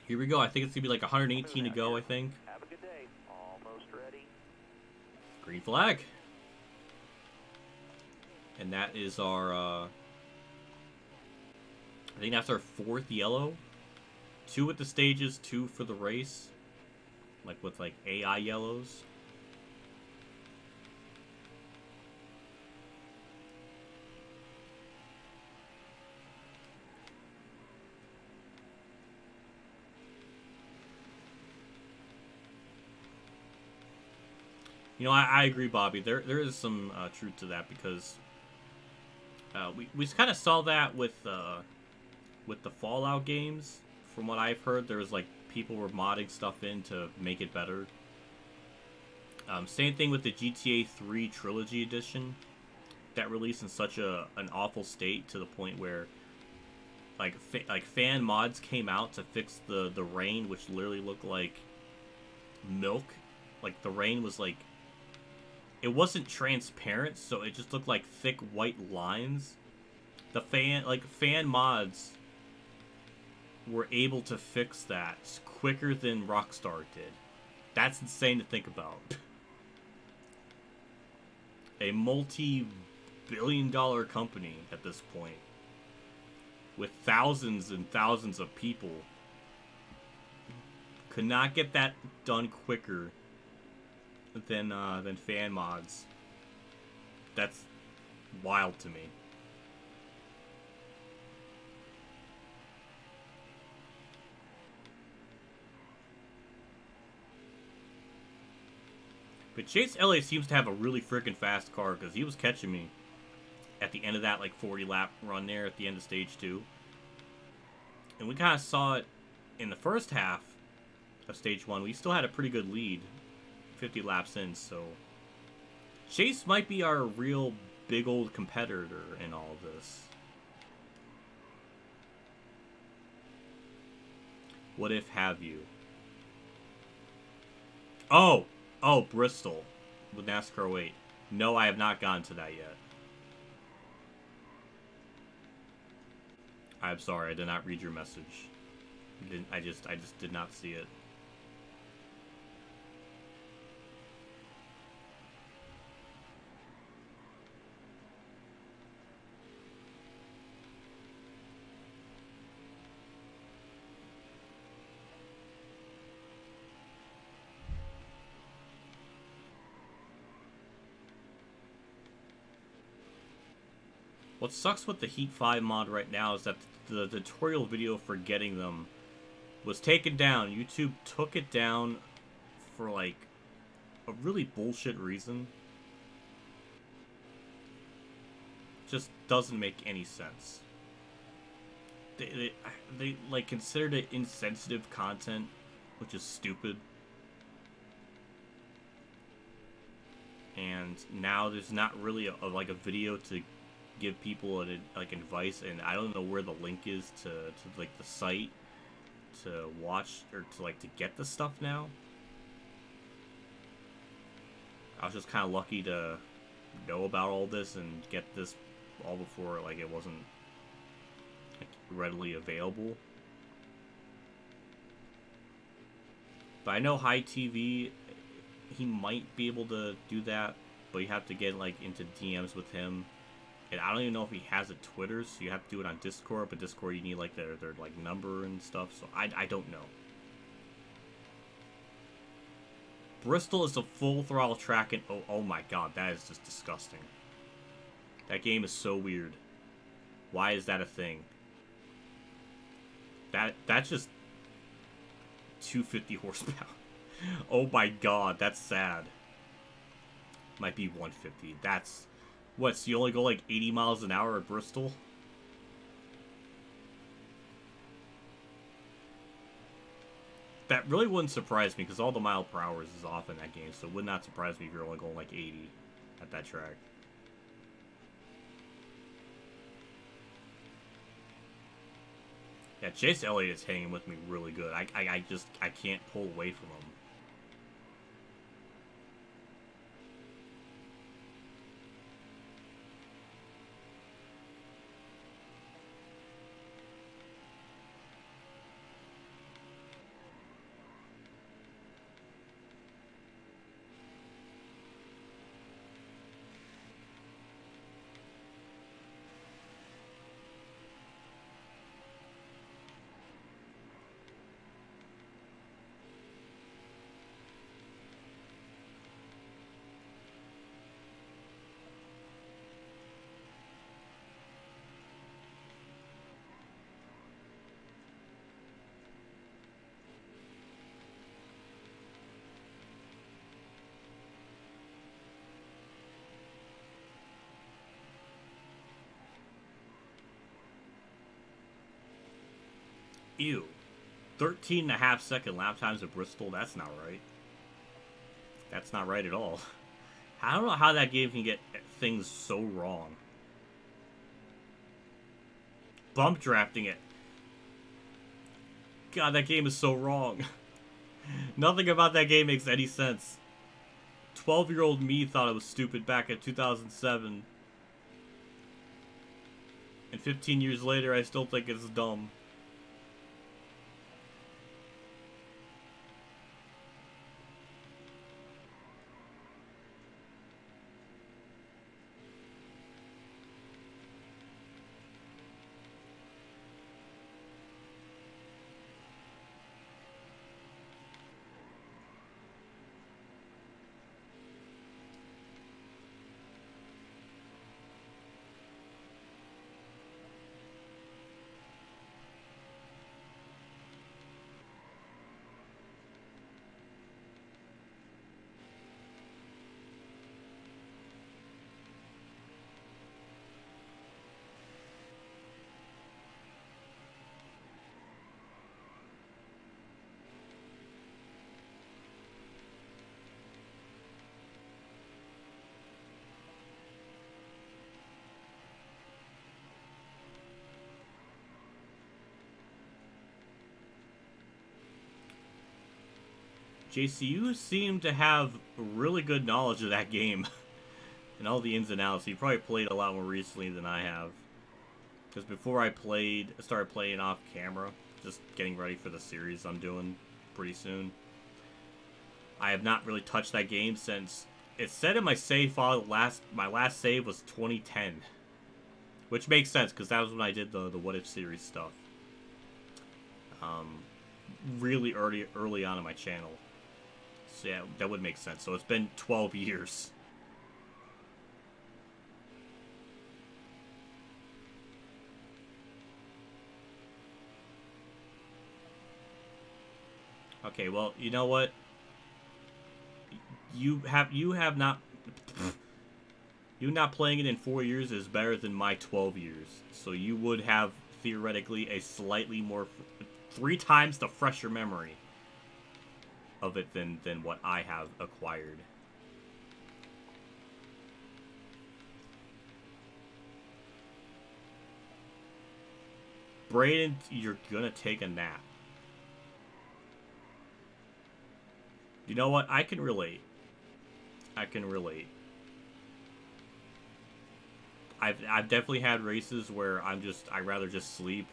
Here we go. I think it's going to be like 118 to go, I think. Have a good day. Almost ready. Green flag. And that is our, I think that's our 4th yellow. 2 at the stages, 2 for the race. Like with like AI yellows. You know, I agree, Bobby. There is some truth to that, because we kind of saw that with the Fallout games. From what I've heard, there was like people were modding stuff in to make it better. Same thing with the GTA 3 Trilogy Edition that released in such an awful state, to the point where like fan mods came out to fix the rain, which literally looked like milk. Like the rain was like, it wasn't transparent, so it just looked like thick white lines. The fan mods were able to fix that quicker than Rockstar did. That's insane to think about. A multi-billion-dollar company at this point, with thousands and thousands of people, could not get that done quicker than fan mods. That's wild to me. But Chase Elliott seems to have a really freaking fast car, because he was catching me at the end of that like 40 lap run there at the end of stage 2. And we kind of saw it in the first half of stage 1. We still had a pretty good lead 50 laps in, so Chase might be our real big old competitor in all of this. What if have you? Oh, Bristol with NASCAR 08. No, I have not gotten to that yet. I'm sorry, I did not read your message. I just did not see it. What sucks with the Heat 5 mod right now is that the tutorial video for getting them was taken down. YouTube took it down for, like, a really bullshit reason. Just doesn't make any sense. They like, considered it insensitive content, which is stupid. And now there's not really like a video to give people like advice, and I don't know where the link is to like the site to watch or to like to get the stuff now. I was just kind of lucky to know about all this and get this all before like it wasn't like readily available. But I know High TV, he might be able to do that, but you have to get like into DMs with him. And I don't even know if he has a Twitter, so you have to do it on Discord. But Discord, you need like their like number and stuff. So I don't know. Bristol is a full throttle track, and oh my god, that is just disgusting. That game is so weird. Why is that a thing? That's just 250 horsepower. Oh my god, that's sad. Might be 150. That's... What, so you only go like 80 miles an hour at Bristol? That really wouldn't surprise me, because all the mile per hour is off in that game, so it would not surprise me if you're only going like 80 at that track. Yeah, Chase Elliott is hanging with me really good. I can't pull away from him. Ew. 13.5-second lap times at Bristol, that's not right. That's not right at all. I don't know how that game can get things so wrong. Bump drafting it. God, that game is so wrong. Nothing about that game makes any sense. 12-year-old me thought it was stupid back in 2007. And 15 years later, I still think it's dumb. JC, you seem to have really good knowledge of that game. And all the ins and outs. You probably played a lot more recently than I have. Because before I started playing off camera, just getting ready for the series I'm doing pretty soon. I have not really touched that game since it said in my save file my last save was 2010, which makes sense because that was when I did the What If series stuff. Really early on in my channel. So yeah, that would make sense. So it's been 12 years. Okay, well, you know what? You not playing it in 4 years is better than my 12 years. So you would have theoretically a slightly more 3 times the fresher memory of it than what I have acquired. Brayden, you're gonna take a nap. You know what? I can relate. I can relate. I've definitely had races where I'd rather just sleep.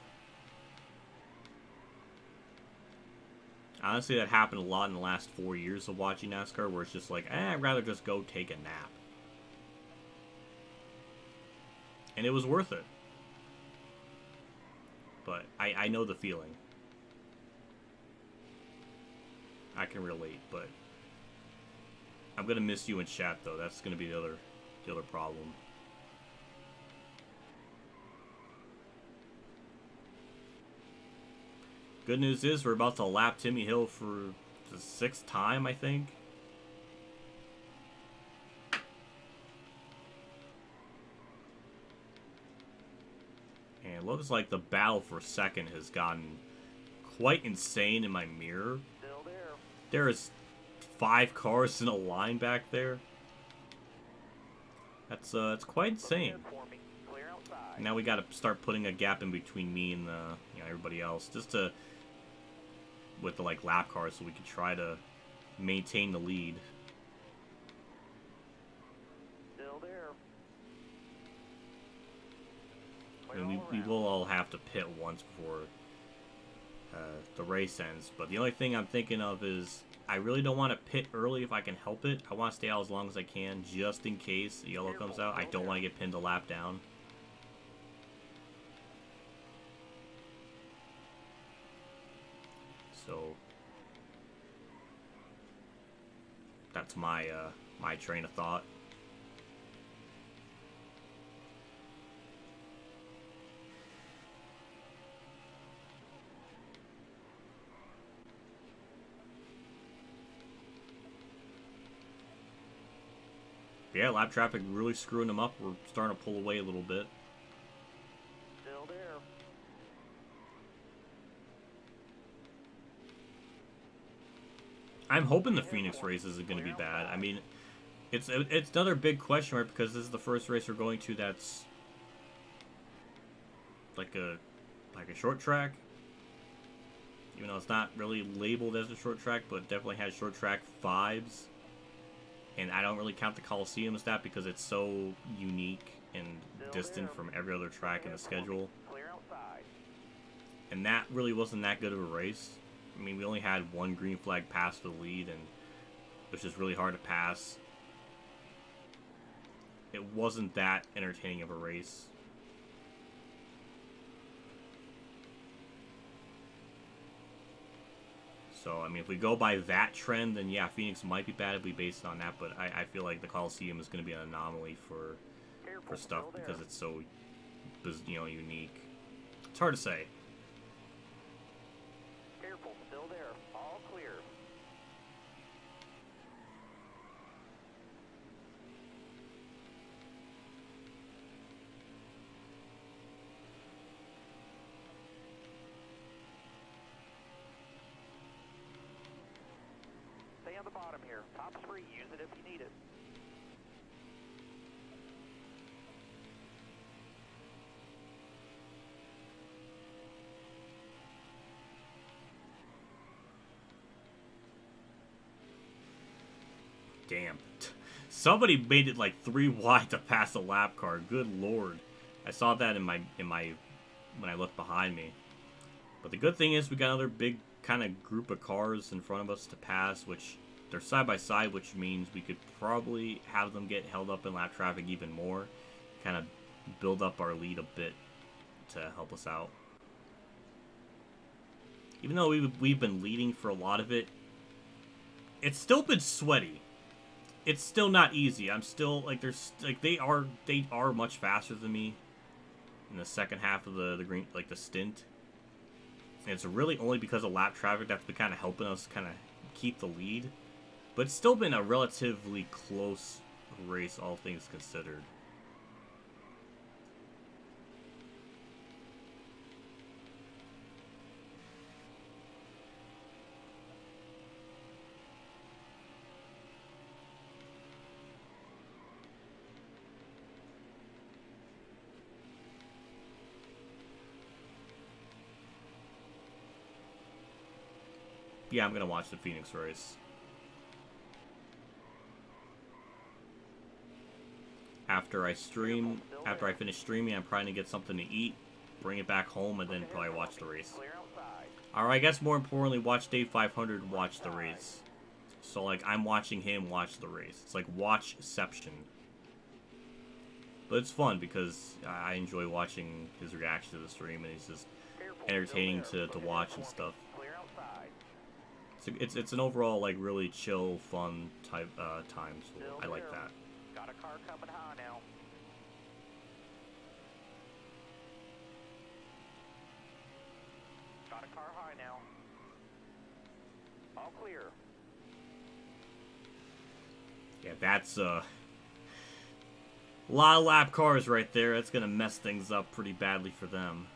Honestly, that happened a lot in the last 4 years of watching NASCAR, where it's just like, I'd rather just go take a nap. And it was worth it. But I know the feeling. I can relate, but I'm gonna miss you in chat though. That's gonna be the other problem. Good news is we're about to lap Timmy Hill for the 6th time, I think. And it looks like the battle for second has gotten quite insane in my mirror. Still there. There is 5 cars in a line back there. That's it's quite insane. Clear outside. Now we got to start putting a gap in between me and everybody else, just to with the lap cars, so we can try to maintain the lead. Still there. I mean, we will all have to pit once before the race ends, but the only thing I'm thinking of is I really don't want to pit early if I can help it. I want to stay out as long as I can, just in case the yellow comes out. I don't want to get pinned a lap down. So that's my my train of thought. Yeah, lap traffic really screwing them up. We're starting to pull away a little bit. Still there. I'm hoping the Phoenix race isn't going to be bad. I mean, it's another big question mark because this is the first race we're going to that's like a short track. Even though it's not really labeled as a short track, but definitely has short track vibes. And I don't really count the Coliseum as that because it's so unique and distant from every other track in the schedule. Clear outside. And that really wasn't that good of a race. I mean, we only had 1 green flag pass for the lead, and it was just really hard to pass. It wasn't that entertaining of a race. So, I mean, if we go by that trend, then yeah, Phoenix might be bad if we base it on that, but I feel like the Coliseum is going to be an anomaly for stuff because it's so, unique. It's hard to say. Careful, still there. All clear. Stay on the bottom here. Top's free. Use it if you need it. Damn. Somebody made it like 3 wide to pass a lap car. Good lord. I saw that in my when I looked behind me. But the good thing is we got another big kind of group of cars in front of us to pass, which they're side by side, which means we could probably have them get held up in lap traffic even more, kind of build up our lead a bit to help us out. Even though we've been leading for a lot of it, it's still been sweaty. It's still not easy. I'm still like they are much faster than me in the second half of the green, like the stint. And it's really only because of lap traffic that's been kind of helping us kind of keep the lead. But it's still been a relatively close race, all things considered. Yeah, I'm gonna watch the Phoenix race. After I finish streaming, I'm probably gonna get something to eat, bring it back home, and then probably watch the race. Or I guess more importantly, watch Dave 500 watch the race. So like, I'm watching him watch the race. It's like watchception. But it's fun because I enjoy watching his reaction to the stream, and he's just entertaining to watch and stuff. So it's an overall like really chill, fun type time. So I like that. Got a car coming high now. Got a car high now. All clear. Yeah, that's a lot of lap cars right there. That's gonna mess things up pretty badly for them.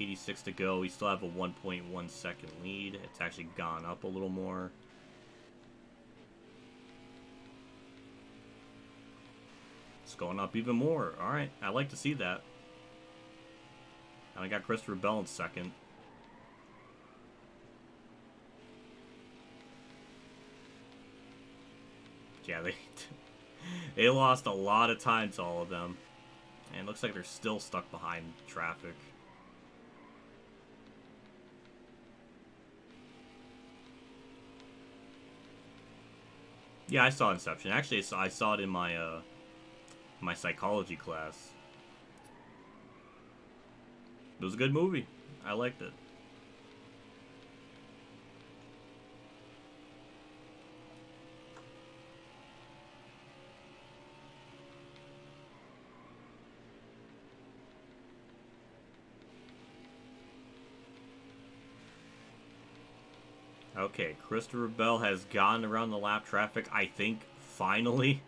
.86 to go. We still have a 1.1 second lead. It's actually gone up a little more. It's going up even more. Alright, I like to see that. And I got Christopher Bell in second. Yeah, they lost a lot of time to all of them. And it looks like they're still stuck behind traffic. Yeah, I saw Inception. Actually, I saw it in my my psychology class. It was a good movie. I liked it. Okay, Christopher Bell has gone around the lap traffic, I think, finally.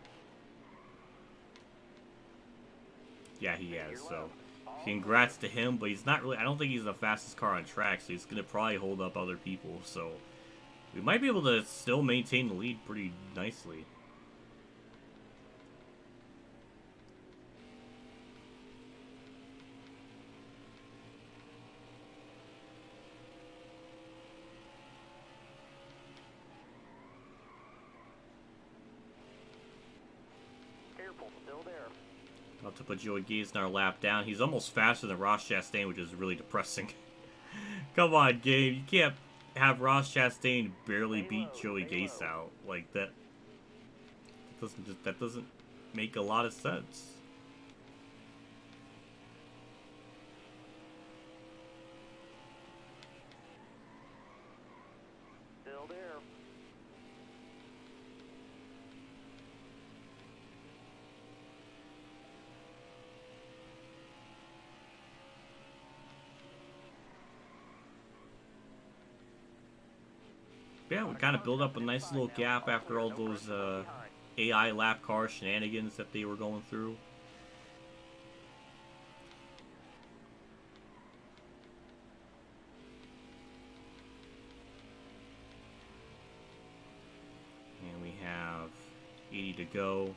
Yeah, he has, so congrats to him, but he's not really, I don't think he's the fastest car on track, so he's going to probably hold up other people, so we might be able to still maintain the lead pretty nicely. About to put Joey Gaisner lap down. He's almost faster than Ross Chastain, which is really depressing. Come on, Gabe. You can't have Ross Chastain barely beat Joey Gase out like that. That doesn't make a lot of sense. Still there. Yeah, we kind of build up a nice little gap after all those AI lap car shenanigans that they were going through. And we have 80 to go.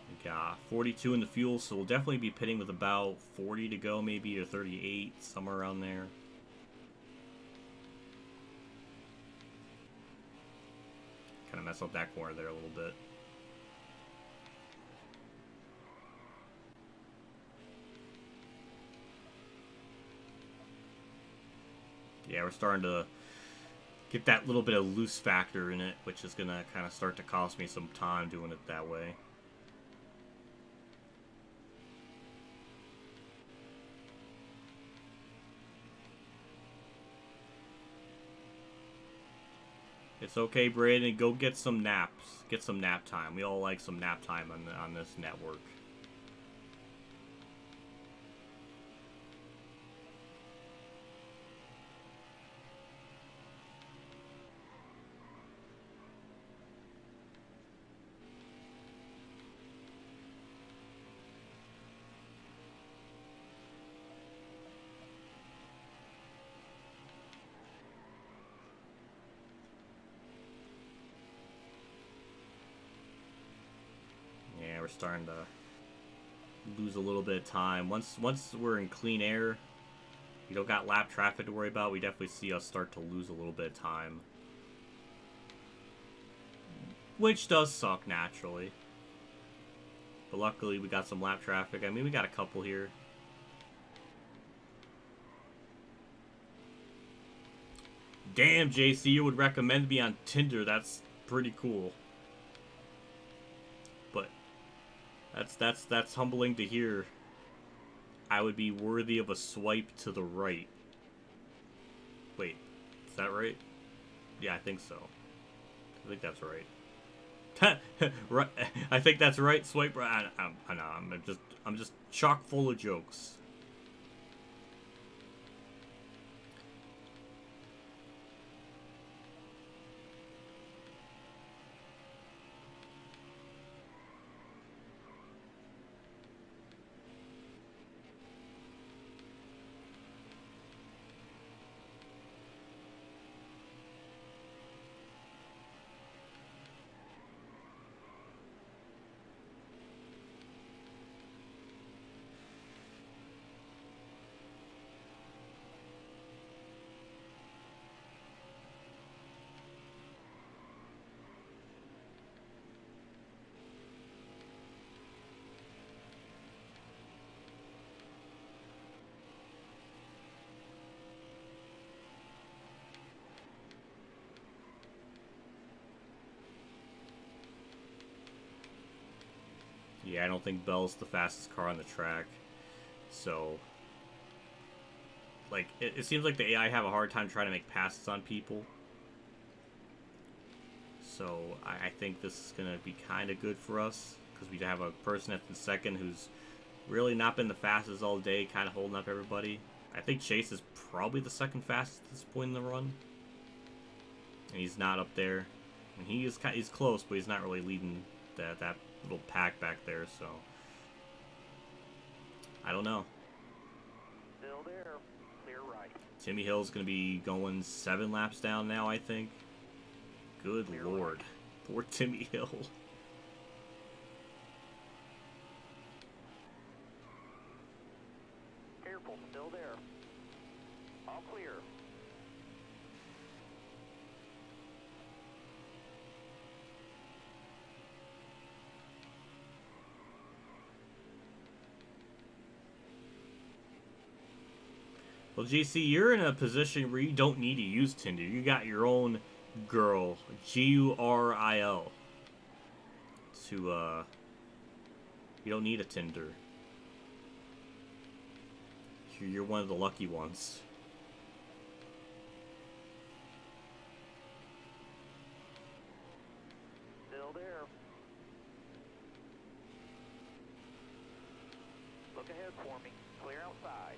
We got 42 in the fuel, so we'll definitely be pitting with about 40 to go, maybe, or 38, somewhere around there. mess up that corner there a little bit. Yeah, we're starting to get that little bit of loose factor in it, which is going to kind of start to cost me some time doing it that way. It's okay, Braden. Go get some naps. Get some nap time. We all like some nap time on this network. We're starting to lose a little bit of time. Once we're in clean air, you don't got lap traffic to worry about, we definitely see us start to lose a little bit of time. Which does suck naturally. But luckily we got some lap traffic. I mean, we got a couple here. Damn, JC, you would recommend me on Tinder. That's pretty cool. That's humbling to hear. I would be worthy of a swipe to the right. Wait, is that right? Yeah, I think so. I think that's right. Right, I think that's right. Swipe right. I know. I'm just chock full of jokes. Yeah, I don't think Bell's the fastest car on the track. So, like, it seems like the AI have a hard time trying to make passes on people. So, I think this is going to be kind of good for us. Because we have a person at the second who's really not been the fastest all day, kind of holding up everybody. I think Chase is probably the second fastest at this point in the run. And he's not up there. And he's close, but he's not really leading that little pack back there, so I don't know. Still there. Clear right. Timmy Hill's gonna be going 7 laps down now, I think. Good lord. Poor Timmy Hill. Careful. Still there. All clear. Well, GC, you're in a position where you don't need to use Tinder. You got your own girl, Guril. You don't need a Tinder. You're one of the lucky ones. Still there. Look ahead for me. Clear outside.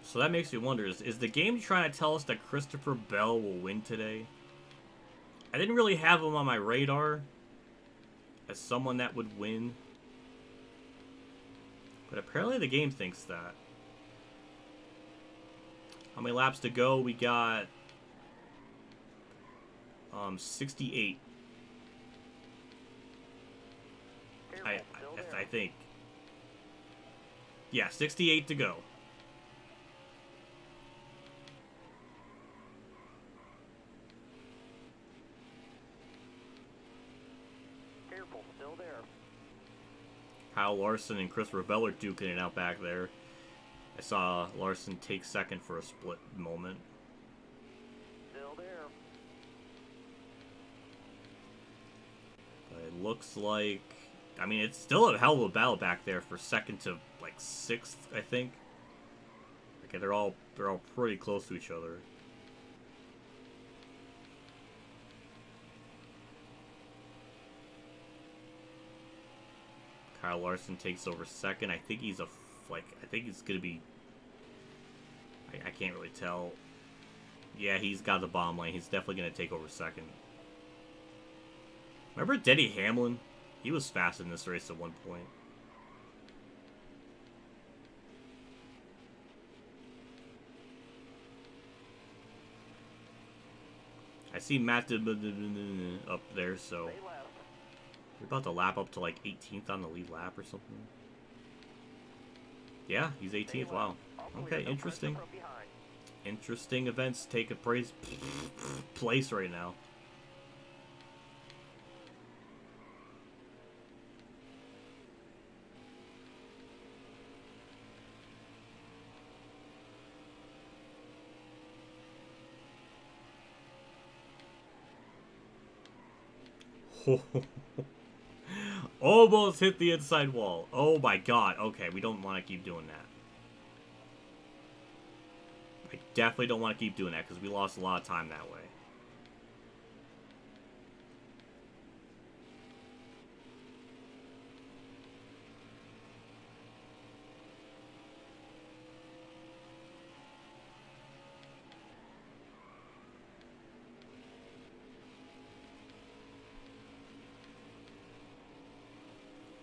So that makes me wonder, is the game trying to tell us that Christopher Bell will win today? I didn't really have him on my radar as someone that would win. But apparently the game thinks that. How many laps to go? We got 68. think. Yeah, 68 to go. Careful, still there. Kyle Larson and Chris Raffoul are duking it out back there. I saw Larson take second for a split moment. Still there. But it looks like... I mean, it's still a hell of a battle back there for second to, like, sixth, I think. Okay, they're all pretty close to each other. Kyle Larson takes over second. I think he's I think he's gonna be... I can't really tell. Yeah, he's got the bomb lane. He's definitely gonna take over second. Remember Denny Hamlin? He was fast in this race at one point. I see Matt up there, so... Stay left. We're about to lap up to like 18th on the lead lap or something. Yeah, he's 18th. Wow. Okay, interesting. Interesting events take a place right now. Almost hit the inside wall. Oh my god. Okay, we don't want to keep doing that. I definitely don't want to keep doing that because we lost a lot of time that way.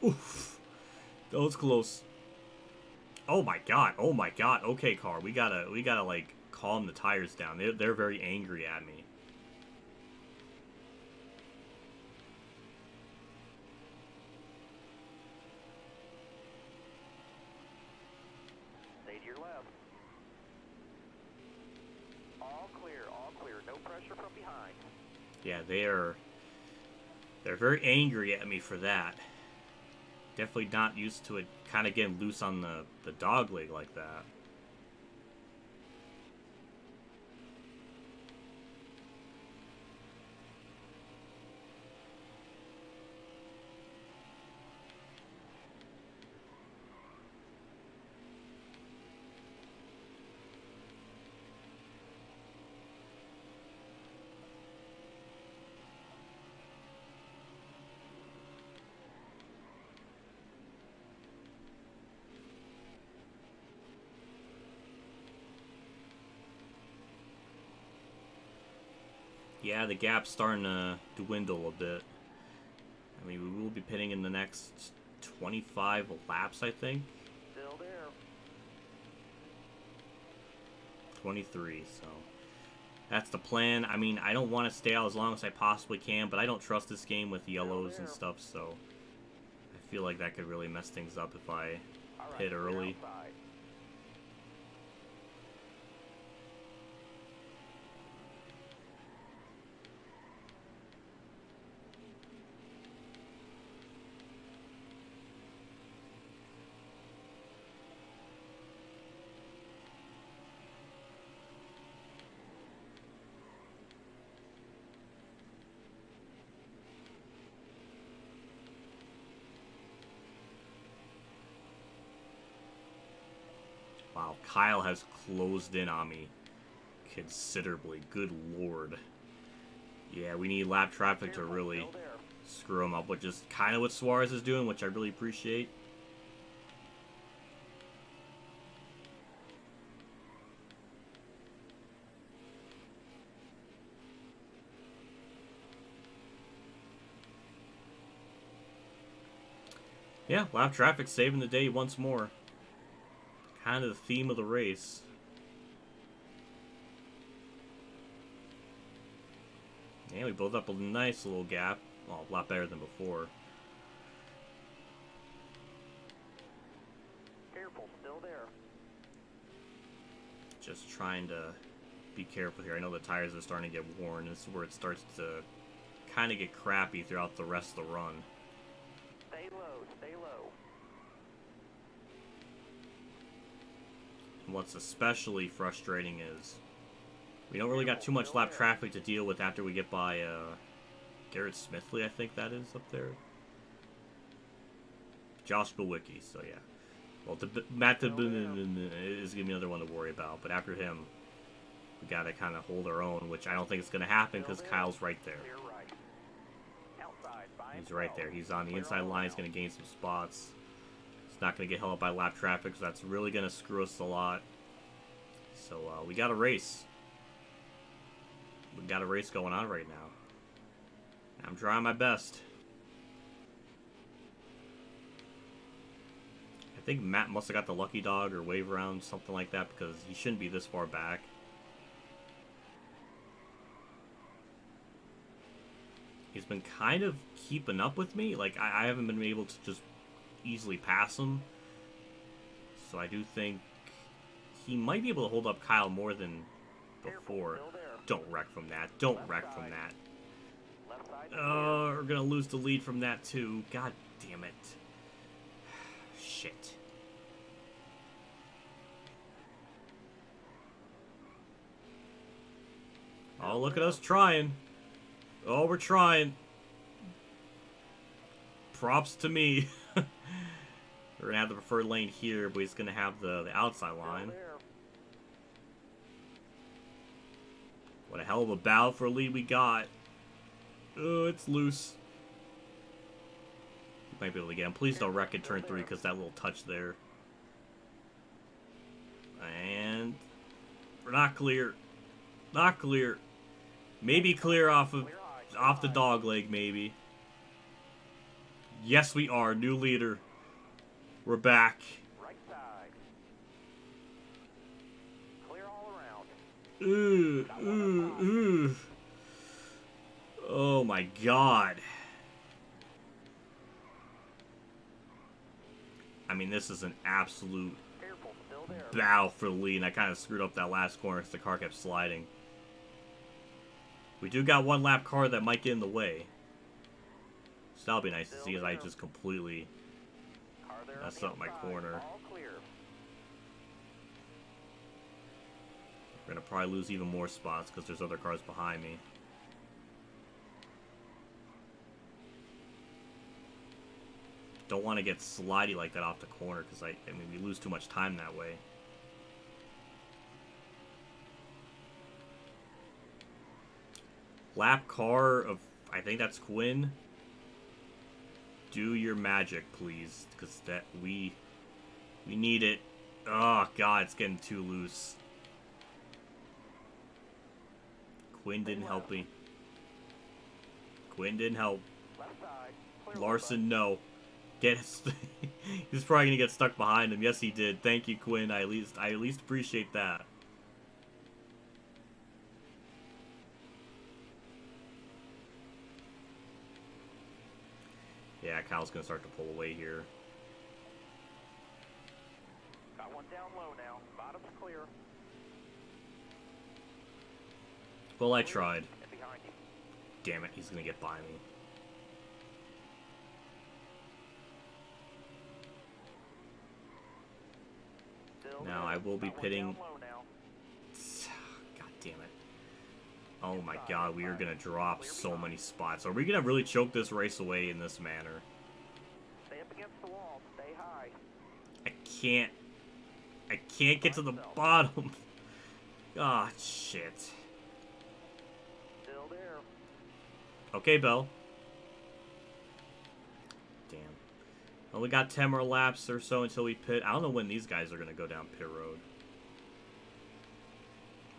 Oof. That was close. Oh my god. Oh my god. Okay, car. We gotta like calm the tires down. They're very angry at me. Stay to your left. All clear, all clear. No pressure from behind. Yeah, they're very angry at me for that. Definitely not used to it kind of getting loose on the dog leg like that. Yeah, the gap's starting to dwindle a bit. I mean, we will be pitting in the next 25 laps, I think. Still there. 23, so that's the plan. I mean, I don't want to stay out as long as I possibly can, but I don't trust this game with yellows and stuff, so I feel like that could really mess things up if I hit early. Outside. Wow, Kyle has closed in on me considerably. Good lord. Yeah, we need lap traffic to really Still there. screw him up, which is kind of what Suarez is doing, which I really appreciate. Yeah, lap traffic saving the day once more. Kind of the theme of the race. Yeah, we built up a nice little gap. Well, a lot better than before. Just trying to be careful here. I know the tires are starting to get worn. This is where it starts to kind of get crappy throughout the rest of the run. Stay low, stay low. And what's especially frustrating is we don't really got too much lap traffic to deal with after we get by Garrett Smithley, I think that is up there. Josh Kulwicki, so yeah. Well, Matt is going to be another one to worry about, but after him, we got to kind of hold our own, which I don't think is going to happen because Kyle's right there. He's right there. He's on the inside line. He's going to gain some spots. He's not going to get held up by lap traffic, so that's really going to screw us a lot. So we got a race. We got a race going on right now. I'm trying my best. I think Matt must have got the lucky dog or wave around, something like that, because he shouldn't be this far back. He's been kind of keeping up with me. Like, I haven't been able to just easily pass him. So I do think he might be able to hold up Kyle more than before. Don't wreck from that. Don't wreck from that. We're going to lose the lead from that, too. God damn it. Shit. Oh, look at us trying. Oh, we're trying. Props to me. We're going to have the preferred lane here, but he's going to have the outside line. What a hell of a battle for a lead we got. Oh, it's loose. Might be able to get him. Please don't wreck in turn 3 because that little touch there. And we're not clear. Not clear. Maybe clear off the dog leg, maybe. Yes, we are. New leader. We're back. Right side. Clear all around. Oh my god. I mean, this is an absolute battle for the lead, and I kind of screwed up that last corner because the car kept sliding. We do got one lap car that might get in the way. So that'll be nice to see as I just completely messed up my corner. We're going to probably lose even more spots because there's other cars behind me. Don't want to get slidey like that off the corner because I mean, we lose too much time that way. Lap car of, I think that's Quinn. Do your magic, please, because that we need it. Oh god, it's getting too loose. Quinn didn't help me. Quinn didn't help. Larson, no. He's probably gonna get stuck behind him. Yes, he did. Thank you, Quinn. I at least appreciate that. Yeah, Kyle's gonna start to pull away here. Got one down low now. Bottom's clear. Well, I tried. Damn it, he's gonna get by me. Now I will be pitting. God damn it. Oh my god, we are going to drop so many spots. Are we going to really choke this race away in this manner? Stay up against the wall. Stay high. I can't get to the bottom. Ah, shit. Still there. Okay, Bell. Damn. Well, we got 10 more laps or so until we pit. I don't know when these guys are going to go down pit road.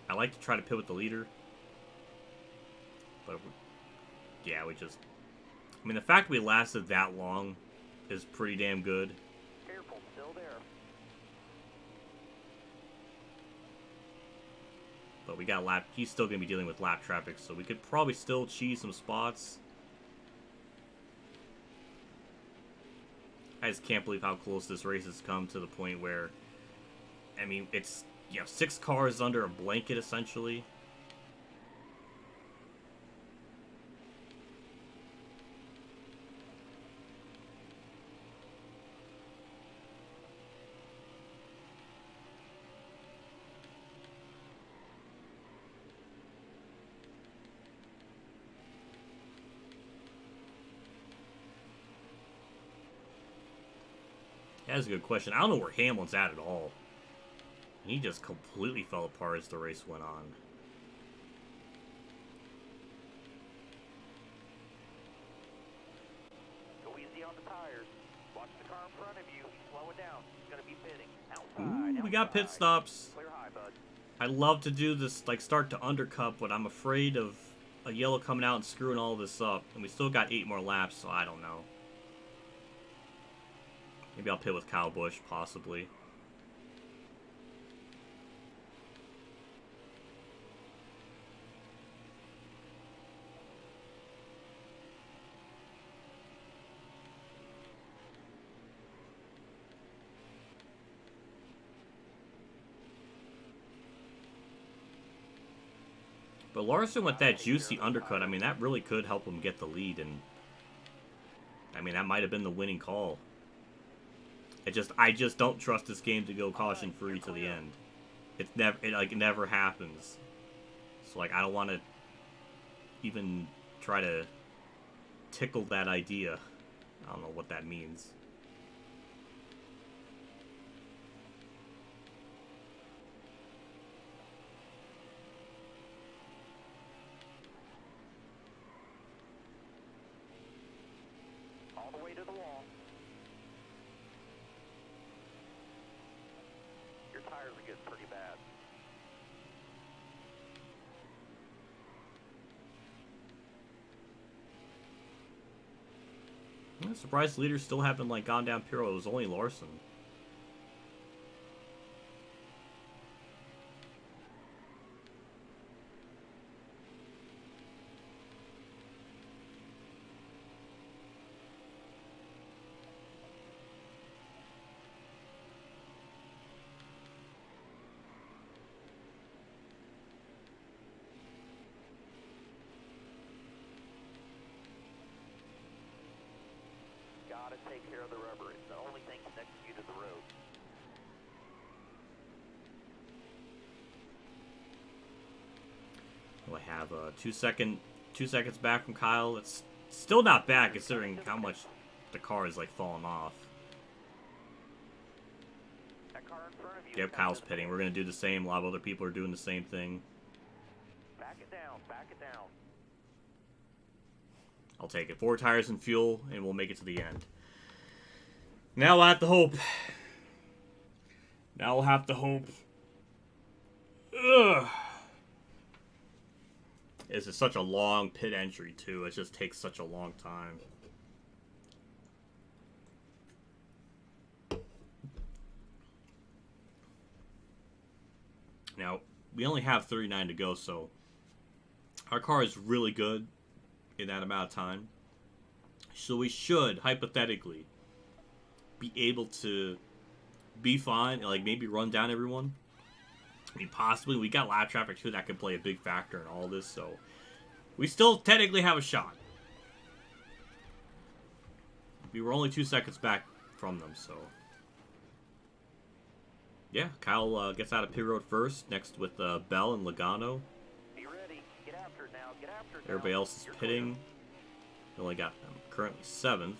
I like to try to pit with the leader. But, yeah, we just... I mean, the fact we lasted that long is pretty damn good. Careful, still there. But we got lap... He's still going to be dealing with lap traffic, so we could probably still cheese some spots. I just can't believe how close this race has come to the point where... I mean, it's you have 6 cars under a blanket, essentially. That's a good question. I don't know where Hamlin's at all. He just completely fell apart as the race went on. Go easy on the tires. Watch the car in front of you. Slow it down. He's going to be pitting. Outside. Ooh, we got pit stops. Clear high, bud. I love to do this, like, start to undercut, but I'm afraid of a yellow coming out and screwing all this up. And we still got 8 more laps, so I don't know. Maybe I'll pit with Kyle Busch, possibly. But Larson with that juicy undercut, I mean, that really could help him get the lead, and I mean, that might have been the winning call. I just don't trust this game to go caution free to the end. It never happens. So like, I don't want to even try to tickle that idea. I don't know what that means. All the way to the wall. Your tires are getting pretty bad. I'm surprised leaders still haven't like gone down Pirro. It was only Larson. Gotta take care of the rubber. It's the only thing connecting you to the road. Oh, I have 2 seconds back from Kyle. It's still not bad considering how much the car is like falling off. That car in front of you. Yep, Kyle's pitting. We're gonna do the same. A lot of other people are doing the same thing. Back it down. Back it down. I'll take it. 4 tires and fuel, and we'll make it to the end. Now we'll have to hope. Now we'll have to hope. Ugh. This is such a long pit entry, too. It just takes such a long time. Now, we only have 39 to go, so our car is really good in that amount of time. So we should, hypothetically, be able to be fine and like maybe run down everyone. I mean, possibly. We got lap traffic too that could play a big factor in all this, so we still technically have a shot. We were only 2 seconds back from them, so yeah. Kyle gets out of pit road first, next with Bell and Logano. Be ready. Get after it now. Get after it now. Everybody else is You're pitting. We only got them currently 7th.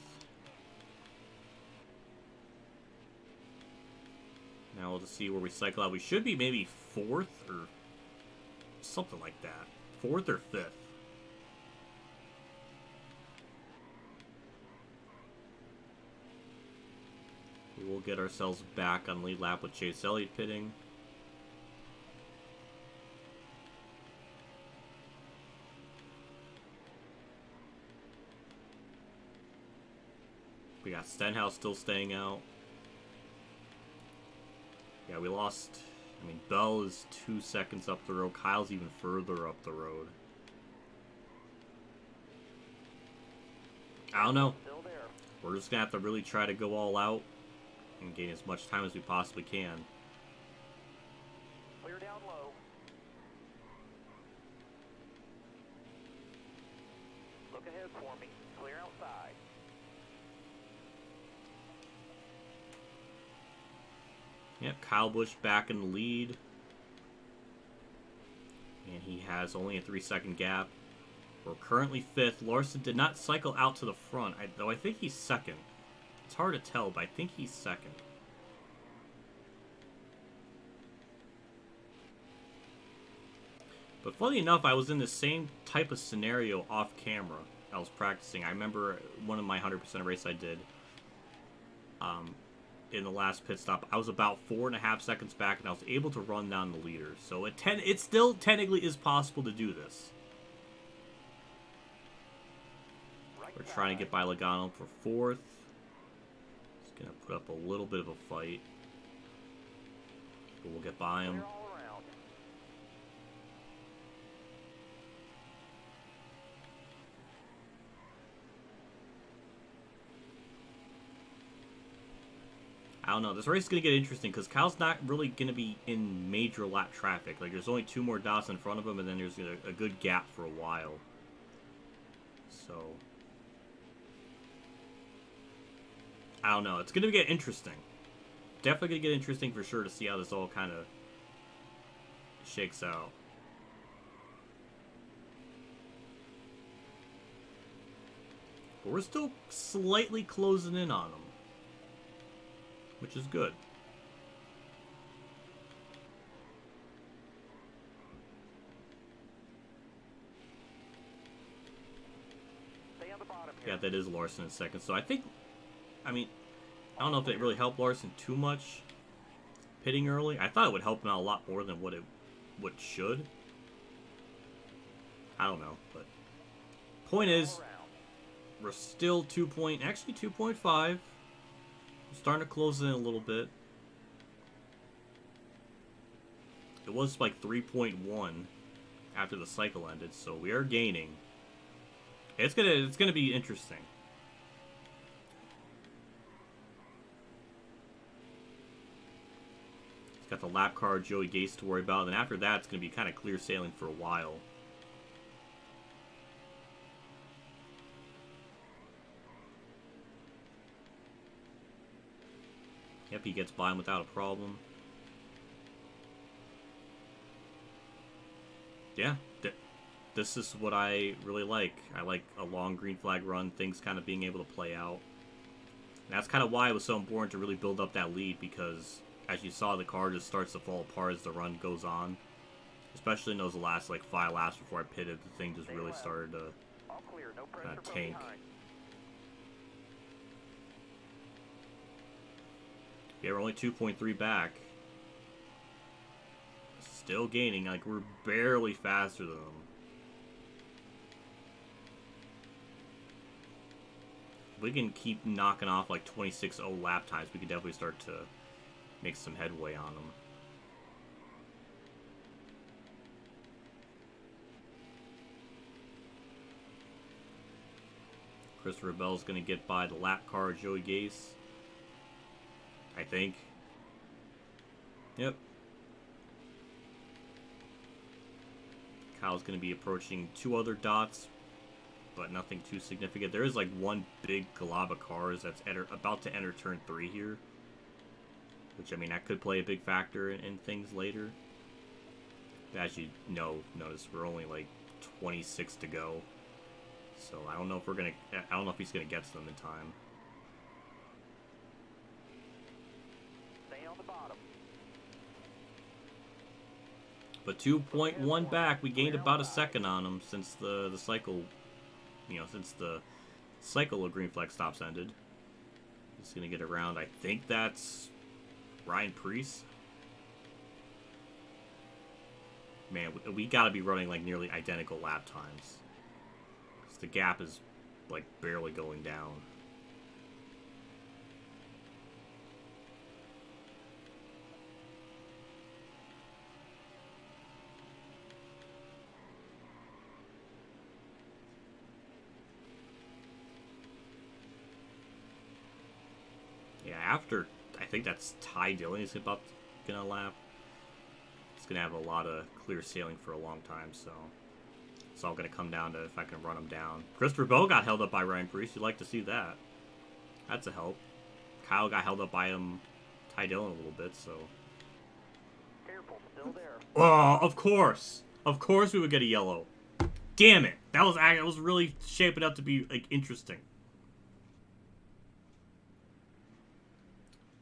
Now we'll just see where we cycle out. We should be maybe 4th or something like that. 4th or 5th. We will get ourselves back on lead lap with Chase Elliott pitting. We got Stenhouse still staying out. Yeah, we lost. I mean, Bell is 2 seconds up the road. Kyle's even further up the road. I don't know. Still there. We're just going to have to really try to go all out and gain as much time as we possibly can. Good for me. Clear outside. Yep, Kyle Busch back in the lead. And he has only a 3-second gap. We're currently 5th. Larson did not cycle out to the front, though I think he's 2nd. It's hard to tell, but I think he's 2nd. But funny enough, I was in the same type of scenario off camera. I was practicing. I remember one of my 100% race I did. In the last pit stop, I was about 4.5 seconds back, and I was able to run down the leader. So it still technically is possible to do this. We're trying to get by Logano for 4th. He's gonna put up a little bit of a fight, but we'll get by him. I don't know. This race is going to get interesting because Kyle's not really going to be in major lap traffic. Like, there's only 2 more dots in front of him, and then there's a good gap for a while. So, I don't know. It's going to get interesting. Definitely going to get interesting for sure to see how this all kind of shakes out. But we're still slightly closing in on him, which is good. Stay on the bottom here. Yeah, that is Larson in 2nd. So I think, I mean, I don't know if it really helped Larson too much pitting early. I thought it would help him out a lot more than what it should. I don't know, but point is, we're still 2.5. Starting to close in a little bit. It was like 3.1 after the cycle ended, so we are gaining. It's gonna be interesting. He's got the lap car, Joey Gase to worry about, and after that, it's gonna be kind of clear sailing for a while. Yep, he gets by him without a problem. Yeah, this is what I really like. I like a long green flag run, things kind of being able to play out. And that's kind of why it was so important to really build up that lead, because as you saw, the car just starts to fall apart as the run goes on. Especially in those last like 5 laps before I pitted, the thing just really started to All clear. No pressure from tank. behind. Yeah, we're only 2.3 back. Still gaining, like we're barely faster than them. If we can keep knocking off like 26.0 lap times, we can definitely start to make some headway on them. Christopher Bell's going to get by the lap car, Joey Gase, I think. Yep. Kyle's going to be approaching 2 other dots, but nothing too significant. There is like one big glob of cars that's about to enter turn 3 here, which, I mean, that could play a big factor in things later. As you notice, we're only like 26 to go, so I don't know if he's gonna get to them in time. Stay on the bottom. But 2.1 back, we gained about a second on him since the cycle, since the cycle of green flag stops ended. He's gonna get around. I think that's Ryan Preece. Man, we gotta be running like nearly identical lap times. 'Cause the gap is like barely going down. Yeah, after, I think that's Ty Dillon is about gonna lap. It's gonna have a lot of clear sailing for a long time, so It's all going to come down to if I can run him down. Christopher Bell got held up by Ryan Preece. You'd like to see that. That's a help. Kyle got held up by Ty Dillon a little bit, so... Careful, still there. Oh, of course. Of course we would get a yellow. Damn it. That was really shaping up to be, like, interesting.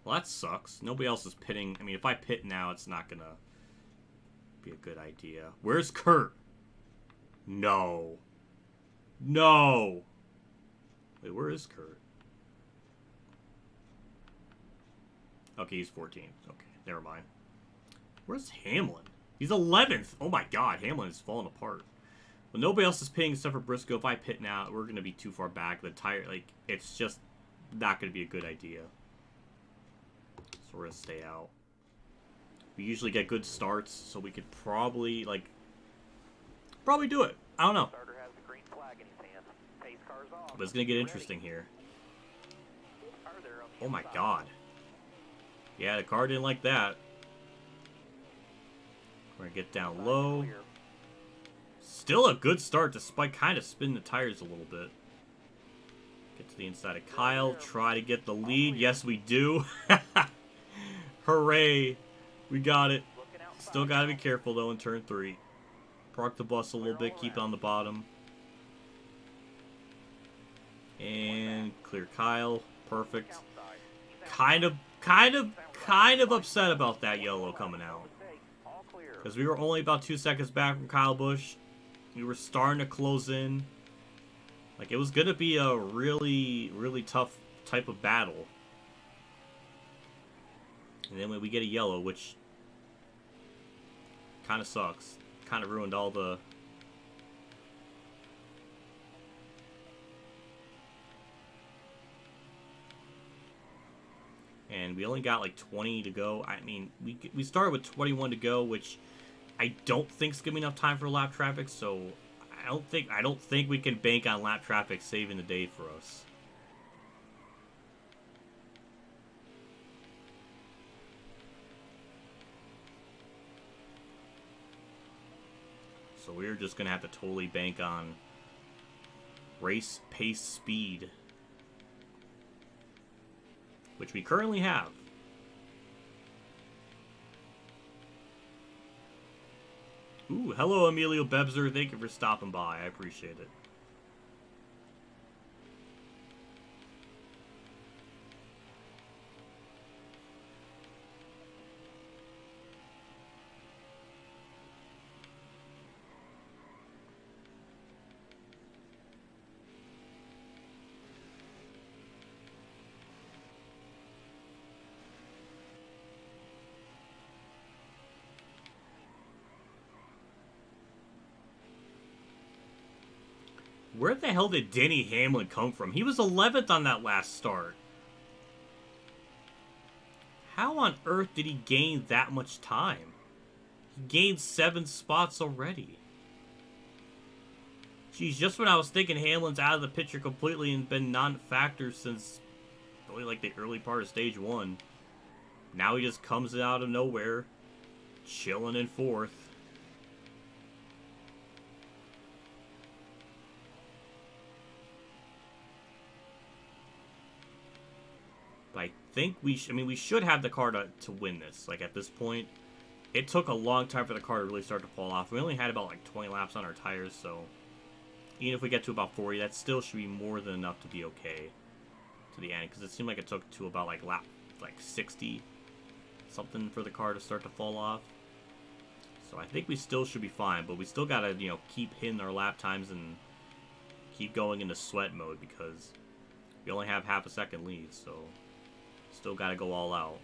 Well, that sucks. Nobody else is pitting. I mean, if I pit now, it's not gonna be a good idea. Where's Kurt? No. No. Wait, where is Kurt? Okay, he's 14th. Okay, never mind. Where's Hamlin? He's 11th. Oh my god, Hamlin is falling apart. Well, nobody else is pitting except for Briscoe. If I pit now, we're going to be too far back. The tire, like, it's just not going to be a good idea. So we're going to stay out. We usually get good starts, so we could probably, like, do it. I don't know. Starter has the green flag in his hand. Pace car's off. But it's going to get interesting here. Are there on the Oh my inside? god. Yeah, the car didn't like that. We're going to get down low. Clear. Still a good start despite kind of spinning the tires a little bit. Get to the inside of Kyle. Try to get the lead. Yes, we do. Hooray. We got it. Looking outside. Still got to be careful, though, in turn 3. Park the bus a little bit. Keep it on the bottom. And clear Kyle. Perfect. Outside. He's out. Kind of upset about that yellow coming out. Mistake. All clear. Because we were only about 2 seconds back from Kyle Busch. We were starting to close in. Like, it was going to be a really, really tough type of battle. And then when we get a yellow, which kind of sucks. Kind of ruined all the... And we only got like 20 to go. I mean, we started with 21 to go, which I don't think is gonna be enough time for lap traffic. So I don't think we can bank on lap traffic saving the day for us. So we're just gonna have to totally bank on race pace speed, which we currently have. Ooh, hello Emiliobebzer. Thank you for stopping by. I appreciate it. Where the hell did Denny Hamlin come from? He was 11th on that last start. How on earth did he gain that much time? He gained 7 spots already. Geez, just when I was thinking Hamlin's out of the picture completely and been non-factor since really like the early part of stage 1. Now he just comes out of nowhere, chilling in 4th. I think we should have the car to win this. Like, at this point, it took a long time for the car to really start to fall off. We only had about like 20 laps on our tires, so even if we get to about 40, that still should be more than enough to be okay to the end, because it seemed like it took to about like lap 60 something for the car to start to fall off. So I think we still should be fine, but we still gotta, you know, keep hitting our lap times and keep going into sweat mode, because we only have half a second lead, so still got to go all out.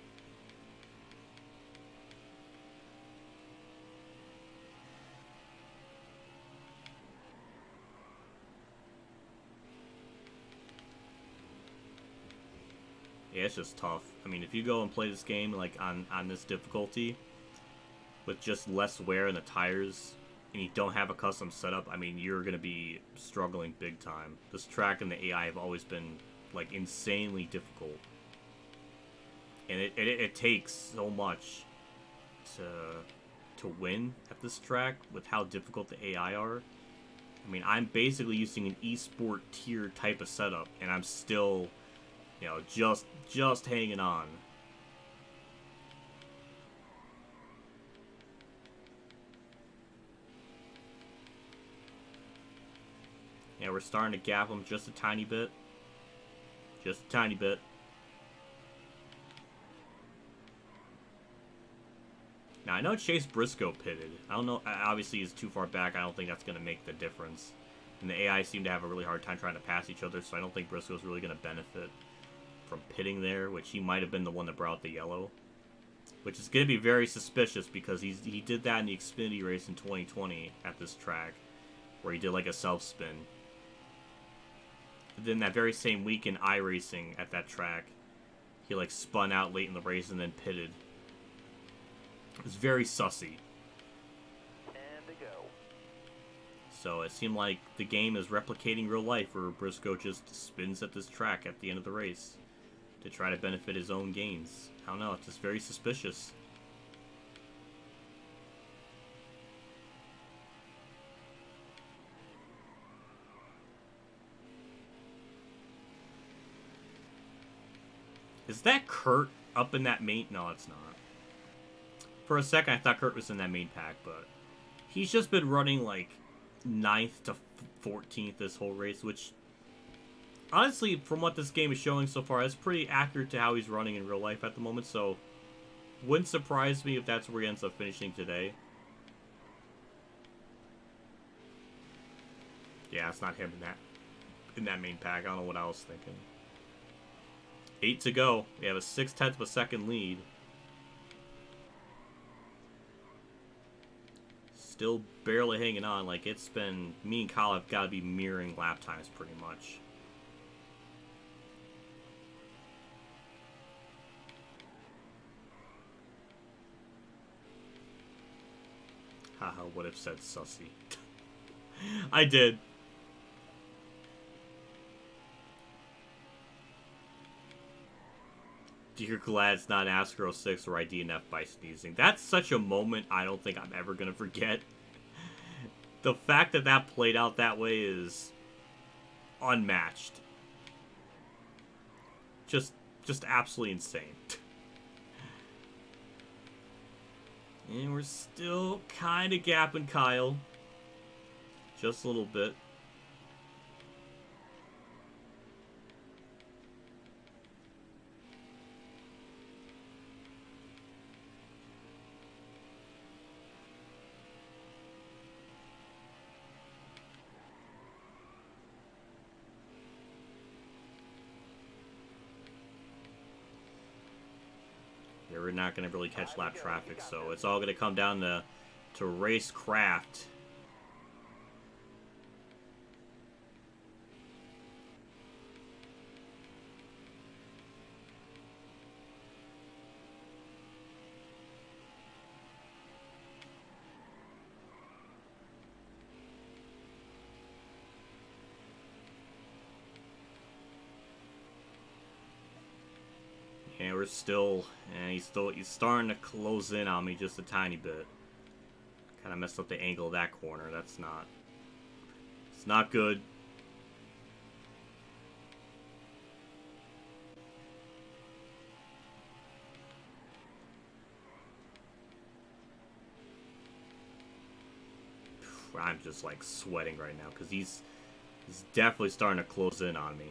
Yeah, it's just tough. I mean, if you go and play this game like on this difficulty with just less wear in the tires and you don't have a custom setup, I mean, you're going to be struggling big time. This track and the AI have always been like insanely difficult. And it takes so much to win at this track with how difficult the AI are. I mean, I'm basically using an esport tier type of setup, and I'm still, you know, just hanging on. Yeah, we're starting to gap them just a tiny bit. Just a tiny bit. Now, I know Chase Briscoe pitted. I don't know. Obviously, he's too far back. I don't think that's going to make the difference. And the AI seem to have a really hard time trying to pass each other, so I don't think Briscoe's really going to benefit from pitting there, which he might have been the one that brought the yellow. Which is going to be very suspicious because he did that in the Xfinity race in 2020 at this track, where he did like a self-spin. Then that very same week in iRacing at that track, he like spun out late in the race and then pitted. It was very sussy. And to go. So it seemed like the game is replicating real life, where Briscoe just spins at this track at the end of the race to try to benefit his own gains. I don't know, it's just very suspicious. Is that Kurt up in that main? No, it's not. For a second, I thought Kurt was in that main pack, but he's just been running like 9th to 14th this whole race, which honestly, from what this game is showing so far, is pretty accurate to how he's running in real life at the moment, so wouldn't surprise me if that's where he ends up finishing today. Yeah, it's not him in that main pack. I don't know what I was thinking. 8 to go. We have a 6/10 of a second lead. Still barely hanging on. Like, it's been... Me and Kyle have got to be mirroring lap times pretty much. Haha, what if said sussy? I did. You're glad it's not Astro 6 or I DNF by sneezing. That's such a moment I don't think I'm ever going to forget. The fact that that played out that way is unmatched. Just absolutely insane. And we're still kind of gapping Kyle. Just a little bit. We're not going to really catch lap traffic, so it's all going to come down to racecraft. And we're still, and he's starting to close in on me just a tiny bit. Kind of messed up the angle of that corner. It's not good. I'm just like sweating right now because he's definitely starting to close in on me.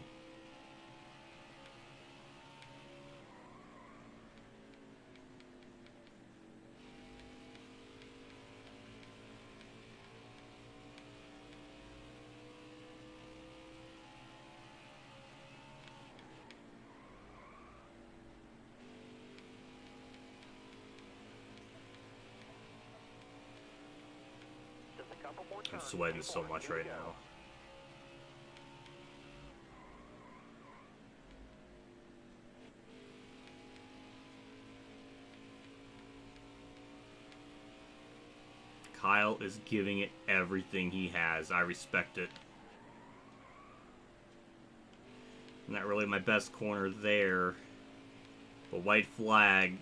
I'm sweating so much right now. Kyle is giving it everything he has. I respect it. Not really my best corner there. But white flag.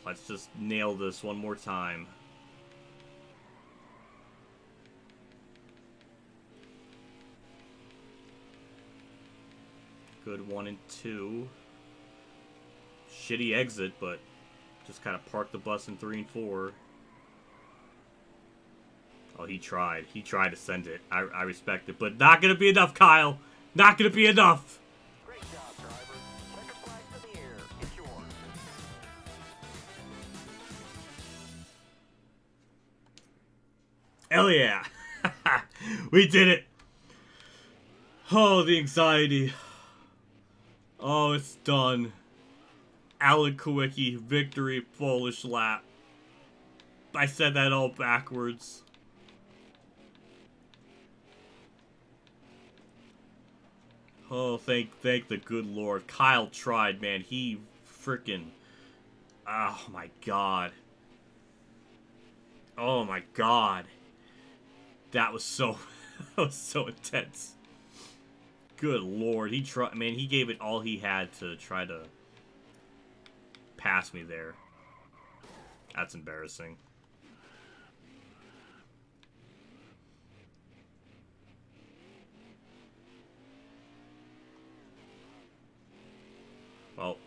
Let's just nail this one more time. Good 1 and 2. Shitty exit, but just kind of parked the bus in 3 and 4. Oh, he tried. He tried to send it. I respect it, but not gonna be enough, Kyle. Not gonna be enough. Great job, driver. Checker flag's in the air. It's yours. Hell yeah. We did it. Oh, the anxiety. Oh, it's done. Alan Kulwicki, victory, Polish lap. I said that all backwards. Oh, thank the good Lord. Kyle tried, man. He freaking... Oh, my God. Oh, my God. That was so... that was so intense. Good Lord. He tried... Man, he gave it all he had to try to pass me there. That's embarrassing. Well,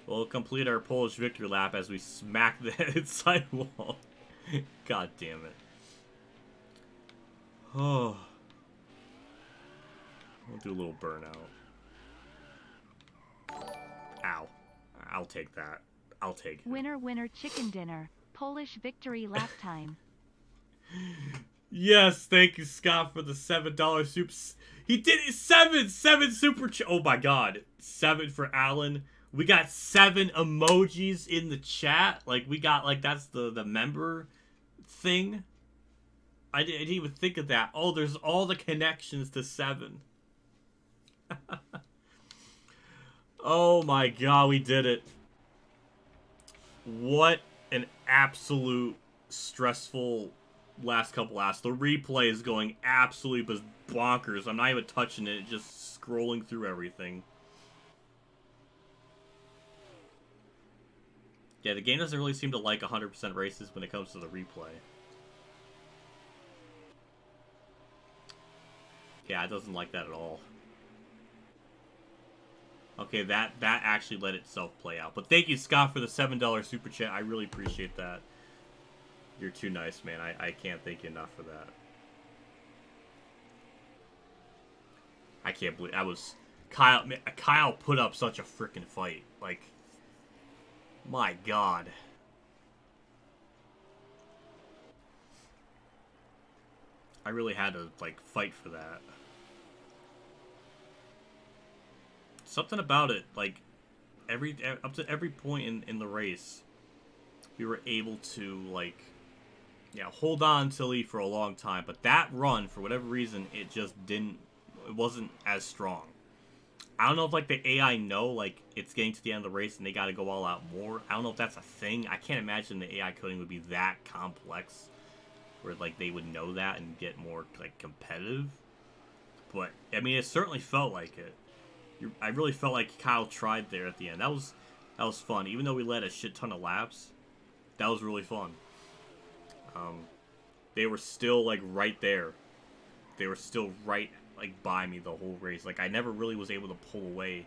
we'll complete our Polish victory lap as we smack the sidewall. God damn it. Oh. We'll do a little burnout. Ow. I'll take that. I'll take it. Winner, winner, chicken dinner. Polish victory lap time. Yes, thank you, Scott, for the $7 soups. He did it. 7 super. Oh my God, 7 for Alan. We got 7 emojis in the chat. Like we got that's the member thing. I didn't even think of that. Oh, there's all the connections to 7. Oh my God, we did it. What an absolute stressful last couple laps. The replay is going absolutely bonkers. I'm not even touching it, just scrolling through everything. Yeah, the game doesn't really seem to like 100% races when it comes to the replay. Yeah, it doesn't like that at all. Okay, that actually let itself play out. But thank you, Scott, for the $7 super chat. I really appreciate that. You're too nice, man. I can't thank you enough for that. I can't believe I was Kyle put up such a freaking fight. Like, my God. I really had to fight for that. Something about it, up to every point in the race, we were able to hold on to Lee for a long time. But that run, for whatever reason, it wasn't as strong. I don't know if the AI know it's getting to the end of the race and they got to go all out more. I don't know if that's a thing. I can't imagine the AI coding would be that complex, where they would know that and get more competitive. But I mean, it certainly felt like it. I really felt like Kyle tried there at the end. That was fun. Even though we led a shit ton of laps, that was really fun. They were still right there. They were still right by me the whole race. I never really was able to pull away.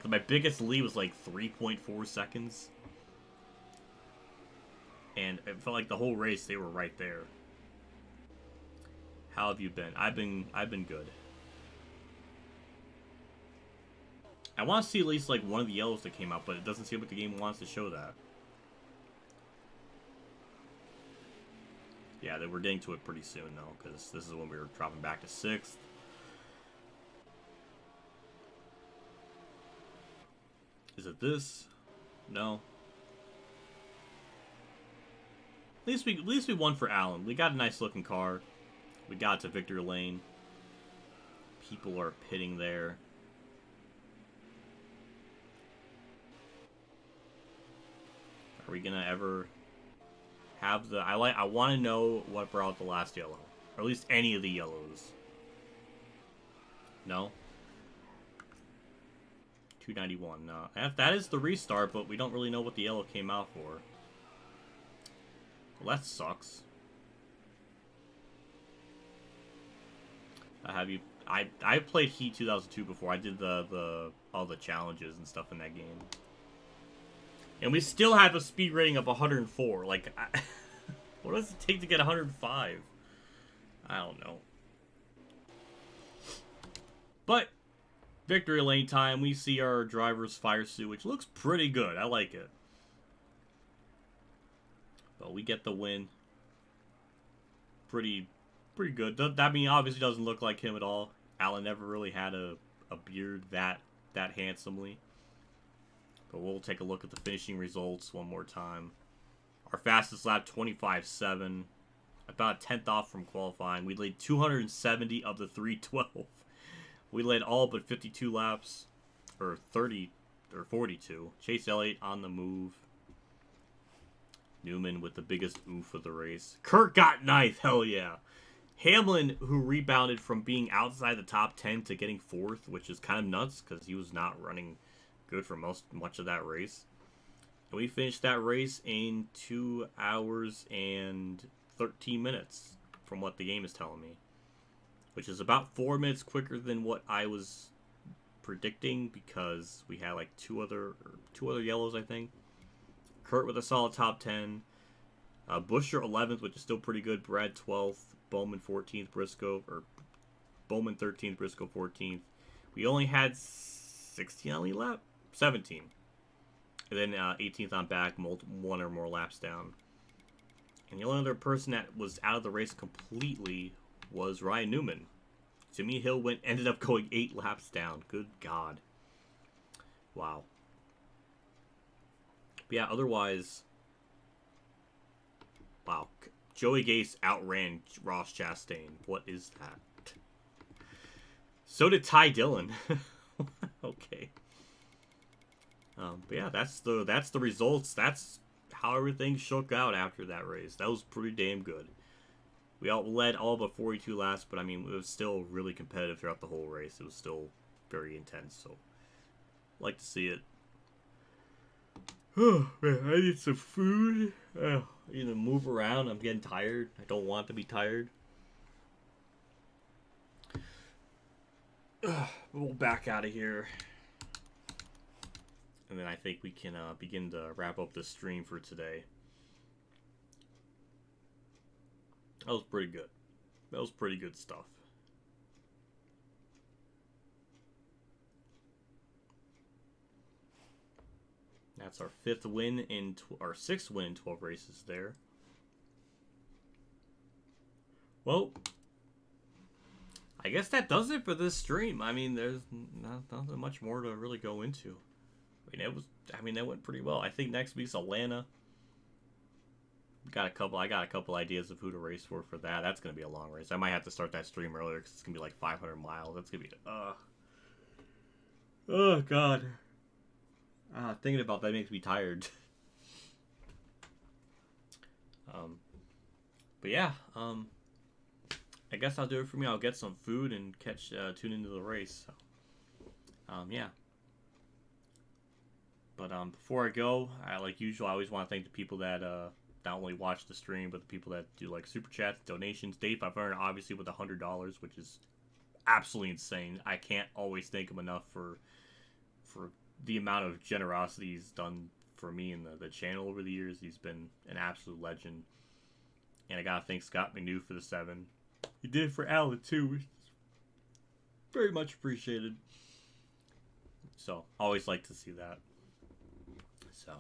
My biggest lead was 3.4 seconds. And it felt like the whole race they were right there. How have you been? I've been good. I want to see at least one of the yellows that came out, but it doesn't seem like the game wants to show that. Yeah, we're getting to it pretty soon though, because this is when we were dropping back to 6th. Is it this? No. At least we won for Alan. We got a nice looking car. We got to victory lane. People are pitting there. Are we gonna ever have the... I want to know what brought out the last yellow. Or at least any of the yellows. No? 291. No. That is the restart, but we don't really know what the yellow came out for. Well, that sucks. Have you? I played Heat 2002 before. I did all the challenges and stuff in that game, and we still have a speed rating of 104. Like, what does it take to get 105? I don't know. But victory lane time. We see our driver's fire suit, which looks pretty good. I like it. But we get the win. Pretty good. That mean obviously doesn't look like him at all. Alan never really had a beard that handsomely. But we'll take a look at the finishing results one more time. Our fastest lap, 25.7. About a 10th off from qualifying. We laid 270 of the 312. We led all but 52 laps. Or 30, or 42. Chase Elliott on the move. Newman with the biggest oof of the race. Kurt got 9th, hell yeah. Hamlin, who rebounded from being outside the top 10 to getting 4th, which is kind of nuts because he was not running good for much of that race. And we finished that race in 2 hours and 13 minutes, from what the game is telling me, which is about 4 minutes quicker than what I was predicting because we had like two other yellows, I think. Kurt with a solid top 10. Busher 11th, which is still pretty good. Brad 12th. Bowman 14th. Bowman 13th. Briscoe 14th. We only had 16 on lead lap? 17. And then 18th on back, one or more laps down. And the only other person that was out of the race completely was Ryan Newman. Jimmy Hill ended up going 8 laps down. Good God. Wow. But yeah, otherwise, wow. Joey Gase outran Ross Chastain. What is that? So did Ty Dillon. Okay. But yeah, that's the results. That's how everything shook out after that race. That was pretty damn good. We led all but 42 laps, but I mean, it was still really competitive throughout the whole race. It was still very intense, so like to see it. Oh, man, I need some food. I need to move around. I'm getting tired. I don't want to be tired. We'll back out of here. And then I think we can begin to wrap up the stream for today. That was pretty good. That was pretty good stuff. That's our 6th win in 12 races there. Well, I guess that does it for this stream. I mean, there's nothing much more to really go into. I mean, that went pretty well. I think next week's Atlanta. I got a couple ideas of who to race for that. That's gonna be a long race. I might have to start that stream earlier because it's gonna be like 500 miles. That's gonna be oh God. Thinking about that makes me tired. But yeah, I guess I'll do it for me. I'll get some food and tune into the race. So, yeah. But before I go, like usual, I always want to thank the people that not only watch the stream, but the people that do like super chats, donations. Dave, I've earned obviously with $100, which is absolutely insane. I can't always thank him enough for the amount of generosity he's done for me and the channel over the years. He's been an absolute legend. And I gotta thank Scott McNew for the 7. He did it for Alan too, which is very much appreciated. So always like to see that. So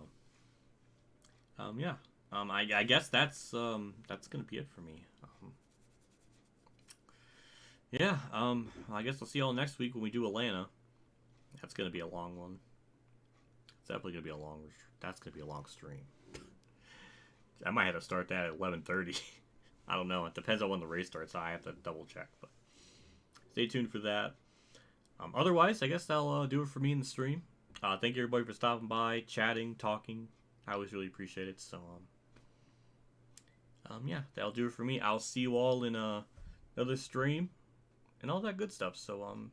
yeah. I guess that's gonna be it for me. Yeah. I guess I'll see y'all next week when we do Atlanta. That's gonna be a long one. It's definitely gonna be that's gonna be a long stream. I might have to start that at 11:30. I don't know. It depends on when the race starts. So I have to double check. But stay tuned for that. Otherwise, I guess that'll do it for me in the stream. Thank you everybody for stopping by, chatting, talking. I always really appreciate it. So yeah, that'll do it for me. I'll see you all in another stream and all that good stuff. So